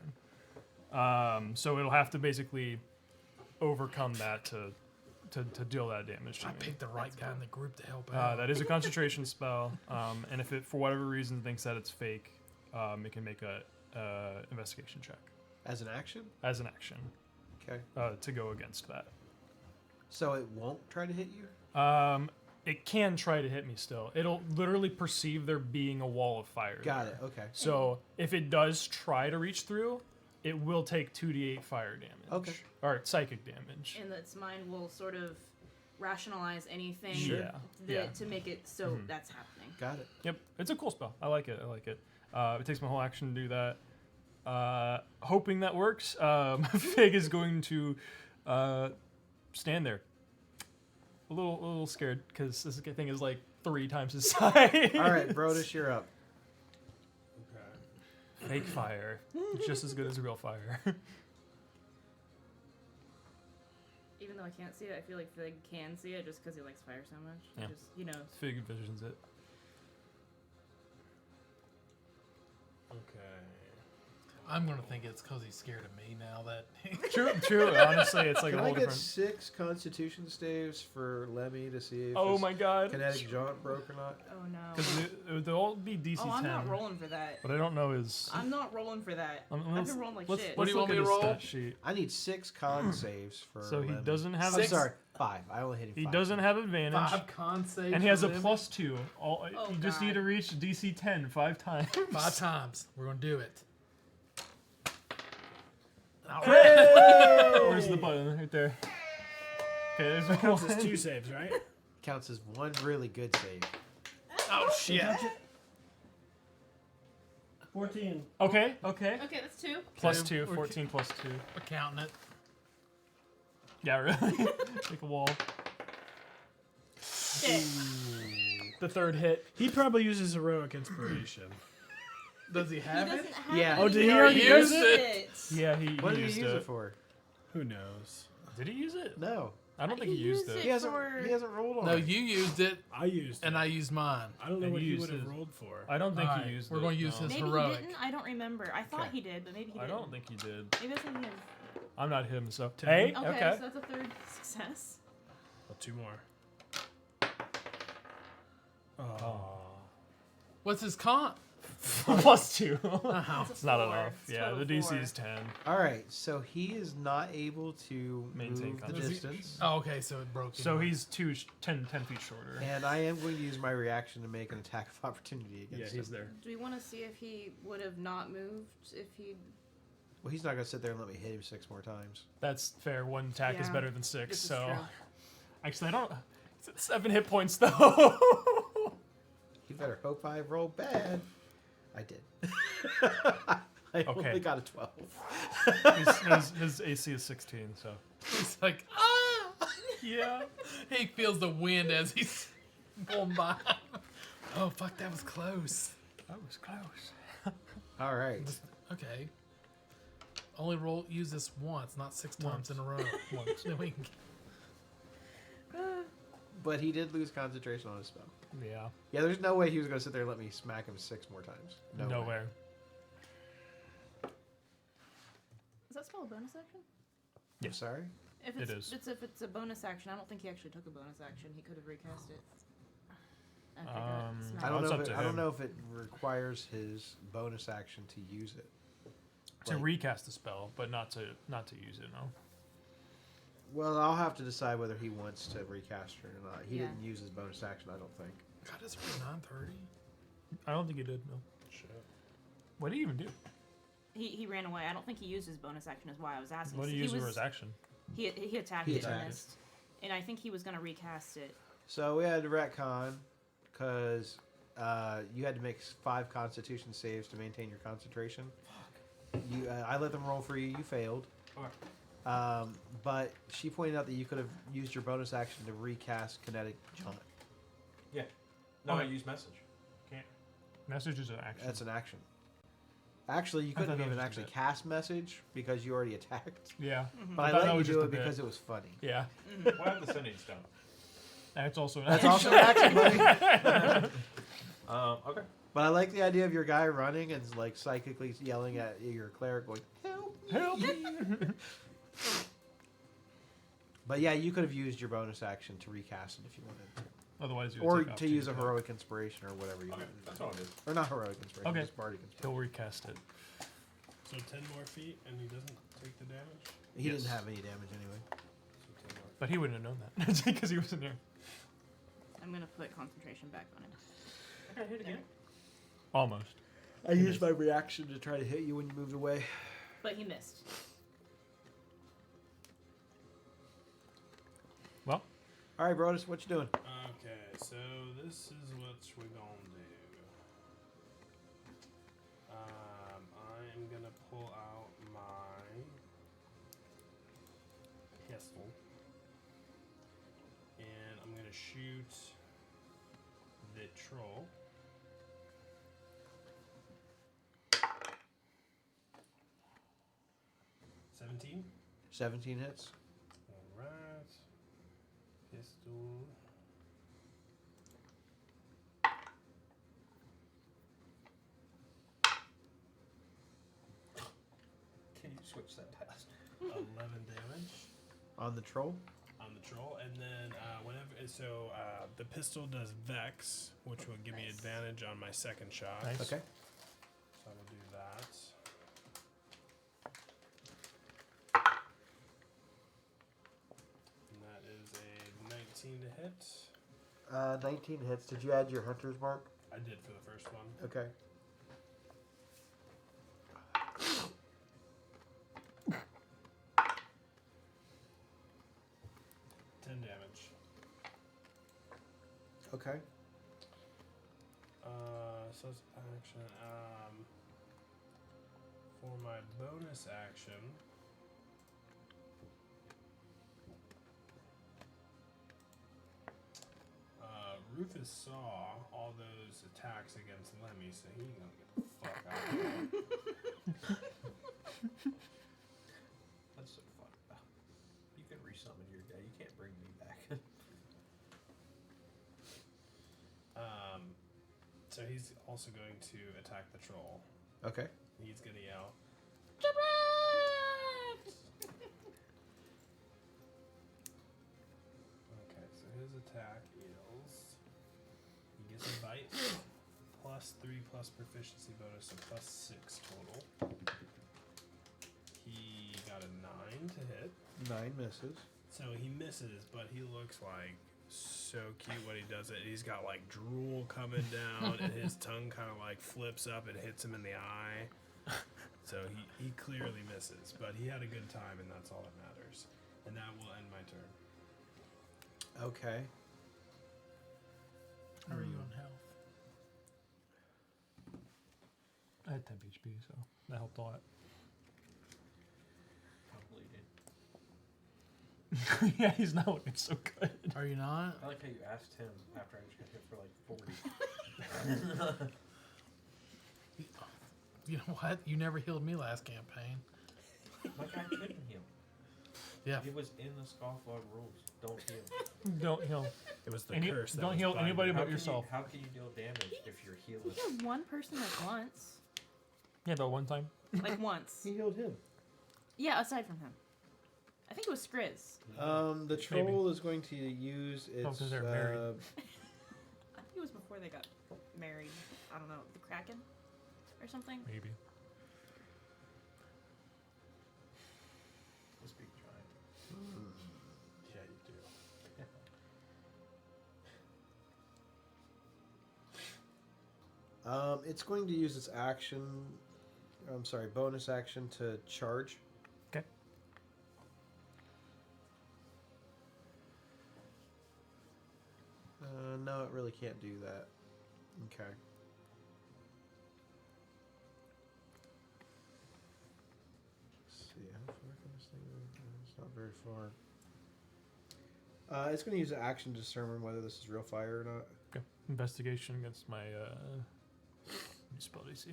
turn. So it'll have to basically overcome that to deal that damage to I me. picked the right guy in the group to help out. That is a concentration spell, and if it for whatever reason thinks that it's fake, it can make a investigation check As an action? as an action Okay. to go against that. So it won't try to hit you? It can try to hit me still. It'll literally perceive there being a wall of fire. Got there. it. Okay. So if it does try to reach through, it will take 2d8 fire damage. Okay. Or psychic damage. And its mind will sort of rationalize anything Sure. Yeah. to make it so Mhm. that's happening. Got it. Yep, it's a cool spell. I like it. It takes my whole action to do that. Hoping that works, Fig is going to stand there. A little scared because this thing is like 3 times his size. All right, Brodus, you're up. Okay. Fake fire, just as good as real fire. Even though I can't see it, I feel like Fig can see it just because he likes fire so much. Yeah. Just, you know. Fig envisions it. Okay. I'm gonna think it's because he's scared of me now that. True. Honestly, it's like Can a I whole get different. 6 Constitution saves for Lemmy to see if Oh his my god. kinetic jaunt broke or not? Oh no. Because they'll all be DC 10. Oh, I'm not rolling for that. What I don't know is. I'm not rolling for that. I've let's- been rolling like let's- shit. What do you let's want look me at to his roll? stat sheet. I need 6 con saves for So he Lemmy. doesn't have I'm a. sorry, 5. I only hit him 5. He doesn't have advantage. 5 con saves. And he has a for them. +2. Oh, you just need God. to reach DC 10 5 times. 5 times. We're gonna do it. Where's the button? Right there. Okay, there's my Counts as one. 2 saves, right? Counts as 1 really good save. Oh shit! 14. Okay. Okay, that's 2. +2. We're 14 +2. We're counting it. Yeah, really. Make a wall. Shit. The third hit. He probably uses heroic inspiration. Does he He have doesn't it? have Yeah. it. Oh, did he already use it? Yeah, he What did used he use it. it for? Who knows? Did he use it? No. I don't think he used it. He hasn't rolled on No, it. you used it, I used it. and I used mine. I don't know And what you he used would have his. rolled for. I don't think Alright, he used we're it. gonna use no. his Maybe heroic. he didn't. I don't remember. I thought Okay. he did, but maybe he I didn't. don't think he did. Maybe I was thinking of. I'm not him, so. Ten. Hey, Okay, okay. so that's a third success. Well, 2 more. What's his con? +2. Wow. It's not four. enough. It's Yeah, total the DC four. is 10. All right, so he is not able to Maintain move the concentration. distance, Oh, okay, so it broke. So anyway. he's 10 feet shorter. and I am going to use my reaction to make an attack of opportunity Yeah, against he's him. there. Do we want to see if he would have not moved if he? Well, he's not going to sit there and let me hit him 6 more times. That's fair. 1 attack is Yeah, better than 6, This is so. true. Actually, I don't. It's at 7 hit points, though. You better hope I roll bad. I did. I Okay. only got a 12. his AC is 16, so. he's like, ah! Yeah. He feels the wind as he's going by. Oh fuck, that was close. That was close. All right. Okay. Only use this once, not 6 times Once. in a row. Once. Then we can But he did lose concentration on his spell. Yeah. Yeah, there's no way he was going to sit there and let me smack him 6 more times. No way. Nowhere. Is that spell a bonus action? I'm sorry? If It it's, is. If it's a bonus action, I don't think he actually took a bonus action. He could have recast it. After he got smacked. I don't That's know. up If it, to I don't him. know if it requires his bonus action to use it. To Like- recast the spell, but not to use it, no. Well, I'll have to decide whether he wants to recast it or not. He Yeah. didn't use his bonus action, I don't think. God, it's already 9:30. I don't think he did, no. Shit. What did he even do? He ran away. I don't think he used his bonus action. Is why I was asking. What did he use for his action? He attacked He it and attacked. missed. And I think he was gonna recast it. So we had to retcon because you had to make 5 Constitution saves to maintain your concentration. You, I let them roll for you. You failed. But she pointed out that you could have used your bonus action to recast Kinetic Jaunt. No, Oh. I use message. Message is an action. That's an action. Actually, you I couldn't thought that even was actually just a cast message because you already attacked. Yeah. But I I thought let that you was do just it a bit. because it was funny. Yeah. What have the Sending Stone? That's also an That's action. also an action, buddy. Okay. But I like the idea of your guy running and like psychically yelling at your cleric, going, "Help!" Help! But yeah, you could have used your bonus action to recast it if you wanted to, Otherwise, you would or take off to 2 use a attack. heroic inspiration or whatever you Okay, wanted. that's all I did. Or not heroic inspiration, Okay. just bardic inspiration. He'll recast it. So 10 more feet, and he doesn't take the damage? He Yes. didn't have any damage anyway. So 10 more. But he wouldn't have known that because he wasn't there. I'm gonna put concentration back on him. Okay, hit again. Almost. I used my reaction to try to hit you when you moved away. But he missed. Well, All right, Brodus, what you doing? Okay, so this is what we're gonna do. I am gonna pull out my pistol, and I'm gonna shoot the troll. $17. 17 hits. Alright. Pistol. Can you switch that dice? 11 damage On the troll? on the troll, and then the pistol does Vex, which will give me Nice. advantage on my second shot. Nice. Okay. So I will do that. And that is a 19 to hit. 19 hits. Did you add your hunter's mark? I did for the first one. Okay. Damage. Okay. So it's action. For my bonus action, Rufus saw all those attacks against Lemmy, so he ain't gonna get the fuck out of here. That's so fun. You can resummon your guy. You can't bring also going to attack the troll. Okay. He's gonna yell. Okay, so his attack is he gets a bite +3 plus proficiency bonus, so +6 total. He got a 9 to hit. 9 misses. So he misses, but he looks like so cute when he does it. He's got like drool coming down, and his tongue kind of like flips up and hits him in the eye. So he clearly misses, but he had a good time, and that's all that matters. And that will end my turn. Okay. How are you on health? I had 10 HP, so that helped a lot. I'm bleeding. Yeah, he's not looking so good. Are you not? I like how you asked him after I just got hit for like 40. You know what? You never healed me last campaign. My guy couldn't heal. Yeah. It was in the Scofflog rules. Don't heal. Don't heal. It was the Any- curse. That don't was heal binding. anybody How but can yourself. how can you deal damage if you're He healing? healed one person like once. Yeah, but one time. Like once. He healed him. Yeah, aside from him. I think it was Skriz. The troll is going to use its. 'cause they're married. I think it was before they got married. I don't know, the Kraken or something. Maybe. The speak giant. Yeah, you do. It's going to use its action. I'm sorry, bonus action to charge. Okay. No, it really can't do that. Okay. Let's see, how far can this thing go? It's not very far. It's going to use an action to determine whether this is real fire or not. Okay. Investigation against my spell DC.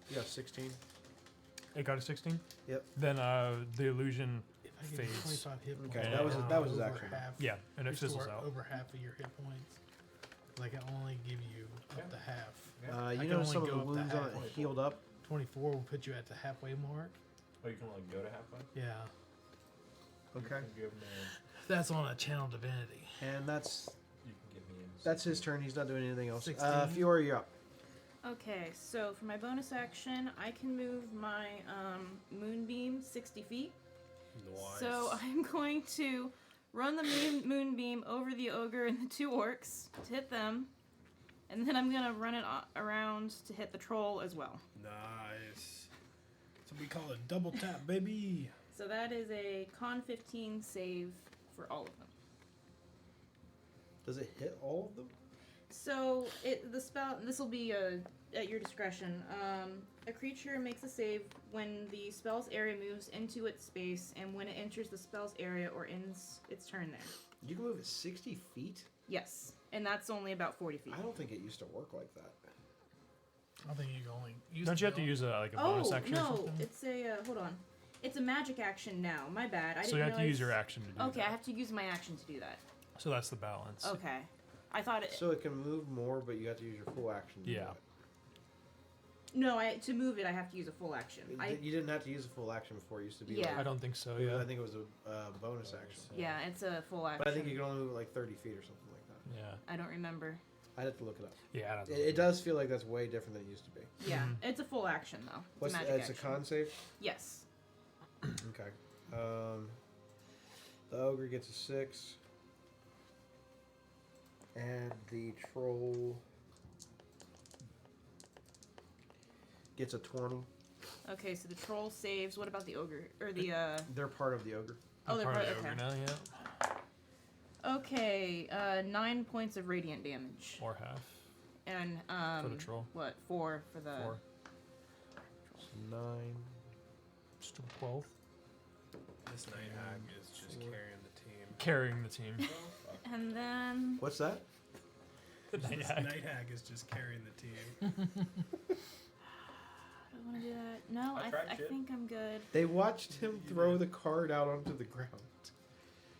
Yeah, 16. It got a 16? Yep. Then the illusion If I give you fades. 25 hit points, Okay, that was his over action. half- Yeah, and it fizzles restore out. over half of your hit points. Like I only give you up to half. You can notice only some of go the up to wounds on it half. healed up. 24 will put you at the halfway mark. Oh, you can only go to halfway? Yeah, Okay. You can give me, that's on a channel divinity. And that's you can give me that's his turn. He's not doing anything else. 16. Fiora, you're up. Okay, so for my bonus action, I can move my moonbeam 60 feet. Nice. So I'm going to run the moonbeam over the ogre and the 2 orcs to hit them, and then I'm gonna run it around to hit the troll as well. Nice. So we call it double tap, baby. So that is a con 15 save for all of them. Does it hit all of them? So the spell. This will be at your discretion. A creature makes a save when the spell's area moves into its space, and when it enters the spell's area or ends its turn there. You can move it 60 feet? Yes, and that's only about 40 feet. I don't think it used to work like that. I think you can only use. Don't you have to use a bonus action or no, something? it's a hold on. It's a magic action now. My bad. I So didn't you have to realize- use your action to do Okay, that. I have to use my action to do that. So that's the balance. Okay, I thought it. So it can move more, but you have to use your full action. To do Yeah. it. No, to move it, I have to use a full action. You didn't have to use a full action before. It used to be Yeah. I don't think so, like, yeah. I think it was a bonus action. Yeah, it's a full action. But I think you can only move it like 30 feet or something like that. Yeah. I don't remember. I'd have to look it up. Yeah, I don't know. It does feel like that's way different than it used to be. Yeah, Mhm. it's a full action though. It's What's a magic it's a action. con save? Yes. Okay. The ogre gets a 6. And the troll gets a 20. Okay, so the troll saves. What about the ogre or the? They're part of the ogre. Oh, they're part of part. the Okay. ogre now, yeah. Okay, 9 points of radiant damage, Or half. and For the troll. What? 4 for the. 4. So 9. Still 12. This night hag is just carrying the team. Carrying the team. And then What's that? The This night hag. night hag is just carrying the team. do I want to do that? No, I I tried shit. think I'm good. They watched him throw the card out onto the ground.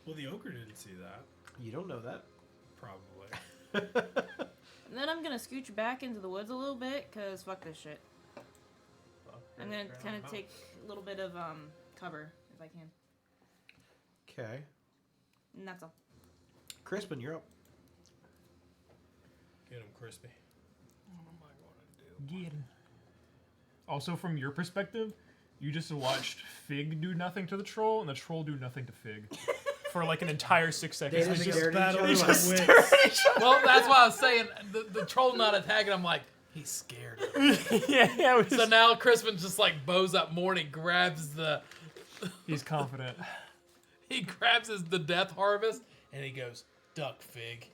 Well, the ogre didn't see that. You don't know that. Probably. And then I'm gonna scooch back into the woods a little bit, cause fuck this shit. I'm gonna kind of take a little bit of cover if I can, Okay. and that's all. Crispin, you're up. Get him crispy. Get him. Also, from your perspective, you just watched Fig do nothing to the troll, and the troll do nothing to Fig. For like an entire 6 seconds. They They just just- stared at each Battle other of like, wits. Well, that's why I was saying the troll not attacking. I'm like, he's scared of it. yeah, it was So now Crispin just like bows up more and he grabs he's confident. the death harvest and he goes, duck Fig.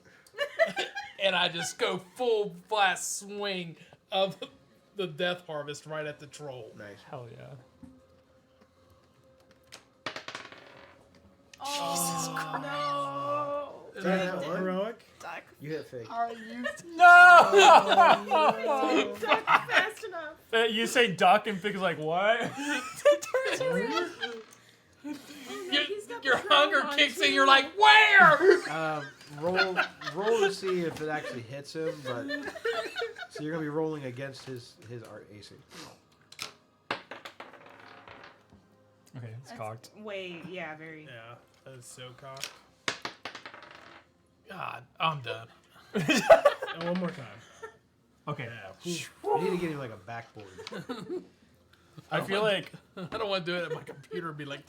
And I just go full blast swing of the death harvest right at the troll. nice. Hell yeah. Oh Is that one? Heroic. no! Duck, You hit Fig. No! duck fast enough. You say duck and Fig's like, what? Turns around. Your hunger kicks in. You're like, where? Roll to see if it actually hits him, but so you're gonna be rolling against his AC. Okay, it's cocked. Wait, yeah, very. Yeah, that is so cocked. God, I'm done. And one more time. Okay. Yeah. You need to get him like a backboard. I feel like I don't want to do it at my computer and be like,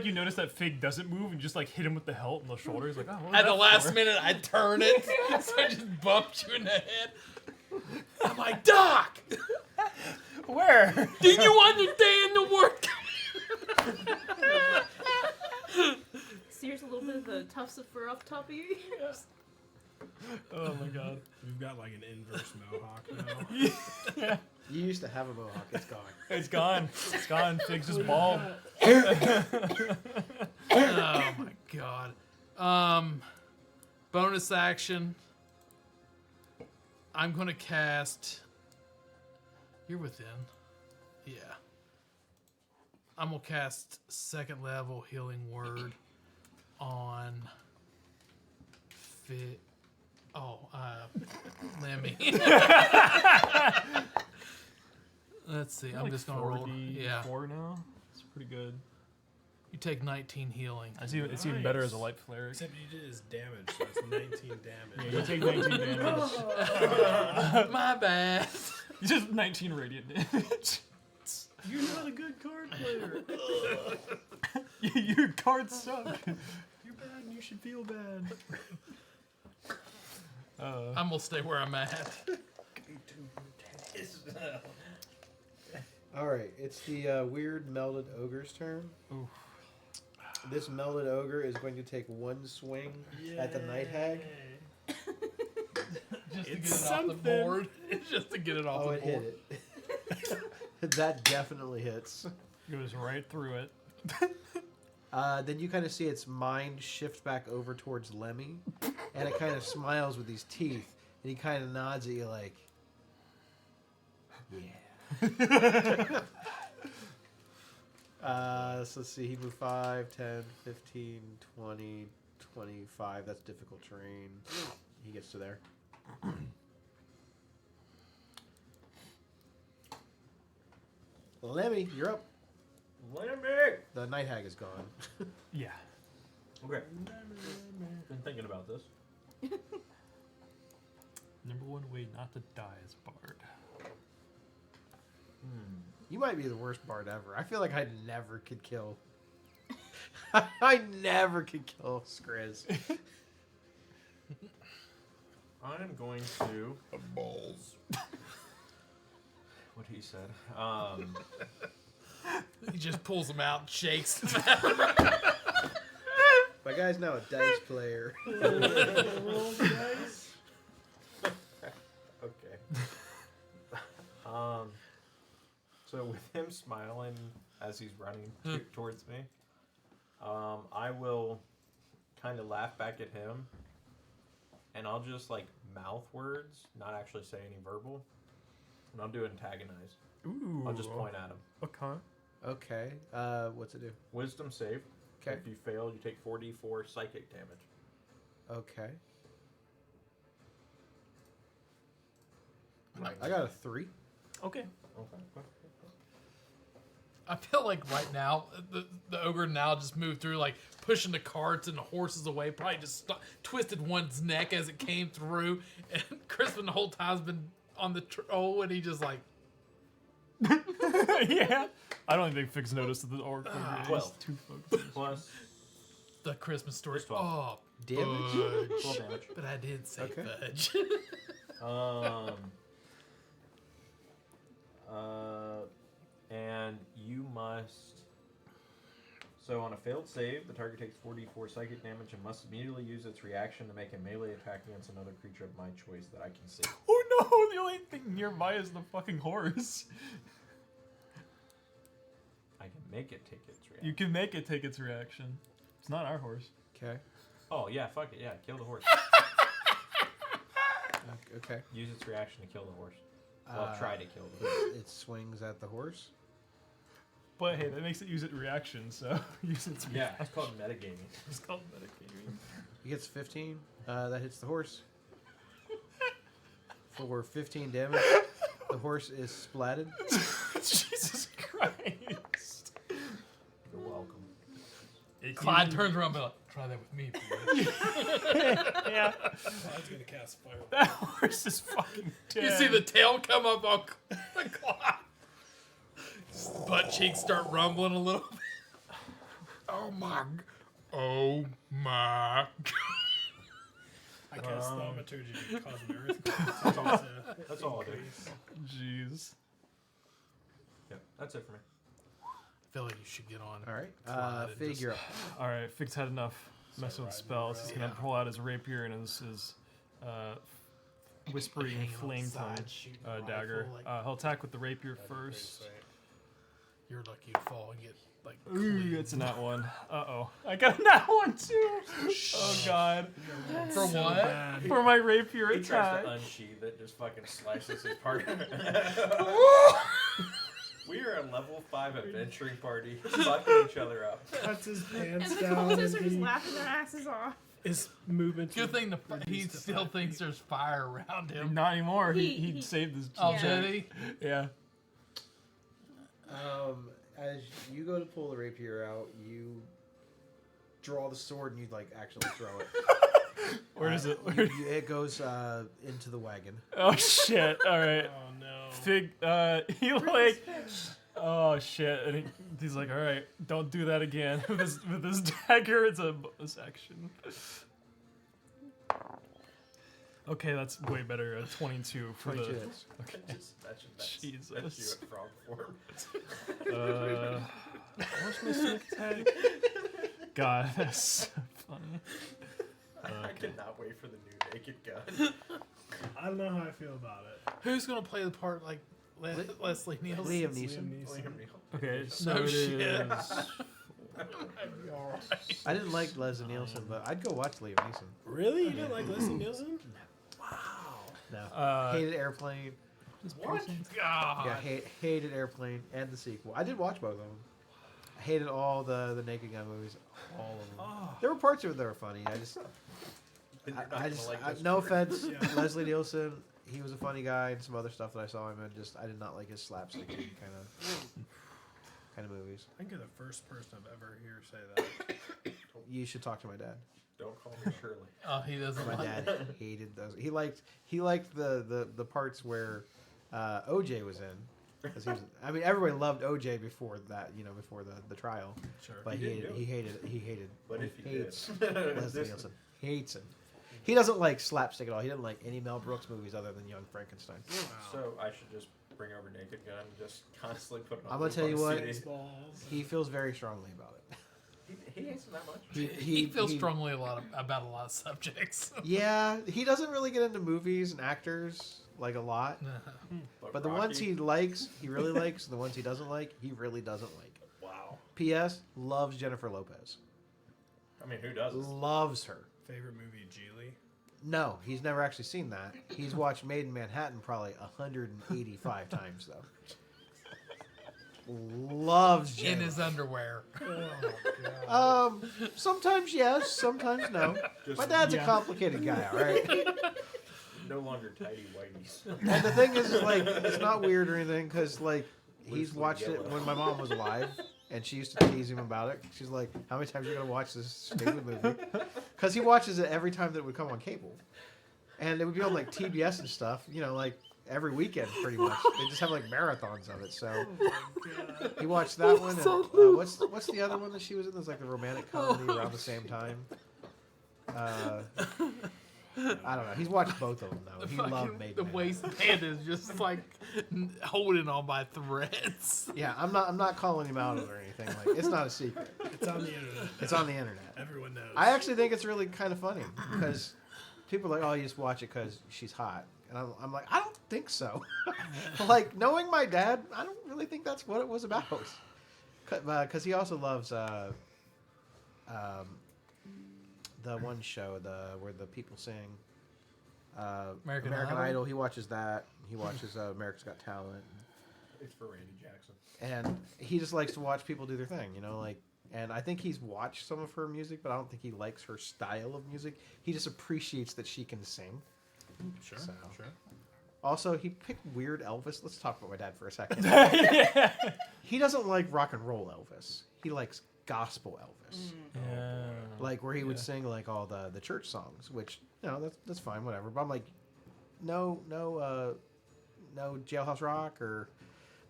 you notice that Fig doesn't move and just like hit him with the hilt in the shoulder. He's like, oh, what was at the that last for? minute I turn it, so I just bumped you in the head. I'm like, Doc, Where? do you understand the work? Sears a little bit of the tufts of fur off the top of your ears. Oh my god. We've got like an inverse mohawk now. Yeah. You used to have a mohawk. It's gone. It's gone. It's gone. Fig's just bald. Oh my god. Bonus action. I'm gonna cast. You're within. Yeah. I'm gonna cast second level healing word on fit. Lemmy. Let's see. I'm Like just gonna roll. Yeah. 44 now. It's pretty good. You take 19 healing. It's even better as a light flare. Except you did his damage, so it's 19 Yeah, damage. you take 19 damage. My bad. You just 19 radiant damage. You're not a good card player. Your cards suck. You're bad and you should feel bad. I'm gonna stay where I'm at. All right, it's the weird melded ogre's turn. Oof. This melded ogre is going to take one swing at the night hag. Just to It's get it off something. the board. Just to get it off Oh, the it board. hit it. That definitely hits. Goes right through it. Then you kind of see its mind shift back over towards Lemmy, and it kind of smiles with these teeth, and he kind of nods at you like, yeah. So let's see, he moved 5, 10, 15, 20, 25. That's difficult terrain. He gets to there. Lemmy, you're up. Lemmy! The night hag is gone. Yeah. Okay. Been thinking about this. Number one way not to die is Bard. You might be the worst bard ever. I feel like I never could kill. I never could kill Skriz. I'm going to balls. What he said. He just pulls them out and shakes them. My guy's now a dice player. Okay. So with him smiling as he's running towards me, I will kind of laugh back at him, and I'll just like mouth words, not actually say any verbal, and I'll do antagonize. Ooh. I'll just point at him. What kind? Okay. What's it do? Wisdom save. Okay. If you fail, you take 4d4 psychic damage. Okay. I got a 3. Okay. Okay. I feel like right now the ogre now just moved through, like pushing the carts and the horses away. Probably just twisted one's neck as it came through, and Crispin the whole time's been on the troll, and he just like Yeah. I don't think Fix noticed that the orc was 12. too focused. Plus the Christmas story. Just 12. Oh, Damage? fudge. 12 damage. But I did say Okay. fudge. And you must. So on a failed save, the target takes 4d4 psychic damage and must immediately use its reaction to make a melee attack against another creature of my choice that I can see. Oh no! The only thing nearby is the fucking horse. I can make it take its reaction. You can make it take its reaction. It's not our horse. Okay. Oh yeah, fuck it, yeah, kill the horse. Okay. Use its reaction to kill the horse. Well, try to kill the horse. It swings at the horse. But hey, that makes it use its reaction, so use its Yeah, reaction. it's called metagaming. It's called metagaming. He gets 15. That hits the horse. For 15 damage, the horse is splatted. Jesus Christ. You're welcome. Clyde turns around and be like, try that with me, please. Yeah. Clyde's gonna cast fireball. That horse is fucking dead. You see the tail come up on Clyde. His butt cheeks start rumbling a little bit. Oh my. Oh my. I cast thaumaturgy to cause an earthquake. That's all I do. Jeez. Yeah, that's it for me. I feel like you should get on. All right. Clyde and Figure up. Alright, Fix had enough messing with spells. He's gonna pull out his rapier and his whispering Hanging flame tongue outside, shooting a dagger. rifle, like- He'll attack with the rapier first. You're lucky to fall and get like. Ooh, clean. it's a nat one. Uh-oh. I got a nat one too! Oh god. For So what? bad. For my rapier He tries attack. to unsheath it, just fucking slices his partner. We are a level 5 adventuring party, fucking each other up. Cuts his And pants the down. cultists are just and laughing their asses off. his movement. Good thing he still thinks there's fire around him. Not anymore. He He- saved his Oh, Yeah. did he? Yeah. As you go to pull the rapier out, you draw the sword and you like actually throw it. Where is it? It goes into the wagon. Oh shit. Alright. Oh no. Fig he like oh shit, and he's like, alright, don't do that again. with his dagger, it's a bonus action. Okay, that's way better. 22 for 22 the hits. okay. Just imagine that's Jesus. you in frog form. What's my sneak attack? God, that's so funny. I cannot wait for the new naked gun. I don't know how I feel about it. Who's gonna play the part like Leslie Nielsen? Liam Liam Neeson. Neeson. Okay, so No it shit. is I didn't like Leslie Nielsen, but I'd go watch Liam Neeson. Really? You didn't like Leslie Nielsen? No. Hated Airplane. What? Yeah, God. hated Airplane and the sequel. I did watch both of them. I hated all the Naked Gun movies. All of them. There were parts of it that were funny. No offense, Yeah. Leslie Nielsen. He was a funny guy, and some other stuff that I saw him in. I did not like his slapstick kind of movies. I think you're the first person I've ever heard say that. You should talk to my dad. Don't call me Shirley. Oh, he doesn't My like dad hated those. He liked the parts where OJ was in. 'Cause I mean, everybody loved OJ before that, before the trial. Sure. But He he didn't hated. But he if he hates did. Leslie Nielsen. Hates him. He doesn't like slapstick at all. He didn't like any Mel Brooks movies other than Young Frankenstein. So I should just bring over Naked Gun and just constantly put it on. I'm gonna tell you what. CD. Balls. He feels very strongly about it. He hates him that much. He feels strongly about a lot of subjects. Yeah, he doesn't really get into movies and actors like a lot. But the ones Rocky- he likes, he really likes. And the ones he doesn't like, he really doesn't like. Wow. P.S. Loves Jennifer Lopez. I mean, who doesn't? Loves her. Favorite movie, Geely? No, he's never actually seen that. He's watched Made in Manhattan probably 185 times though. Loves In Jennifer. his underwear. Sometimes yes, sometimes no. My dad's a complicated guy, all right? no longer tidy whiteys. And the thing is like, it's not weird or anything because like he's Loosely watched it yellow. when my mom was alive, and she used to tease him about it. She's like, "How many times are you gonna watch this stupid movie?" Because he watches it every time that it would come on cable, and it would be on like TBS and stuff. You know, like every weekend pretty much. They just have like marathons of it. So he watched that one. And, what's the other one that she was in? There's like a romantic comedy around the same time. I don't know. He's watched both of them though. He loved Maid The Man. waistband is just like holding on by threads. Yeah, I'm not calling him out or anything. Like it's not a secret. It's on the internet. It's on the internet. Everyone knows. I actually think it's really kind of funny because people are like, "Oh, you just watch it because she's hot," and I'm like, I don't think so. Like knowing my dad, I don't really think that's what it was about. Because he also loves the one show where the people sing American Idol. Idol? He watches that. He watches America's Got Talent. It's for Randy Jackson. And he just likes to watch people do their thing, you know, like. And I think he's watched some of her music, but I don't think he likes her style of music. He just appreciates that she can sing. Sure, So. sure. Also, he picked weird Elvis. Let's talk about my dad for a second. Yeah. He doesn't like rock and roll Elvis. He likes gospel Elvis, Yeah. like where he would Yeah. sing like all the church songs, which you know that's fine, whatever. But I'm like, no Jailhouse Rock or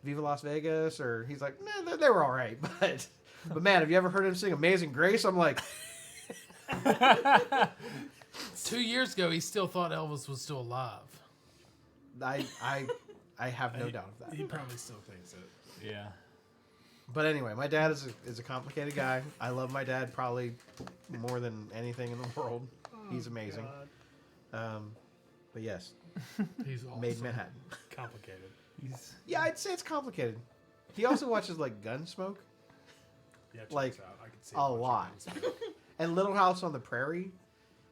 Viva Las Vegas, or he's like, nah, they were all right, but man, have you ever heard him sing Amazing Grace? I'm like, 2 years ago, he still thought Elvis was still alive. I have no doubt of that. He probably still thinks it. Yeah. But anyway, my dad is a complicated guy. I love my dad probably more than anything in the world. He's amazing. But yes, He's awesome. made Manhattan. Complicated. Yeah, I'd say it's complicated. He also watches like Gunsmoke Yeah, check Like, this out. I can see a lot. And Little House on the Prairie,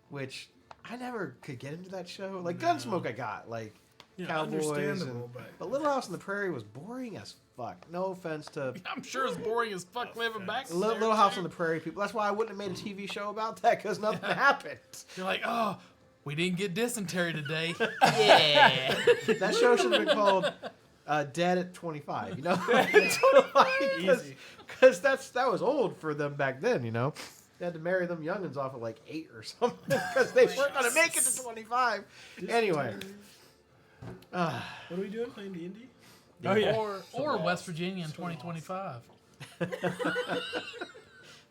which I never could get into that show. Like No. Gunsmoke, I got like Yeah, Cowboys, understandable, and, but but Little House on the Prairie was boring as fuck. No offense to I'm sure it's boring as fuck living back there. Little House too. on the Prairie people. That's why I wouldn't have made a TV show about that because nothing happened. You're like, oh, we didn't get dysentery today. Yeah, that show should have been called Dead at 25. You know, Easy. because that was old for them back then. You know, they had to marry them youngins off at like 8 or something because they weren't gonna make it to 25. Anyway, What are we doing? Playing D&D? Oh yeah. Or West Virginia in 2025.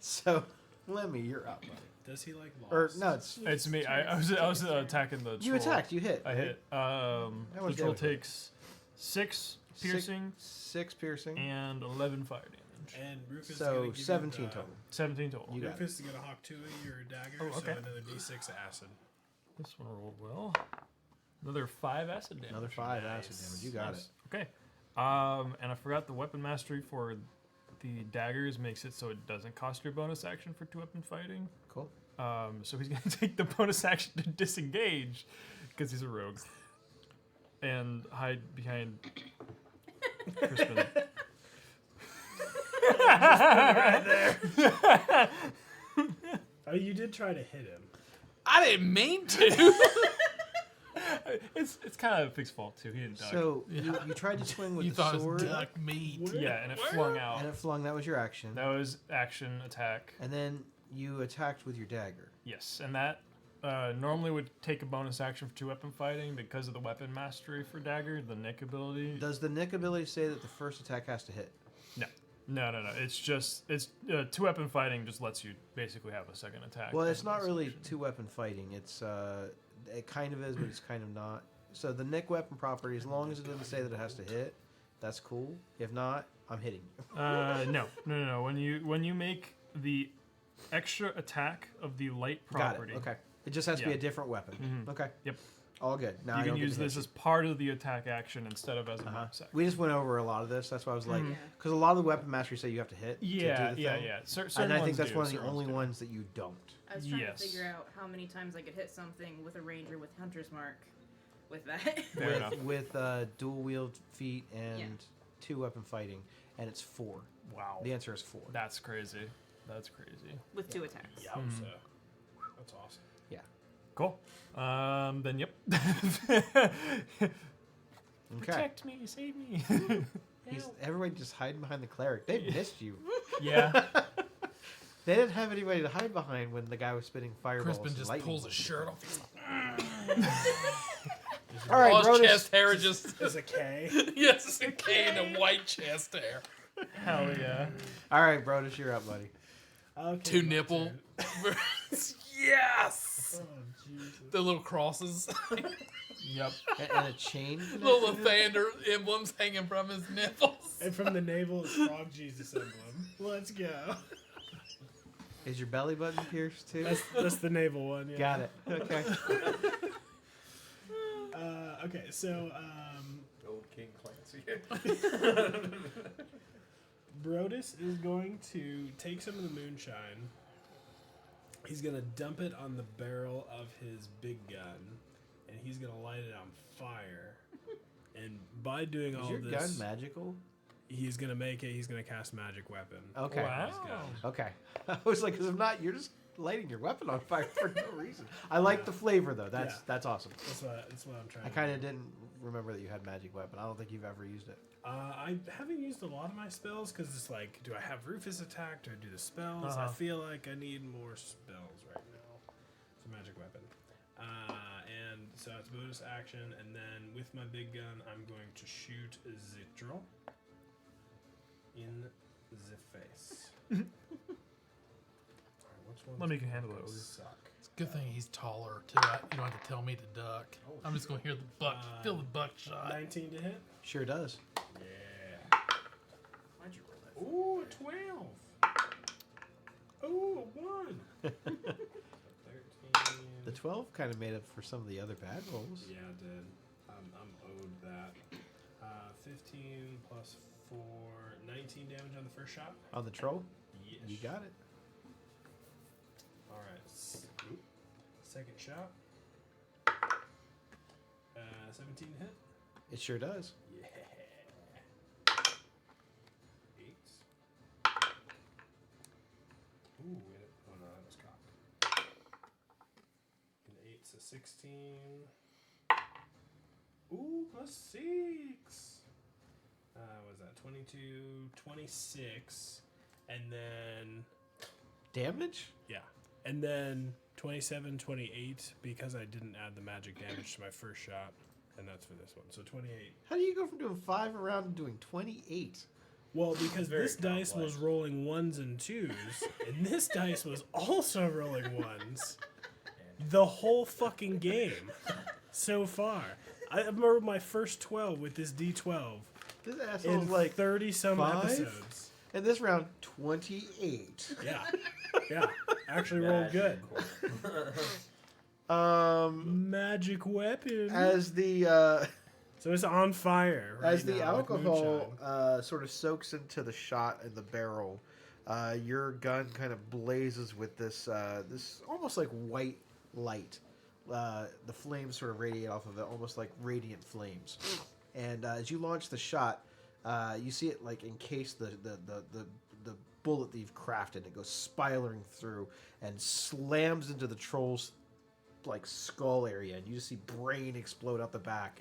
so Lemmy, you're up. Buddy. Does he like Lost? Or no, It's me. I was attacking the. you troll. attacked. You hit. I hit. The much troll damage? takes 6 piercing Six piercing. and 11 fire damage. And Rufus is So gonna give you 17 the- total. 17 total. You got it. Rufus is gonna hawk 2 of your daggers, Oh, okay. so another D6 of acid. This one rolled well. Another 5 acid damage. Another 5 acid damage. You got Nice. it. Okay. And I forgot the weapon mastery for the daggers makes it so it doesn't cost your bonus action for 2-weapon fighting. Cool. So he's gonna take the bonus action to disengage because he's a rogue and hide behind Crispin. Right there. Oh, you did try to hit him. I didn't mean to. It's kind of Fig's fault too. He didn't duck. So you tried to swing with You the thought it sword, was duck meat. yeah, and it flung out. and it flung. That was your action. That was action attack. And then you attacked with your dagger. Yes, and that normally would take a bonus action for 2-weapon fighting because of the weapon mastery for dagger, the Nick ability. Does the Nick ability say that the first attack has to hit? No. It's just 2-weapon fighting just lets you basically have a second attack. Well, as it's a not bonus really action. 2-weapon fighting. It's it kind of is, but it's kind of not. So the Nick weapon property, as long as it doesn't say that it has to hit, that's cool. If not, I'm hitting you. No. When you make the extra attack of the light property, Got it. Okay. It just has to be Yeah. a different weapon. Mhm. Okay. Yep. All good. Now you I don't can get use to hit this you. as part of the attack action instead of as a Uh-huh. bonus action. We just went over a lot of this. That's why I was like, Yeah. because a lot of the weapon masteries say you have to hit. Yeah, to do the yeah, thing. yeah. Certain And I think ones that's do, one of the certain only do. ones that you don't. I was trying Yes. to figure out how many times I could hit something with a ranger with Hunter's Mark with that. Fair enough. With dual wield feet and 2-weapon fighting, and it's 4. Wow. The answer is 4. That's crazy. That's crazy. with 2 attacks. Yowza. That's awesome. Cool. Then yep. Okay. Protect me, save me. Everybody just hiding behind the cleric. They missed you. Yeah. They didn't have anybody to hide behind when the guy was spitting fireballs. Crispin and just lightning pulls his bolts. shirt off. He's All right, all his Brodus. chest hair is just There's a K. yes, it's a K and a white chest hair. Hell yeah. All right, Brodus, you're up, buddy. Okay, Two my nipple. turn. Yes. Oh, Jesus. The little crosses, Yep. And a chain. little Lathander emblems hanging from his nipples. And from the navel, it's Frog Jesus emblem. Let's go. Is your belly button pierced too? That's the navel one. Yeah. Got it. Okay. Okay, so Old King Clancy. Brodus is going to take some of the moonshine. He's going to dump it on the barrel of his big gun, and he's going to light it on fire. And by doing Is all your this, gun magical? he's going to make it. He's going to cast magic weapon. Okay. on his gun. Okay. I was like, because if not, you're just lighting your weapon on fire for no reason. I like the flavor though. That's awesome. That's what I'm trying. I to kind do. of didn't remember that you had magic weapon. I don't think you've ever used it. I haven't used a lot of my spells because it's like, do I have Rufus attack? Do I do the spells? I Uh-huh. feel like I need more spells right now. It's a magic weapon. And so it's bonus action, and then with my big gun, I'm going to shoot Zitral in the face. Alright, which one? Let me handle it. Suck. It's a good thing he's taller too. You don't have to tell me to duck. I'm just gonna hear the buck, feel the buckshot. 19 to hit. Sure does. Yeah. Why'd you roll that? Ooh, a 12. Ooh, a 1. 13. The 12 kind of made up for some of the other bad rolls. Yeah, it did. I'm owed that. 15 plus 4, 19 damage on the first shot. On the troll? Yes. You got it. Alright. Second shot. 17 hit. It sure does. Yeah. 8. Ooh, wait. Oh no, that was cocked. An 8, so 16. Ooh, plus 6. What was that? 22, 26. And then, Damage? yeah. And then 27, 28, because I didn't add the magic damage to my first shot. And that's for this one. So 28. How do you go from doing 5 around to doing 28? Well, because Very this dice was complex. rolling 1s and 2s, and this dice was also rolling 1s the whole fucking game so far. I remember my first 12 with this D12 This in asshole's like, 30 some 5? episodes. and this round, 28. Yeah. Yeah. Actually rolled good. Magic weapon. As the So it's on fire. Right as the now with alcohol moonshine. sort of soaks into the shot in the barrel, your gun kind of blazes with this this almost like white light. The flames sort of radiate off of it, almost like radiant flames. And as you launch the shot, you see it like encase the bullet that you've crafted. It goes spiraling through and slams into the troll's like skull area, and you just see brain explode out the back.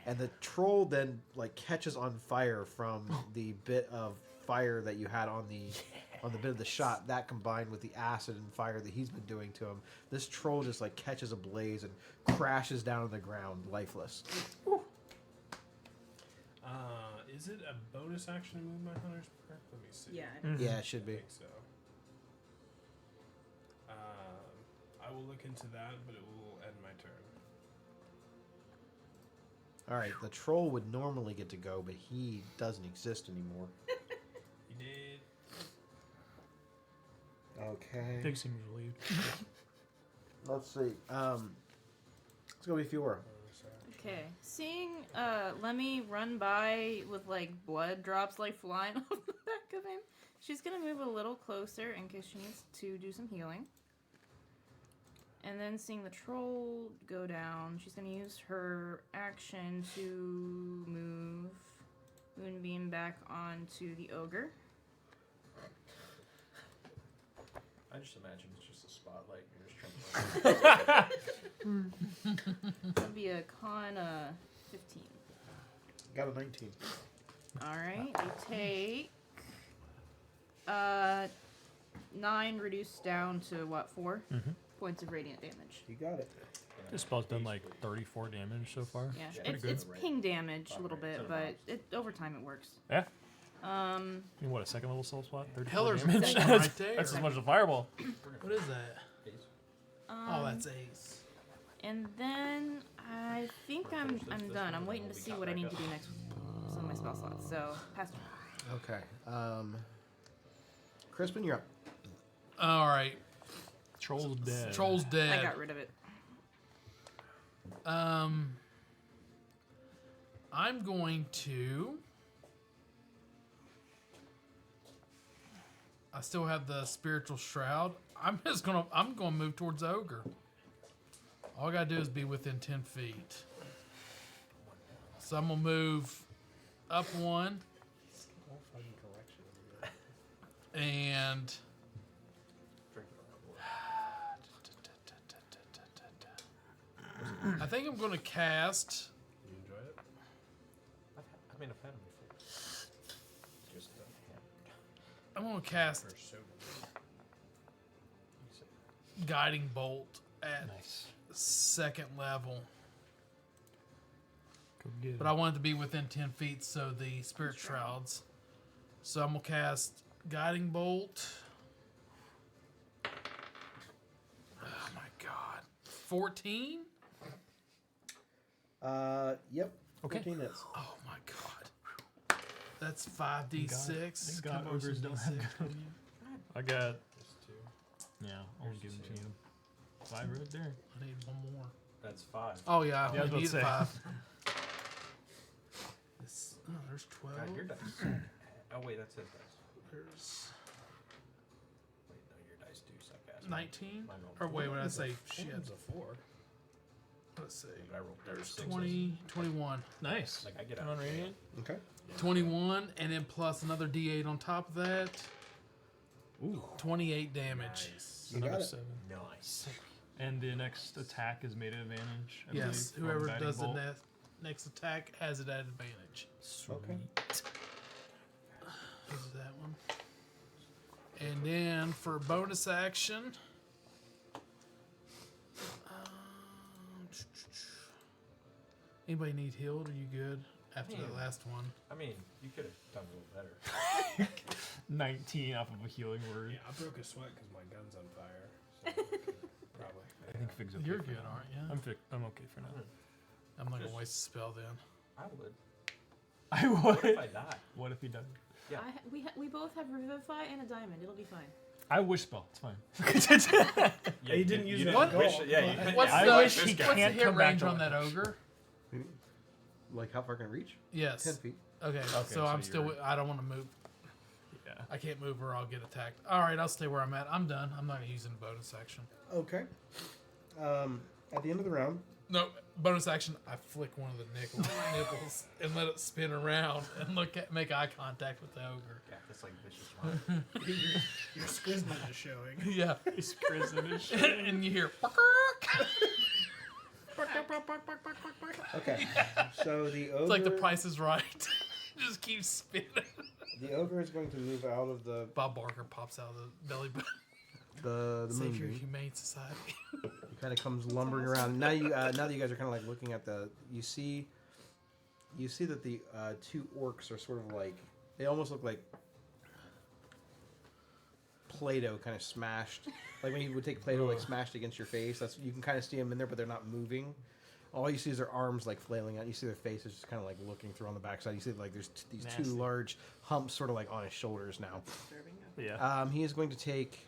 And the troll then like catches on fire from the bit of fire that you had on the bit of the shot. That combined with the acid and fire that he's been doing to him, this troll just like catches a blaze and crashes down on the ground, lifeless. Is it a bonus action to move my hunter's perk? Let me see. Yeah. Yeah, it should I be. think so. I will look into that, but it will end my turn. All right, the troll would normally get to go, but he doesn't exist anymore. He did. Okay. They seem relieved. Let's see. Let's go with Fiora. Okay. Seeing Lemmy run by with like blood drops like flying off the back of him, she's gonna move a little closer in case she needs to do some healing. And then seeing the troll go down, she's gonna use her action to move Moonbeam back onto the ogre. I just imagine it's just a spotlight. You're just trying to. That'd be a con 15. Got a 19. All right, you take 9 reduced down to what, 4 points of radiant damage. You got it. This spell's done like 34 damage so far. Yeah, It's pretty good. it's ping damage a little bit, but over time it works. Yeah. I mean, what, a second level soul spot? 34 Heller's damage? second right there. That's as much as a fireball. What is that? Oh, that's ace. And then I think I'm done. I'm waiting to see what I need to do next with some of my spell slots. So, pass turn. Okay. Crispin, you're up. All right. Troll's dead. Troll's dead. I got rid of it. I'm going to. I still have the spiritual shroud. I'm gonna move towards the ogre. All I gotta do is be within 10 feet. So I'm gonna move up 1 and I think I'm gonna cast. You enjoy it? I've had them before. Just I'm gonna cast Or so. guiding bolt at Nice. 2nd level. Go get But I want it to be within 10 feet, so the spirit shrouds. So I'm going to cast Guiding Bolt. Oh my god. 14? Yep. Okay. 15 hits. Oh my god. That's 5d6. Thank God Come on, ogres don't have 6d6. I got, Just 2. yeah, I'll give them to you. 5 right there. I need one more. That's 5. Oh yeah, Yeah, I was I need about to 5. say. There's 12. God, your dice. Oh wait, that's his dice. There's Wait, no, your dice do suck ass. 19? Mine rolled Or wait, four. what did I say? Shit. One's a 4. Let's see. But I rolled There's 6s. 20, 21. Nice. Like I get Come out. on, Radiant. Okay. 21, and then plus another d8 on top of that. Ooh. 28 damage. You Another got it. 7. Nice. And the next attack is made at advantage. I Yes, believe, whoever from Guiding does the Bolt. next attack has it at advantage. Okay. Is that one? And then for bonus action, anybody need healed? Are you good after that last one? I mean, you could have done a little better. 19 off of a healing word. Yeah, I broke a sweat because my gun's on fire. So probably. I think Fig's okay. You're for good, now. aren't you? I'm okay for now. I'm not gonna waste a spell then. I would. I What would. if I die? What if he doesn't? Yeah. We both have Revivify and a diamond. It'll be fine. I wish spell. It's fine. He didn't use it What? at Wish, all. yeah, you, What's I the, wish he what's the can't hit come back range to on life. that ogre? Like how far can it reach? Yes. 10 feet. Okay, so so I'm still. you're- I don't want to move. Yeah. I can't move or I'll get attacked. All right, I'll stay where I'm at. I'm done. I'm not using bonus action. Okay. At the end of the round, No, bonus action. I flick one of the nipples and let it spin around and make eye contact with the ogre. yeah, that's like vicious one. Your Skrizma is showing. Yeah, He's prison is and you hear. okay. So the ogre. It's like the Price is Right. Just keeps spinning. The ogre is going to move out of the Bob Barker pops out of the belly button. the Save your moonbeam. humane society. He kind of comes lumbering around. Now now that you guys are kind of like looking at you see that the 2 orcs are sort of like, they almost look like Play-Doh kind of smashed. Like when you would take Play-Doh like smashed against your face. That's, you can kind of see them in there, but they're not moving. All you see is their arms like flailing out. You see their faces just kind of like looking through on the backside. You see like there's these Nasty. 2 large humps sort of like on his shoulders now. Yeah. He is going to take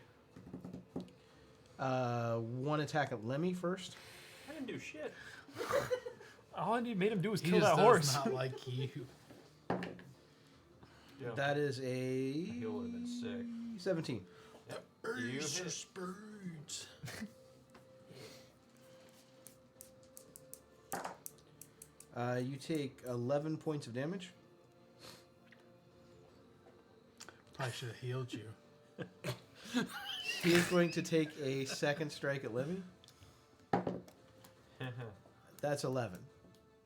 1 attack at Lemmy first. I didn't do shit. All I made him do was He kill just that does horse. not like you. Yeah. That is a He would have been sick. 17. You hit. Birds. You take 11 points of damage. I should have healed you. He is going to take a second strike at Lemmy. That's 11.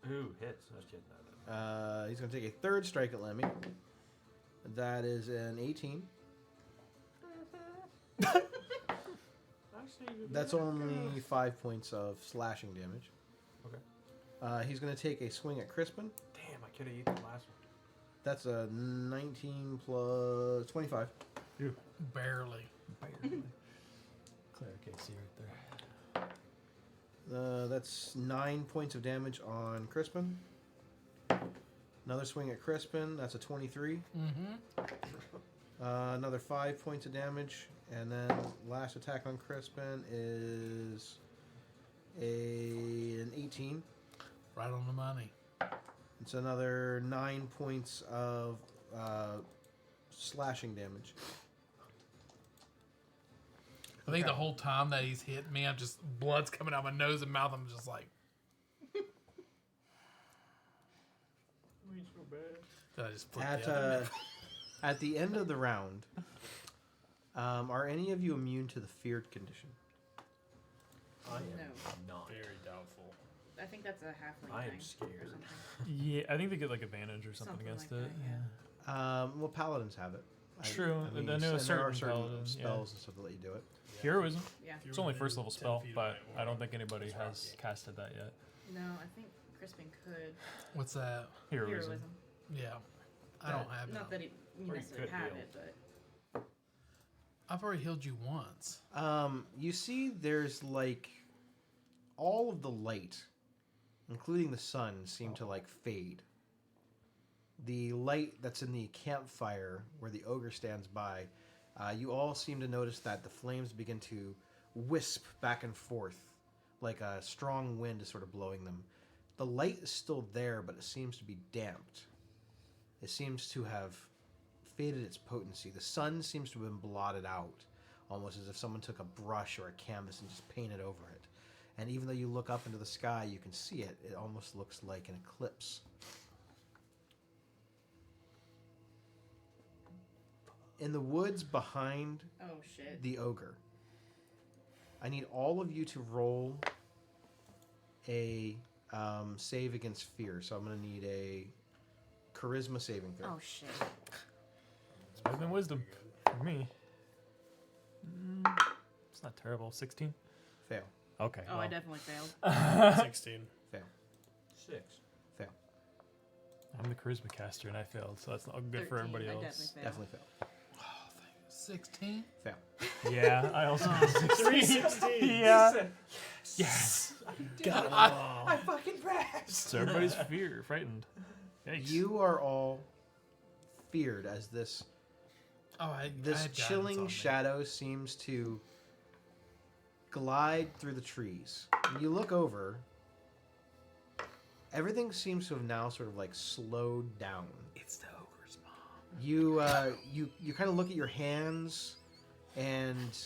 Ooh, hits. No shit. He's going to take a third strike at Lemmy. That is an 18. That's only 5 points of slashing damage. Okay. He's going to take a swing at Crispin. Damn, I could have eaten the last one. That's a 19 plus 25. Barely. Claire Casey right there. That's 9 points of damage on Crispin. Another swing at Crispin. That's a 23. Mm-hmm. Another 5 points of damage. And then last attack on Crispin is an 18. Right on the money. It's another 9 points of slashing damage. I think the whole time that he's hitting me, I'm just blood's coming out my nose and mouth. I'm just like, did I just put the other At the end of the round, are any of you immune to the feared condition? I am No. not. Very doubtful. I think that's a halfling I am thing or scared. something. Yeah, I think they get like advantage or something, Something against like it. that, Yeah. Well, paladins have it. True, I know and there are certain certain paladins, yeah. spells and stuff that let you do it. Heroism. Yeah. It's only first level spell, but I don't think anybody has casted that yet. No, I think Crispin could. What's that? Heroism. Yeah. I don't have Not it. that he Or you necessarily could have heal. it, but I've already healed you once. You see, there's like all of the light, including the sun, seem to like fade. The light that's in the campfire where the ogre stands by, you all seem to notice that the flames begin to wisp back and forth like a strong wind is sort of blowing them. The light is still there, but it seems to be damped. It seems to have faded its potency. The sun seems to have been blotted out, almost as if someone took a brush or a canvas and just painted over it. And even though you look up into the sky, you can see it. It almost looks like an eclipse. In the woods behind oh shit. the ogre, I need all of you to roll a save against fear. So I'm going to need a charisma saving throw. Oh shit. It's better than wisdom for me. It's not terrible. 16. Fail. Okay. Oh, well. I definitely failed. 16. Fail. 6. Fail. I'm the charisma caster and I failed, so that's not good for 13, everybody I else. definitely failed. Definitely fail. 16? Fail. Yeah, I also got 16. 316. Yeah. Yes. Got it I- all. I fucking passed. So everybody's frightened. Yikes. You are all feared as this Oh, I this had guidance chilling on me. shadow seems to glide through the trees. When you look over, everything seems to have now sort of like slowed down. It's the ogre's mom. You kind of look at your hands, and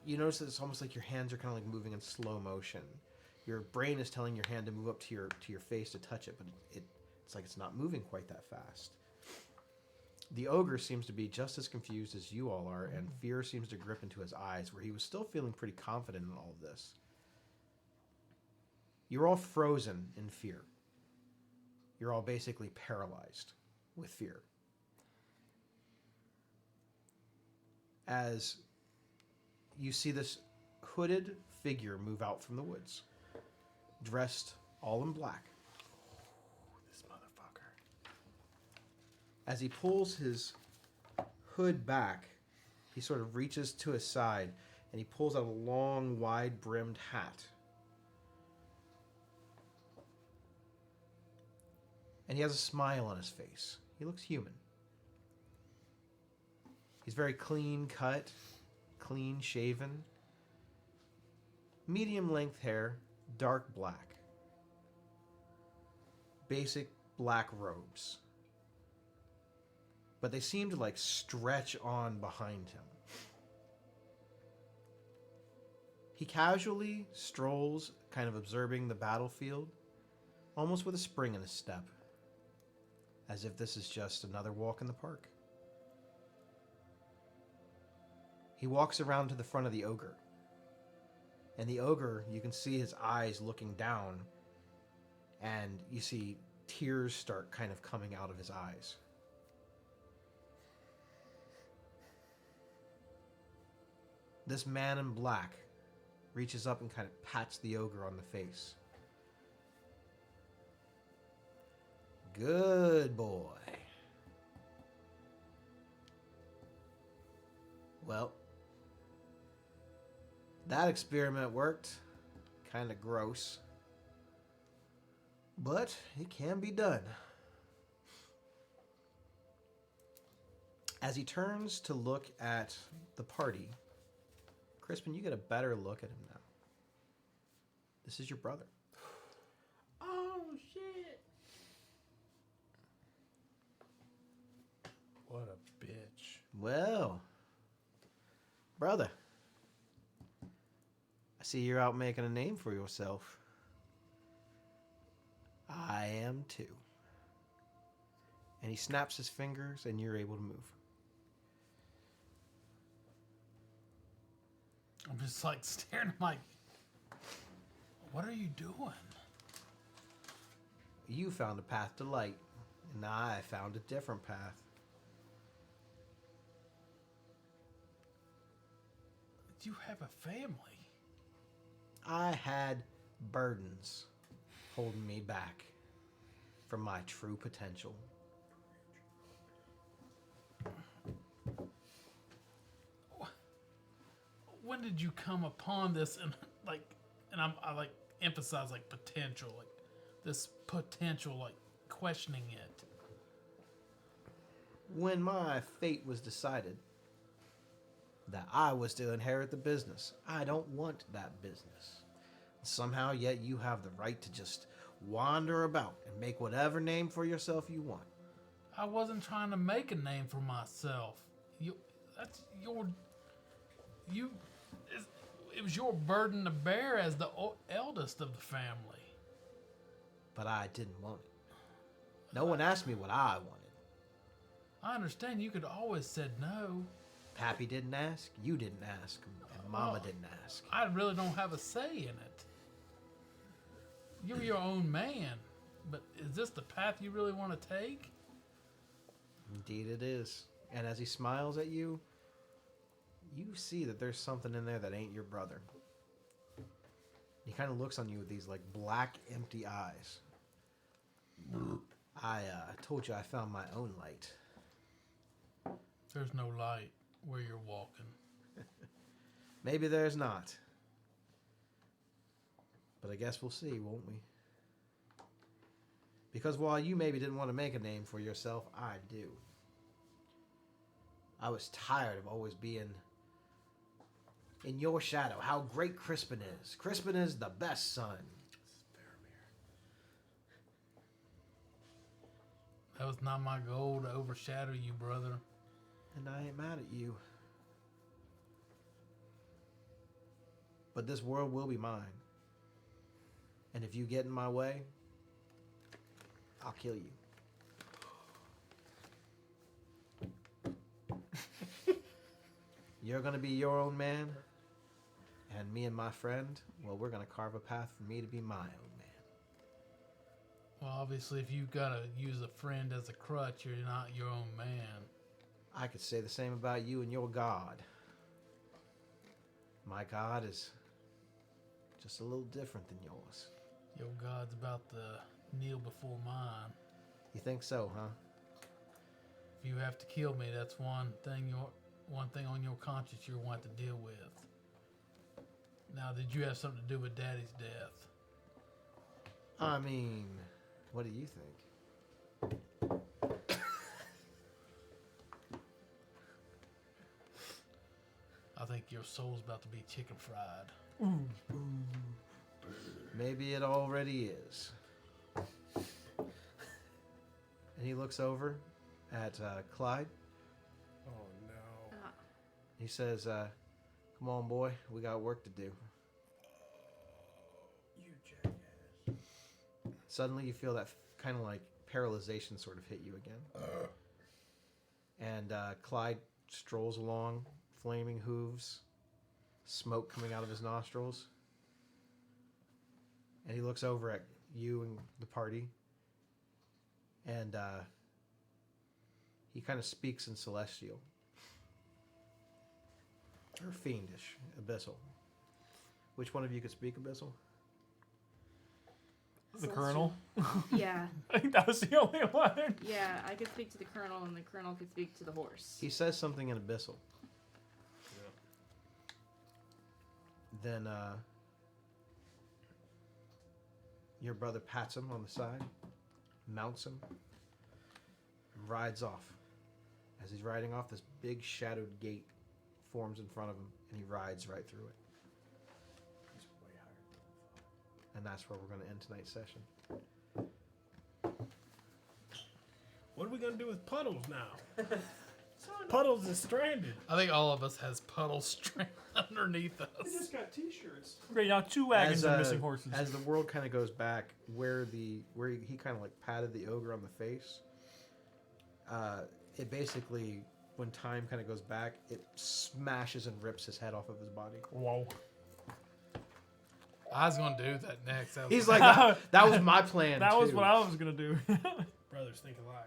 you notice that it's almost like your hands are kind of like moving in slow motion. Your brain is telling your hand to move up to your face to touch it, but it's like it's not moving quite that fast. The ogre seems to be just as confused as you all are, and fear seems to grip into his eyes, where he was still feeling pretty confident in all of this. You're all frozen in fear. You're all basically paralyzed with fear. As you see this hooded figure move out from the woods, dressed all in black. This motherfucker. As he pulls his hood back, he sort of reaches to his side and he pulls out a long, wide-brimmed hat. And he has a smile on his face. He looks human. He's very clean cut, clean shaven, medium length hair, dark black. Basic black robes. But they seem to like stretch on behind him. He casually strolls, kind of observing the battlefield, almost with a spring in his step, as if this is just another walk in the park. He walks around to the front of the ogre. And the ogre, you can see his eyes looking down, and you see tears start kind of coming out of his eyes. This man in black reaches up and kind of pats the ogre on the face. Good boy. Well, that experiment worked. Kind of gross. But it can be done. As he turns to look at the party, Crispin, you get a better look at him now. This is your brother. Oh, shit. What a bitch. Well, brother, I see you're out making a name for yourself. I am too. And he snaps his fingers and you're able to move. I'm just like staring like, what are you doing? You found a path to light, and I found a different path. You have a family. I had burdens holding me back from my true potential. When did you come upon this? And I like emphasize like potential, like this potential, like questioning it. When my fate was decided that I was to inherit the business, I don't want that business. Somehow, yet you have the right to just wander about and make whatever name for yourself you want. I wasn't trying to make a name for myself. It was your burden to bear as the eldest of the family. But I didn't want it. No one asked me what I wanted. I understand you could always said no. Pappy didn't ask, you didn't ask, and Mama didn't ask. I really don't have a say in it. You're your own man, but is this the path you really want to take? Indeed it is. And as he smiles at you, you see that there's something in there that ain't your brother. He kind of looks on you with these like black, empty eyes. I told you I found my own light. There's no light where you're walking. Maybe there's not. But I guess we'll see, won't we? Because while you maybe didn't want to make a name for yourself, I do. I was tired of always being in your shadow. How great Crispin is. Crispin is the best son. That was not my goal to overshadow you, brother. And I ain't mad at you. But this world will be mine. And if you get in my way, I'll kill you. You're going to be your own man. And me and my friend, well, we're going to carve a path for me to be my own man. Well, obviously, if you gotta use a friend as a crutch, you're not your own man. I could say the same about you and your God. My God is just a little different than yours. Your God's about to kneel before mine. You think so, huh? If you have to kill me, that's one thing on your conscience you're going to have to deal with. Now, did you have something to do with Daddy's death? I mean, what do you think? I think your soul's about to be chicken fried. Maybe it already is. And he looks over at Clyde. Oh no. He says, come on, boy. We got work to do. You jackass. Suddenly you feel that kind of like paralyzation sort of hit you again. And Clyde strolls along flaming hooves, smoke coming out of his nostrils. And he looks over at you and the party. And he kind of speaks in Celestial. Or Fiendish, Abyssal. Which one of you could speak Abyssal? The Colonel. Yeah, I think that was the only one. yeah. I could speak to the colonel, and the colonel could speak to the horse. He says something in Abyssal. Then your brother pats him on the side, mounts him, and rides off. As he's riding off, this big shadowed gate forms in front of him, and he rides right through it. He's way higher than I thought. And that's where we're going to end tonight's session. What are we gonna do with Puddles now? Puddles is stranded. I think all of us has puddles stranded underneath us. We just got T-shirts. Great, now 2 wagons of missing horses. As the world kind of goes back, where he kind of like patted the ogre on the face, it basically, when time kind of goes back, it smashes and rips his head off of his body. Whoa. I was gonna do that next. He's like, that was my plan. That was too." what I was gonna do. Brothers think alike.